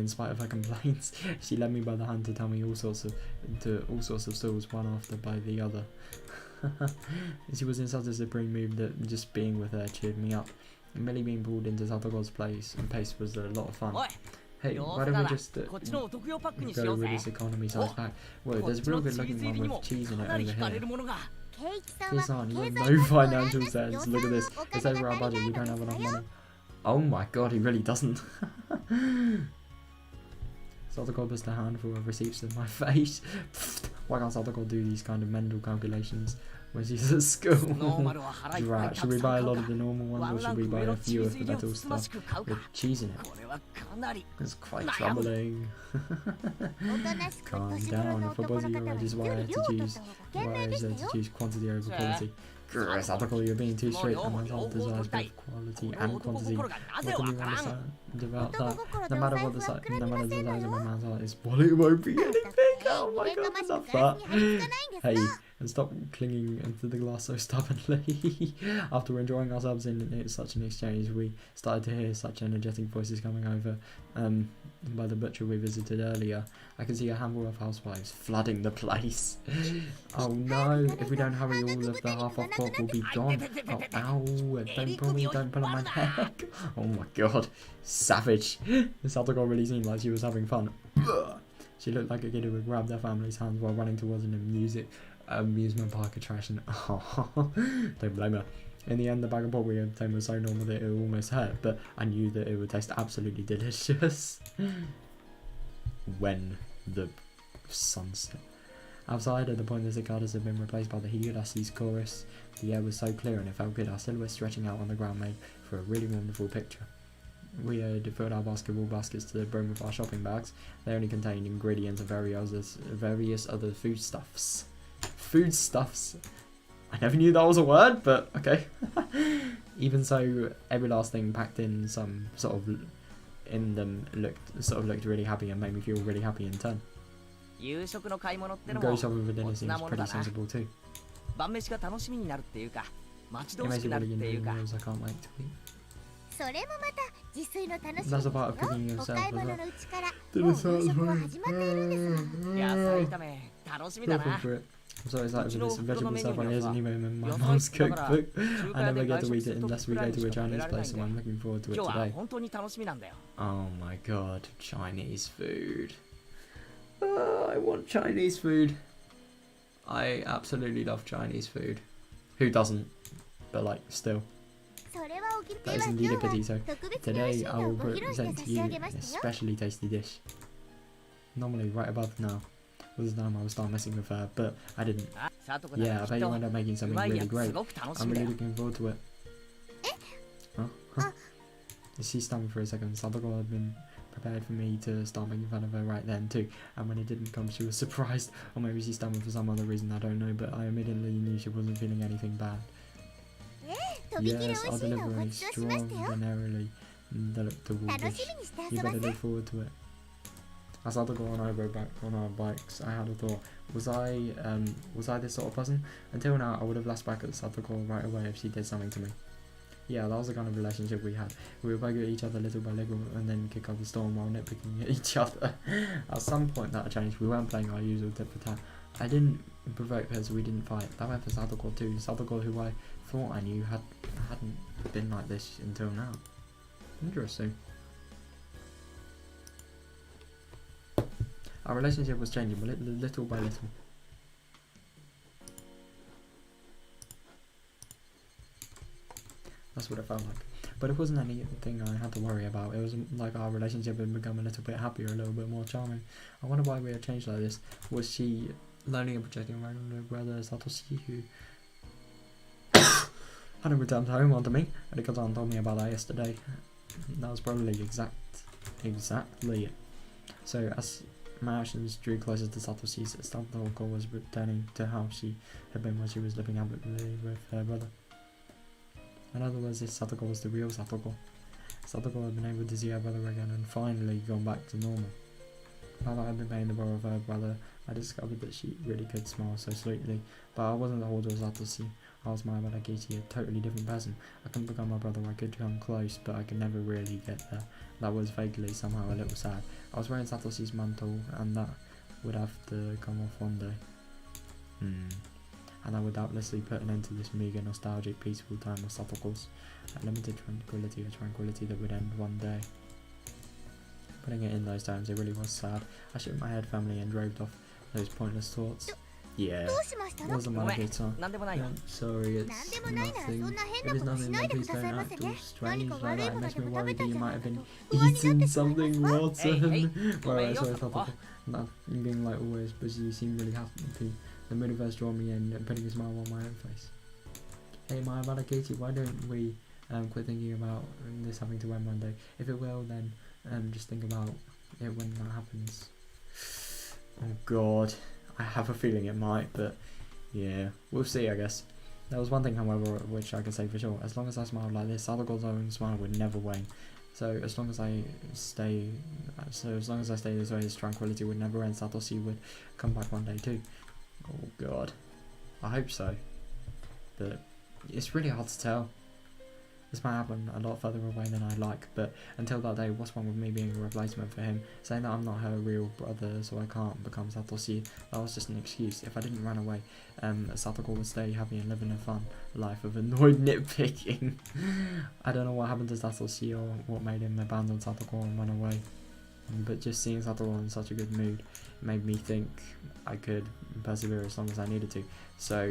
spite of her complaints. She led me by the hand to tell me all sorts of stores, one after by the other. She was in such a supreme mood that just being with her cheered me up. And Millie being pulled into Sadako's place and pace was a lot of fun. Hey, why don't we just go with this economy size pack? Whoa, there's a real good looking one with cheese in it over here. Kei-san, you have no financial sense. Look at this. It's over our budget. We don't have enough money. Oh my god, he really doesn't. Sadako pushed a handful of receipts in my face. Why can't Sadako do these kind of mental calculations when she's at school? Right, should we buy a lot of the normal ones or should we buy a few of the metal stuff with cheese in it? It's quite troubling. Calm down. If I was you, I just why I had to choose quantity over quality. Sadako, you're being too strict. And my heart desires both quality and quantity. What can you understand about that? No matter the size of my man's heart is, well, it won't be anything. Oh my god, I love that. Hey, and stop clinging into the glass so stubbornly. After enjoying ourselves in such an exchange, we started to hear such energetic voices coming over by the butcher we visited earlier. I can see a handful of housewives flooding the place. Oh no, if we don't hurry, all of the half-off pork will be gone. Oh, ow, don't pull on my neck. Oh my god, savage. This Sadako really seemed like she was having fun. She looked like a kid who would grab their family's hands while running towards an amusement park attraction. Oh, don't blame her. In the end, the bag of pork we obtained was so normal that it almost hurt, but I knew that it would taste absolutely delicious. When the sun set. Outside, at the point the cicadas had been replaced by the Higurashi's chorus, the air was so clear and it felt good. Our silhouettes stretching out on the ground made for a really wonderful picture. We had filled our basketball baskets to the brim with our shopping bags. They only contained ingredients of various other foodstuffs. Foodstuffs. I never knew that was a word, but okay. Even so, every last thing packed in some sort of in them looked really happy and made me feel really happy in turn. Go shopping for dinner seems pretty sensible too. It makes it really good meals I can't wait to eat. That's a part of cooking yourself as well. Dinner sounds for it. I'm so excited for this vegetable stuff on here's an email in my mom's cookbook. I never get to eat it unless we go to a Chinese place, so I'm looking forward to it today. Oh my god, Chinese food. I want Chinese food. I absolutely love Chinese food. Who doesn't? but like still, それはおき that で is は indeed a 今日は pity. So 特別に美 today 味しい I の will をご披露して present 差 to し you 上げま an したよ especially tasty dish. Normally, right about now was the time I would start messing with her, but I didn't. さとこな Yeah, ら I き bet っ you と end up making う something まいや really つす great. ごく楽し I'm みだ really よ looking forward to it. Huh? She stunned me for a second. Sadako had been prepared for me to start making fun of her right then too, and when it didn't come, she was surprised, or maybe she stunned me for some other reason, I don't know, but I immediately knew she wasn't feeling anything bad. とびきり美 Yes, I'll 味しいのを deliver ご an ちそうしましたよ extraordinarily delectable 楽 dish. しみにして You 遊ば better せ look forward to it. As Sadako and I rode back on our bikes, I had a thought. Was I this sort of person? Until now, I would have lashed back at Sadako right away if she did something to me. Yeah, that was the kind of relationship we had. We would bug at each other little by little and then kick up a storm while nitpicking at each other. At some point that changed. We weren't playing our usual tit for tat. I didn't provoke her, so we didn't fight. That went for Sadako too. Sadako, who I thought I knew, hadn't been like this until now. Interesting. Our relationship was changing little by little. That's what it felt like. But it wasn't anything I had to worry about. It was like our relationship had become a little bit happier, a little bit more charming. I wonder why we had changed like this. Was she lonely and projecting around her brother Satoshi, who hadn't returned home onto me? And Ikatan told me about that yesterday. That was probably exactly it. So as my actions drew closer to Satoshi's, Sadako was returning to how she had been when she was living happily with her brother. In other words, this Sadako was the real Sadako. Sadako had been able to see her brother again and finally gone back to normal. Now that I'd been paying the role of her brother, I discovered that she really could smile so sweetly. But I wasn't the older Satoshi. I was my Maragichi, a totally different person. I couldn't become my brother, I could come close, but I could never really get there. That was vaguely somehow a little sad. I was wearing Satoshi's mantle, and that would have to come off one day. And I would doubtlessly put an end to this meager, nostalgic, peaceful time of Satoko's. A limited tranquility, a tranquility that would end one day. Putting it in those terms, it really was sad. I shook my head firmly and drove off those pointless thoughts. Yeah, どうしましたの wasn't ご my めん good song. なんでもないよ Yeah, sorry, なん it's でもないならそ nothing. んな変 It な is ことし nothing, ない then でく please ださ don't いま act せ all ね strange 何か like 悪い that. も It の makes で me も食べ worried た that ん you じゃな might い have か been と不安になって eating しまい something ますわ rotten. Well, Hey, sorry, hey. Tatoko. Not being like always, but you seem really happy. The universe draw me in and putting a smile on my own face. Hey, my Malakiti, why don't we quit thinking about this having to end one day? If it will, then just think about it when that happens. Oh god, I have a feeling it might, but yeah, we'll see, I guess. There was one thing, however, which I can say for sure. As long as I smiled like this, Sadako's own smile would never wane. So as long as I stay this way, his tranquility would never end. Satoshi would come back one day too. Oh god, I hope so. But it's really hard to tell. This might happen a lot further away than I'd like, but until that day, what's wrong with me being a replacement for him? Saying that I'm not her real brother, so I can't become Satoshi, that was just an excuse. If I didn't run away, Satoko would stay happy and live in a fun life of annoyed nitpicking. I don't know what happened to Satoshi or what made him abandon Satoko and run away, but just seeing Satoko in such a good mood made me think I could persevere as long as I needed to. So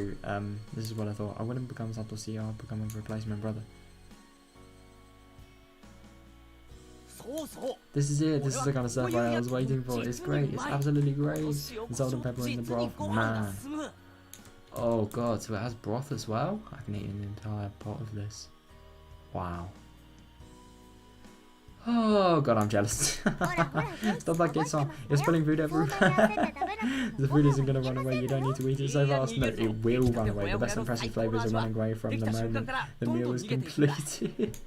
this is what I thought. I wouldn't become Satoshi, I'll become a replacement brother. This is it, this is the kind of stuff I was waiting for. It's great, it's absolutely great. And salt and pepper in the broth, man. Oh god, so it has broth as well? I can eat an entire pot of this. Wow. Oh god, I'm jealous. Stop that good song. You're spilling food everywhere. The food isn't going to run away, you don't need to eat it so fast. No, it will run away. The best and precious flavours are running away from the moment the meal is completed.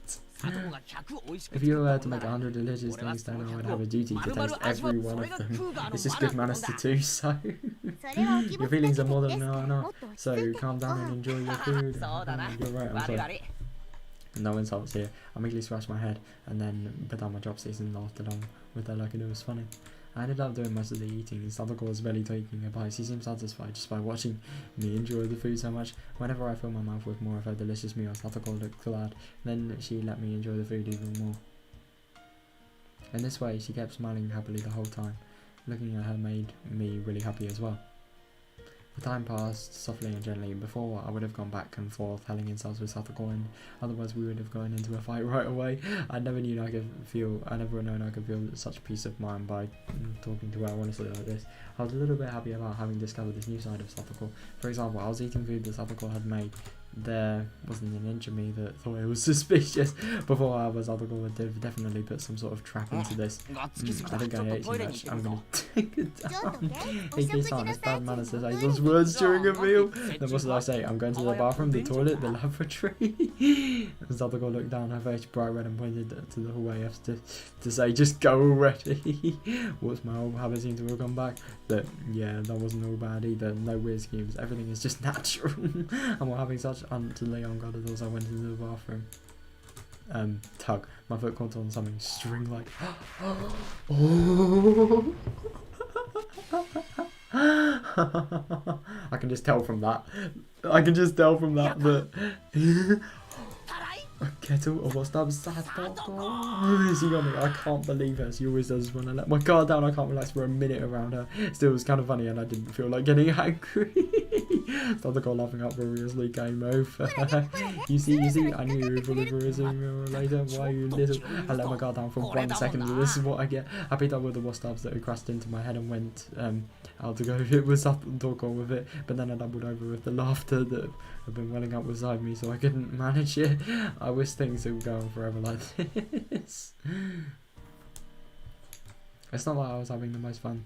If you were to make 100 delicious things, then I would have a duty to taste every one of them. It's just good manners to do so. Your feelings are more than enough, so calm down and enjoy your food. You're right, I'm sorry. No insults here. I immediately scratched my head and then put down my chopsticks and laughed along with her like it was funny. I ended up doing most of the eating, and Sadako was barely taking a bite. She seemed satisfied just by watching me enjoy the food so much. Whenever I filled my mouth with more of her delicious meal, Sadako looked glad. Then she let me enjoy the food even more. In this way, she kept smiling happily the whole time. Looking at her made me really happy as well. The time passed softly and gently, and before I would have gone back and forth, hurling insults with Satoko, and otherwise we would have gone into a fight right away. I never known I could feel such peace of mind by talking to her honestly like this. I was a little bit happy about having discovered this new side of Satoko. For example, I was eating food that Satoko had made. There wasn't an inch of me that thought it was suspicious. Before I was, Satoko would have definitely put some sort of trap into this. I think I ate too much. I'm gonna take it down. Hey, these aren't as bad manners as I those words during a meal. Then what should I say? I'm going to the bathroom, the toilet, the lavatory. Satoko looked down, her face bright red, and pointed to the hallway as to say, just go already. What's my old habit seemed to have come back. But yeah, that wasn't all bad either. No weird schemes. Everything is just natural. And while having such utterly unguarded thoughts, I went into the bathroom. Tug. My foot caught on something string-like. Oh. I can just tell from that. That a kettle of what's up, Satoko. She got me. I can't believe her. She always does when I let my guard down. I can't relax for a minute around her. Still, it was kind of funny, and I didn't feel like getting angry. Satoko laughing uproariously came over. You see, I knew you would deliver sooner or later. Why you little? I let my guard down for 1 second, and this is what I get. I picked up with the wasp that had crashed into my head and went out to go hit with Satoko with it, but then I doubled over with the laughter that had been welling up beside me, so I couldn't manage it. I wish things would go on forever like this. It's not like I was having the most fun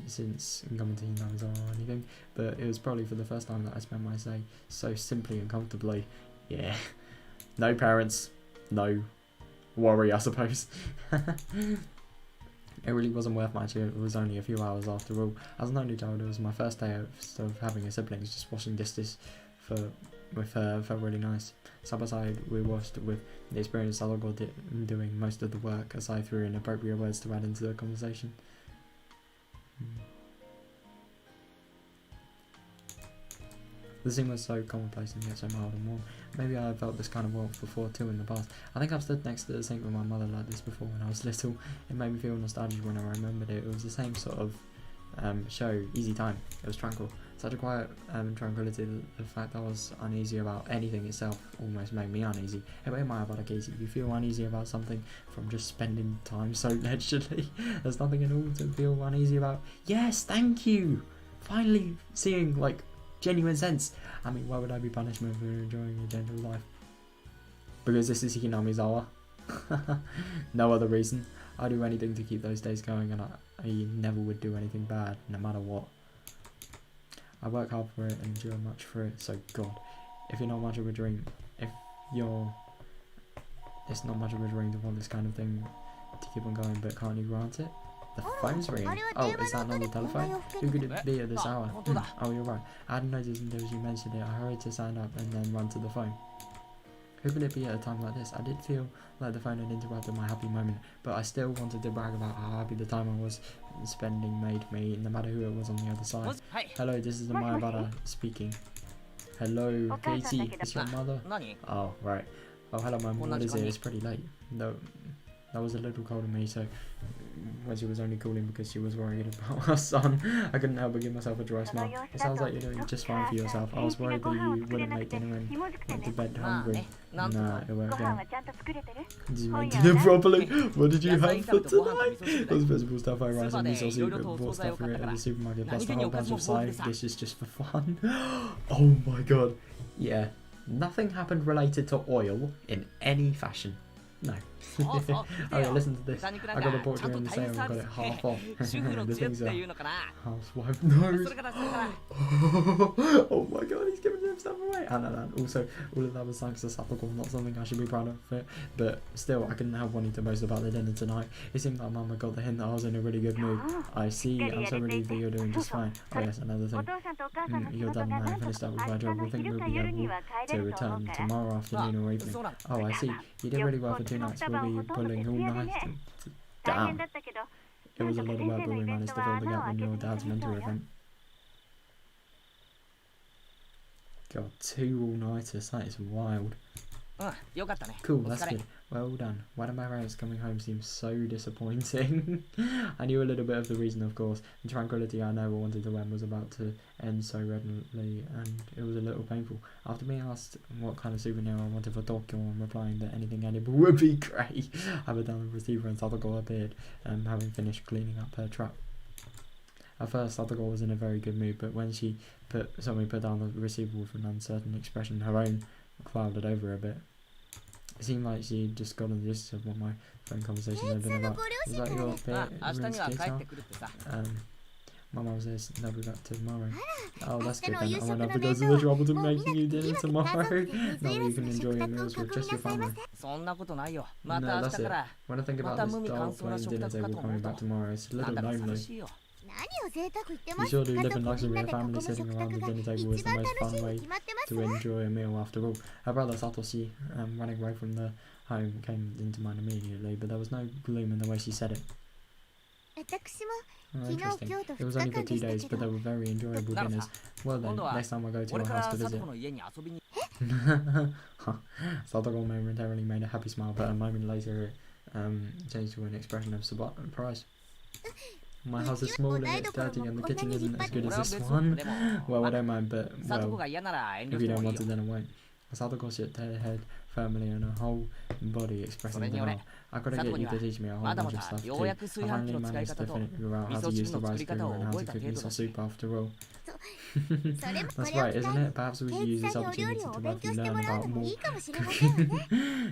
since coming to Hinams or anything, but it was probably for the first time that I spent my day so simply and comfortably. Yeah. No parents, no worry, I suppose. It really wasn't worth much. It was only a few hours after all. As an only child, it was my first day of having a sibling. Just washing dishes with her felt really nice. Side by side, we washed with the experienced Satoko doing most of the work as I threw in appropriate words to add into the conversation. The scene was so commonplace and yet so mild and warm. Maybe I had felt this kind of warmth before too in the past. I think I've stood next to the sink with my mother like this before when I was little. It made me feel nostalgic when I remembered it. It was the same sort of show, easy time. It was tranquil. Such a quiet tranquility that the fact I was uneasy about anything itself almost made me uneasy. It might have had a case. If you feel uneasy about something from just spending time so leisurely, there's nothing at all to feel uneasy about. Yes, thank you! Finally seeing, like, genuine sense. I mean, why would I be punishment for enjoying a gentle life? Because this is Hinamizawa. No other reason. I'd do anything to keep those days going, and I never would do anything bad, no matter what. I work hard for it and endure much for it, so God, if you're not much of a dream, it's not much of a dream to want this kind of thing to keep on going, but can't you grant it? The phone's ringing. Oh, is that another telephone? Who could it be at this hour? Oh, you're right. I hadn't noticed until you mentioned it. I hurried to stand up and then run to the phone. Who could it be at a time like this? I did feel like the phone had interrupted my happy moment, but I still wanted to brag about how happy the time I was spending made me, no matter who it was on the other side. Hello, this is the Mayabara speaking. Hello, Katie, is your mother? Oh, right. Oh, hello, Mum. What is it? It's pretty late. No, that was a little cold of me, so when she was only calling because she was worried about her son, I couldn't help but give myself a dry smile. It sounds like you're doing just fine for yourself. I was worried that you wouldn't make dinner and went to bed hungry. Nah, it won't go. Did you make dinner properly? What did you have for tonight? Those vegetable stuff, I rice and miso soup, and bought stuff for it at the supermarket, plus a whole bunch of side dishes just for fun. Oh my god. Yeah, nothing happened related to oil in any fashion. No. Oh yeah, listen to this. I got a book during the sale and got it half off. The things are housewife nose. Oh my god, he's giving himself away. And also, all of that was thanks to Satoko, not something I should be proud of it. But still, I couldn't help wanting to boast about the dinner tonight. It seemed like Mama got the hint that I was in a really good mood. I see, I'm so relieved that you're doing just fine. Oh yes, another thing. Your dad and I have finished up with our job. We think we'll be able to return tomorrow afternoon or evening. Oh, I see. You did really well for 2 nights. We'll be pulling all night. Damn. It was a lot of work, but we managed to fill the gap in your dad's mentor event. God, 2 all-nighters, that is wild. Cool, that's good. Well done. One of my parents coming home seems so disappointing. I knew a little bit of the reason, of course. The tranquility I never wanted to end was about to end so readily, and it was a little painful. After being asked what kind of souvenir I wanted for Tokyo and replying that anything edible would be great, I put down the receiver and Sadako appeared, having finished cleaning up her trap. At first, Sadako was in a very good mood, but when she saw me put down the receiver with an uncertain expression, her own clouded over a bit. It seemed like she'd just got on the gist of what my phone conversation had been about. Was that your あ、明日には帰っ skater? てくるってさ。 My mum says they'll be back tomorrow. Oh, that's good then. I won't have to go to the trouble to making you dinner tomorrow. Now you can enjoy your meals with just your family. そんなことないよ。ま No, た明 that's 日 it. から。 When I think ま about た this 無味乾 dark 燥な plain 食 dinner 卓か table と思 coming うと back tomorrow, it's a なん little だか寂 lonely. しいよ。何を贅沢言ってま You す。 sure do 家 live 族 in み luxury. んな A で囲 family む sitting 食 around the 卓が dinner table is 一 the 番 most 楽し fun いに way 決まってます to わ。 enjoy a meal after all. Her brother Satoshi, running away from the home, came into mind immediately, but there was no gloom in the way she said it. 私も Oh, 昨日 interesting. 今日と It 2 was 日 only for 間で 2 した days, け but ど they were very enjoyable なる dinners. さ。 Well then, 今度は next time I go to 俺 her か house ら to サト visit. コの家に遊びに。 Sadako momentarily made a happy smile, but a moment later it changed to an expression of surprise. My house is small and it's dirty, and the kitchen isn't as good 俺 as は this 別 one. に。でも、 Well, I ま don't mind, but サトコ well, が嫌なら遠慮 if し you て don't もいい want よ it, then I won't. Sadako shook her head firmly, and her whole body expressing それに denial. 俺、 I gotta サト get コ you には to teach me a whole まだ bunch ま of だ stuff よ too. うやく I 炊飯器 finally の使い managed 方 to と figure out 味 how 噌 to 汁 use the の作 rice り cooker 方を and how 覚 to えた cook 程度 miso だし。 soup after all. それも That's これを right, 機 isn't 会 it? に Perhaps we ケ could イ use チ this さんにお料 opportunity 理を to お勉 both 強して learn もらう about のも more. いいかもしれませんわね。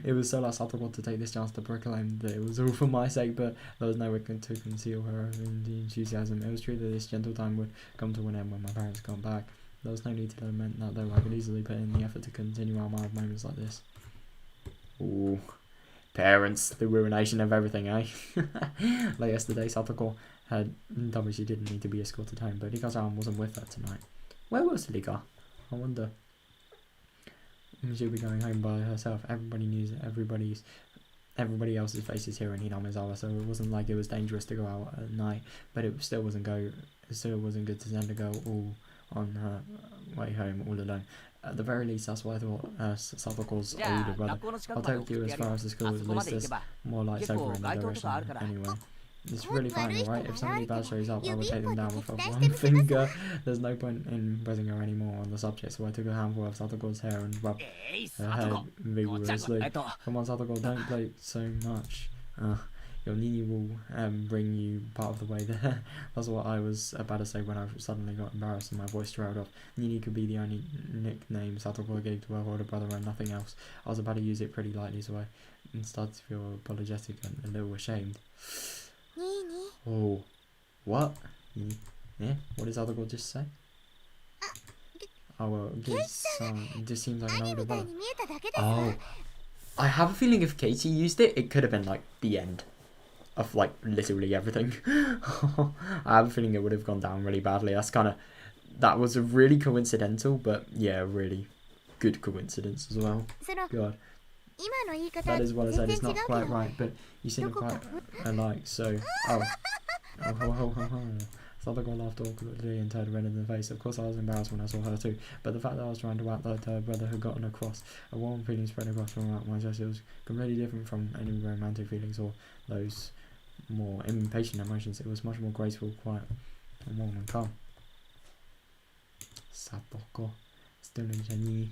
It was so like Satoko to take this chance to proclaim that it was all for my sake, but there was no way to conceal her enthusiasm. It was true that this gentle time would come to an end when my parents got back. There was no need to lament that, though I could easily put in the effort to continue our mild moments like this. Ooh. Parents, the ruination of everything, eh? Like yesterday, Satoko had told me she didn't need to be escorted home, but Rika-san wasn't with her tonight. Where was Rika? I wonder. She'll be going home by herself. Everybody knew that everybody else's faces here in Hinamizawa, so it wasn't like it was dangerous to go out at night, but it still wasn't good to send a girl all on her way home all alone. At the very least, that's what I thought Satoko's じゃ older あ brother. 学校の近 I'll くまで take 送 you って as やる far よ。 as the あ school, そ at こま least で行 there's けば more lights 結 over 構 in the 街灯とかある direction から。 anyway. It's 悪 really い fine, 人 alright? が If somebody 現れ bad たら shows up, I will 指 take 一 them 本だ down け with 期 a 待して one みせます。 finger. There's no point in pressing her anymore on the subject, so I took a handful of Satoko's hair and rubbed えい、 her サト head コ。こっちは vigorously. と。 Come on, Satoko, don't play so much. Your Nini will bring you part of the way there. That's what I was about to say when I suddenly got embarrassed and my voice trailed off. Nini could be the only nickname Satoko gave to her older brother and nothing else. I was about to use it pretty lightly, so I started to feel apologetic and a little ashamed. ニーニ Oh, what? Yeah, what did Satoko just say? Oh, well, it just seems like ー an 兄 older みたい brother. に見えただけですわ。 Oh, I have a feeling if Katie used it, it could have been like the end of like literally everything. I have a feeling it would have gone down really badly. That was a really coincidental, but yeah, really good coincidence as well. その God, 今の言い方 that is what I 全 said. 然 It's 違う not け quite ど right, but you seem quite alike. So, Sadako laughed awkwardly and turned red in the face. Of course, I was embarrassed when I saw her too, but the fact that I was trying to act like her brother had gotten across, a warm feeling spread across throughout my chest. It was completely different from any romantic feelings or those more impatient emotions. It was much more graceful, quiet, and warm and calm. Sadako, still in Jenny.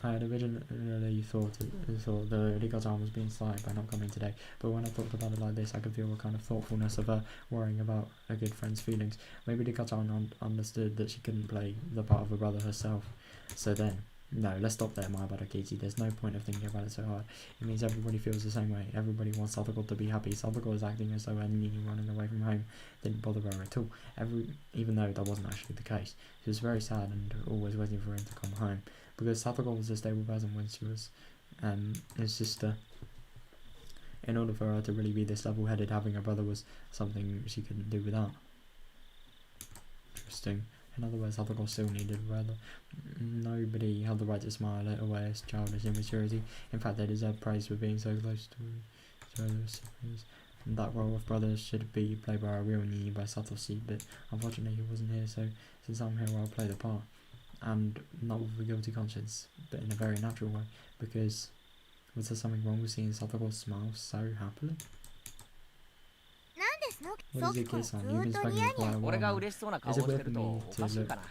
I had originally thought that Rika-chan was being slighted by not coming today, but when I thought about it like this, I could feel a kind of thoughtfulness of her worrying about a good friend's feelings. Maybe Rika-chan understood that she couldn't play the part of a brother herself. So then, no, let's stop there, my bad, Katie. There's no point of thinking about it so hard. It means everybody feels the same way. Everybody wants Sadako to be happy. Sadako is acting as though her Nini running away from home didn't bother her at all. Even though that wasn't actually the case. She was very sad and always waiting for him to come home. Because Satoko was a stable person when she was his sister. In order for her to really be this level-headed, having a brother was something she couldn't do without. Interesting. In other words, Satoko still needed a brother. Nobody had the right to smile at Aware's childish immaturity. In fact, they deserved praise for being so close to each other. That role of brother should be played by a real Nini, by Satoshi, but unfortunately he wasn't here, so since I'm here I'll play the part. And not with a guilty conscience, but in a very natural way, because Was there something wrong with seeing Satoko smile so happily? なんですの What is そ your っ kiss か on? ず You've ー been っと speaking ニヤ for ニヤ quite a 俺 while が now. 嬉しそうな顔を Is it して weird る for と me お to かしい look? かな。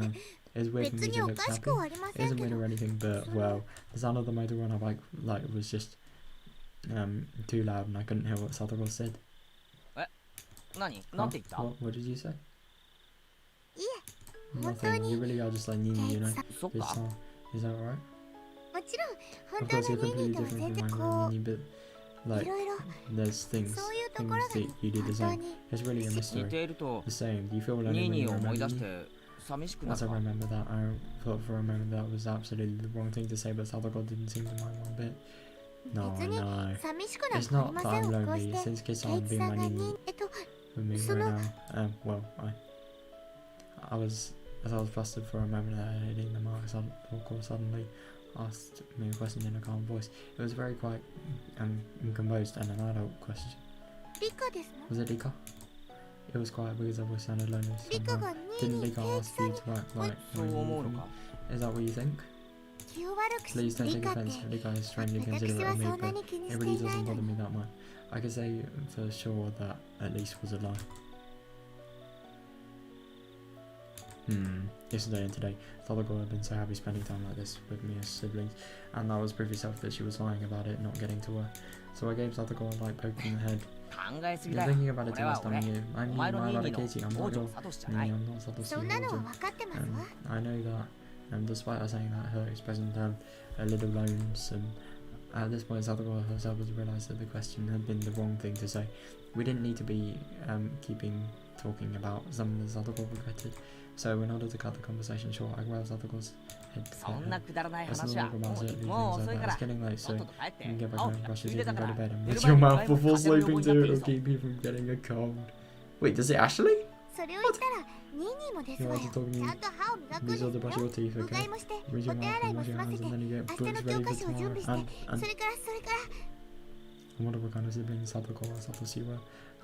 Is it weird for 別 me に to お look かしく happy? はありま It せん isn't け weird ど or anything, but それ well, the sound of the motor run like was just too loud and I couldn't hear what Satoko said. 何なんて言った What did you say? いえ本当 Nothing. に You really are just like Nini, you know. そっ This か song. Is that alright? もちろん Of 本当 course, you're のニー completely ニーとは different 全 from 然 my こ own う Nini, but い like ろいろ there's things そういうところ that が you do the 本当 same. に It's really a 似 mystery. ていると The same. Do you feel lonely ニー when ニ you ーを思い remember 出し me? て寂しくなっ As た I remember that, I thought for a moment that was absolutely the wrong thing to say, but Satoko didn't seem to mind one bit. No, 別 I に know. 寂しくなん It's かあ not りま that せん I'm こう lonely. して Since Kiss ケイ on チ being さん my が Nini with me そ right の now. Well, I was flustered for a moment at hitting the mark. Satoko suddenly asked me a question in a calm voice. It was very quiet and composed and an adult question. リカですの Was it Lika? It was quiet because her voice sounded lonely リカ somehow. がニー Didn't ニー Lika ケイチ ask さん you に to act like そう when you 思う for の me? か Is that what you think? 気を悪く Please して don't リ take カって offense. Lika is strangely 私 considerate は of me, そんな but に気に it して really いない doesn't の bother に me that much. I can say for sure that at least was a lie. Yesterday and today, Tatarigoroshi had been so happy spending time like this with me as siblings, and that was proof itself that she was lying about it not getting to her. So I gave Tatarigoroshi a light poke in the head. 考えすぎ You're だよ thinking about it 俺 too は much, 俺 don't you? I お mean, 前の my ニー bad ニー Katie, I'm の not 王女 your... サトシじゃな Nini, い I'm not Satoshi そんなのは Rojo. 分かってますわ I know that, despite her saying that, her expression turned a little lonesome. At this point, Satoko herself was realised that the question had been the wrong thing to say. We didn't need to be keeping talking about something that Satoko regretted. So in order to cut the conversation short, I grabbed Satoko's head to そんなくだらない Let's 話 not は talk も about う certain もう things 遅い like か that. ら It's getting late, と so っとと帰って you can get back 青 home, 木が brush つ your いで teeth だ and か go ら to bed. And 寝る rinse 前 your に mouth ドライブ before 風の横 sleeping になっ too. てる It'll ぞ keep you from getting a cold. Wait, does it actually? それを言ったらニーニーもですわよ You are to talk ち me. ゃんと歯を磨くん These です are to brush よ your teeth, うが okay? いもして Rinse お your 手 mouth 洗い and も wash 済 your ま hands せて and then you get 明日の books 教 ready 科 for 書を準 tomorrow. 備して And それから I wonder what kind of siblings Satoko and Satoshi were.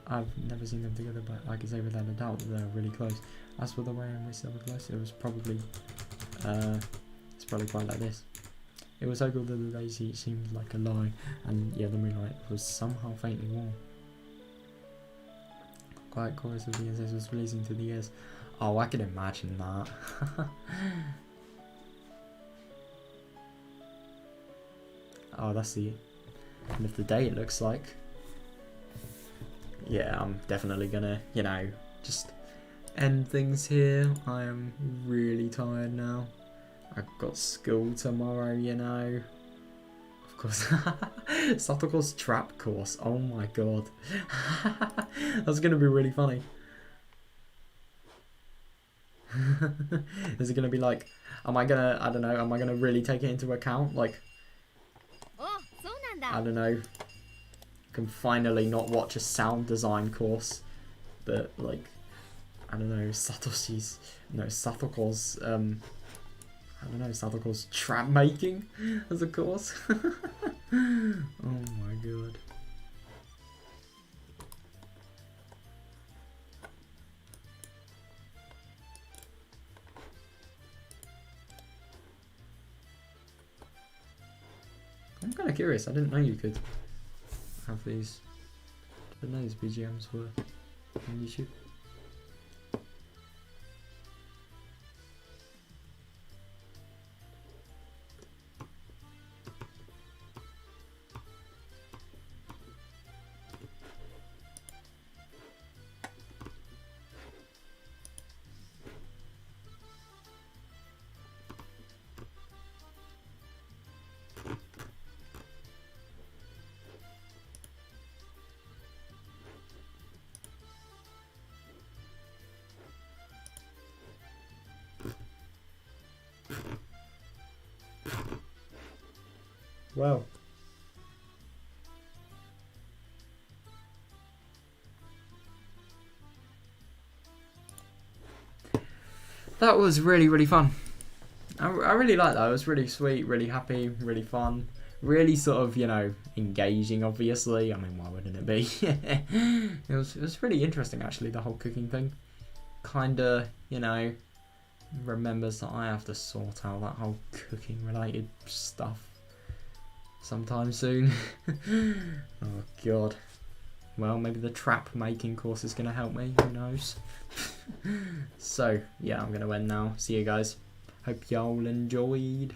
I've never seen them together, but I can say without a doubt that they're really close. As for the way in which they were close, it was probably, it's probably quite like this. It was so good that the days seemed like a lie, and yeah, the moonlight was somehow faintly warm. Quiet chorus of the insects was pleasing to the ears. Oh, I can imagine that. Oh, that's the end of the day, it looks like. Yeah, I'm definitely gonna, you know, just end things here. I am really tired now. I've got school tomorrow, you know. Of course. Satoko's trap course. Oh my god. That's gonna be really funny. Is it gonna be like, am I gonna really take it into account? Like, おそうなんだ I don't know, can finally not watch a sound design course, but like, I don't know, Satoko's, Satoko's trap making as a course. Oh my god. I'm kind of curious. I didn't know you could have these. I didn't know these BGMs were on YouTube. Wow. That was really, really fun. I really liked that. It was really sweet, really happy, really fun. Really sort of, you know, engaging, obviously. I mean, why wouldn't it be? It was really interesting, actually, the whole cooking thing. Kinda, you know, remembers that I have to sort out that whole cooking related stuff. sometime soon. Oh god. Well, maybe the trap making course is going to help me, who knows. So, yeah, I'm going to end now. See you guys. Hope y'all enjoyed.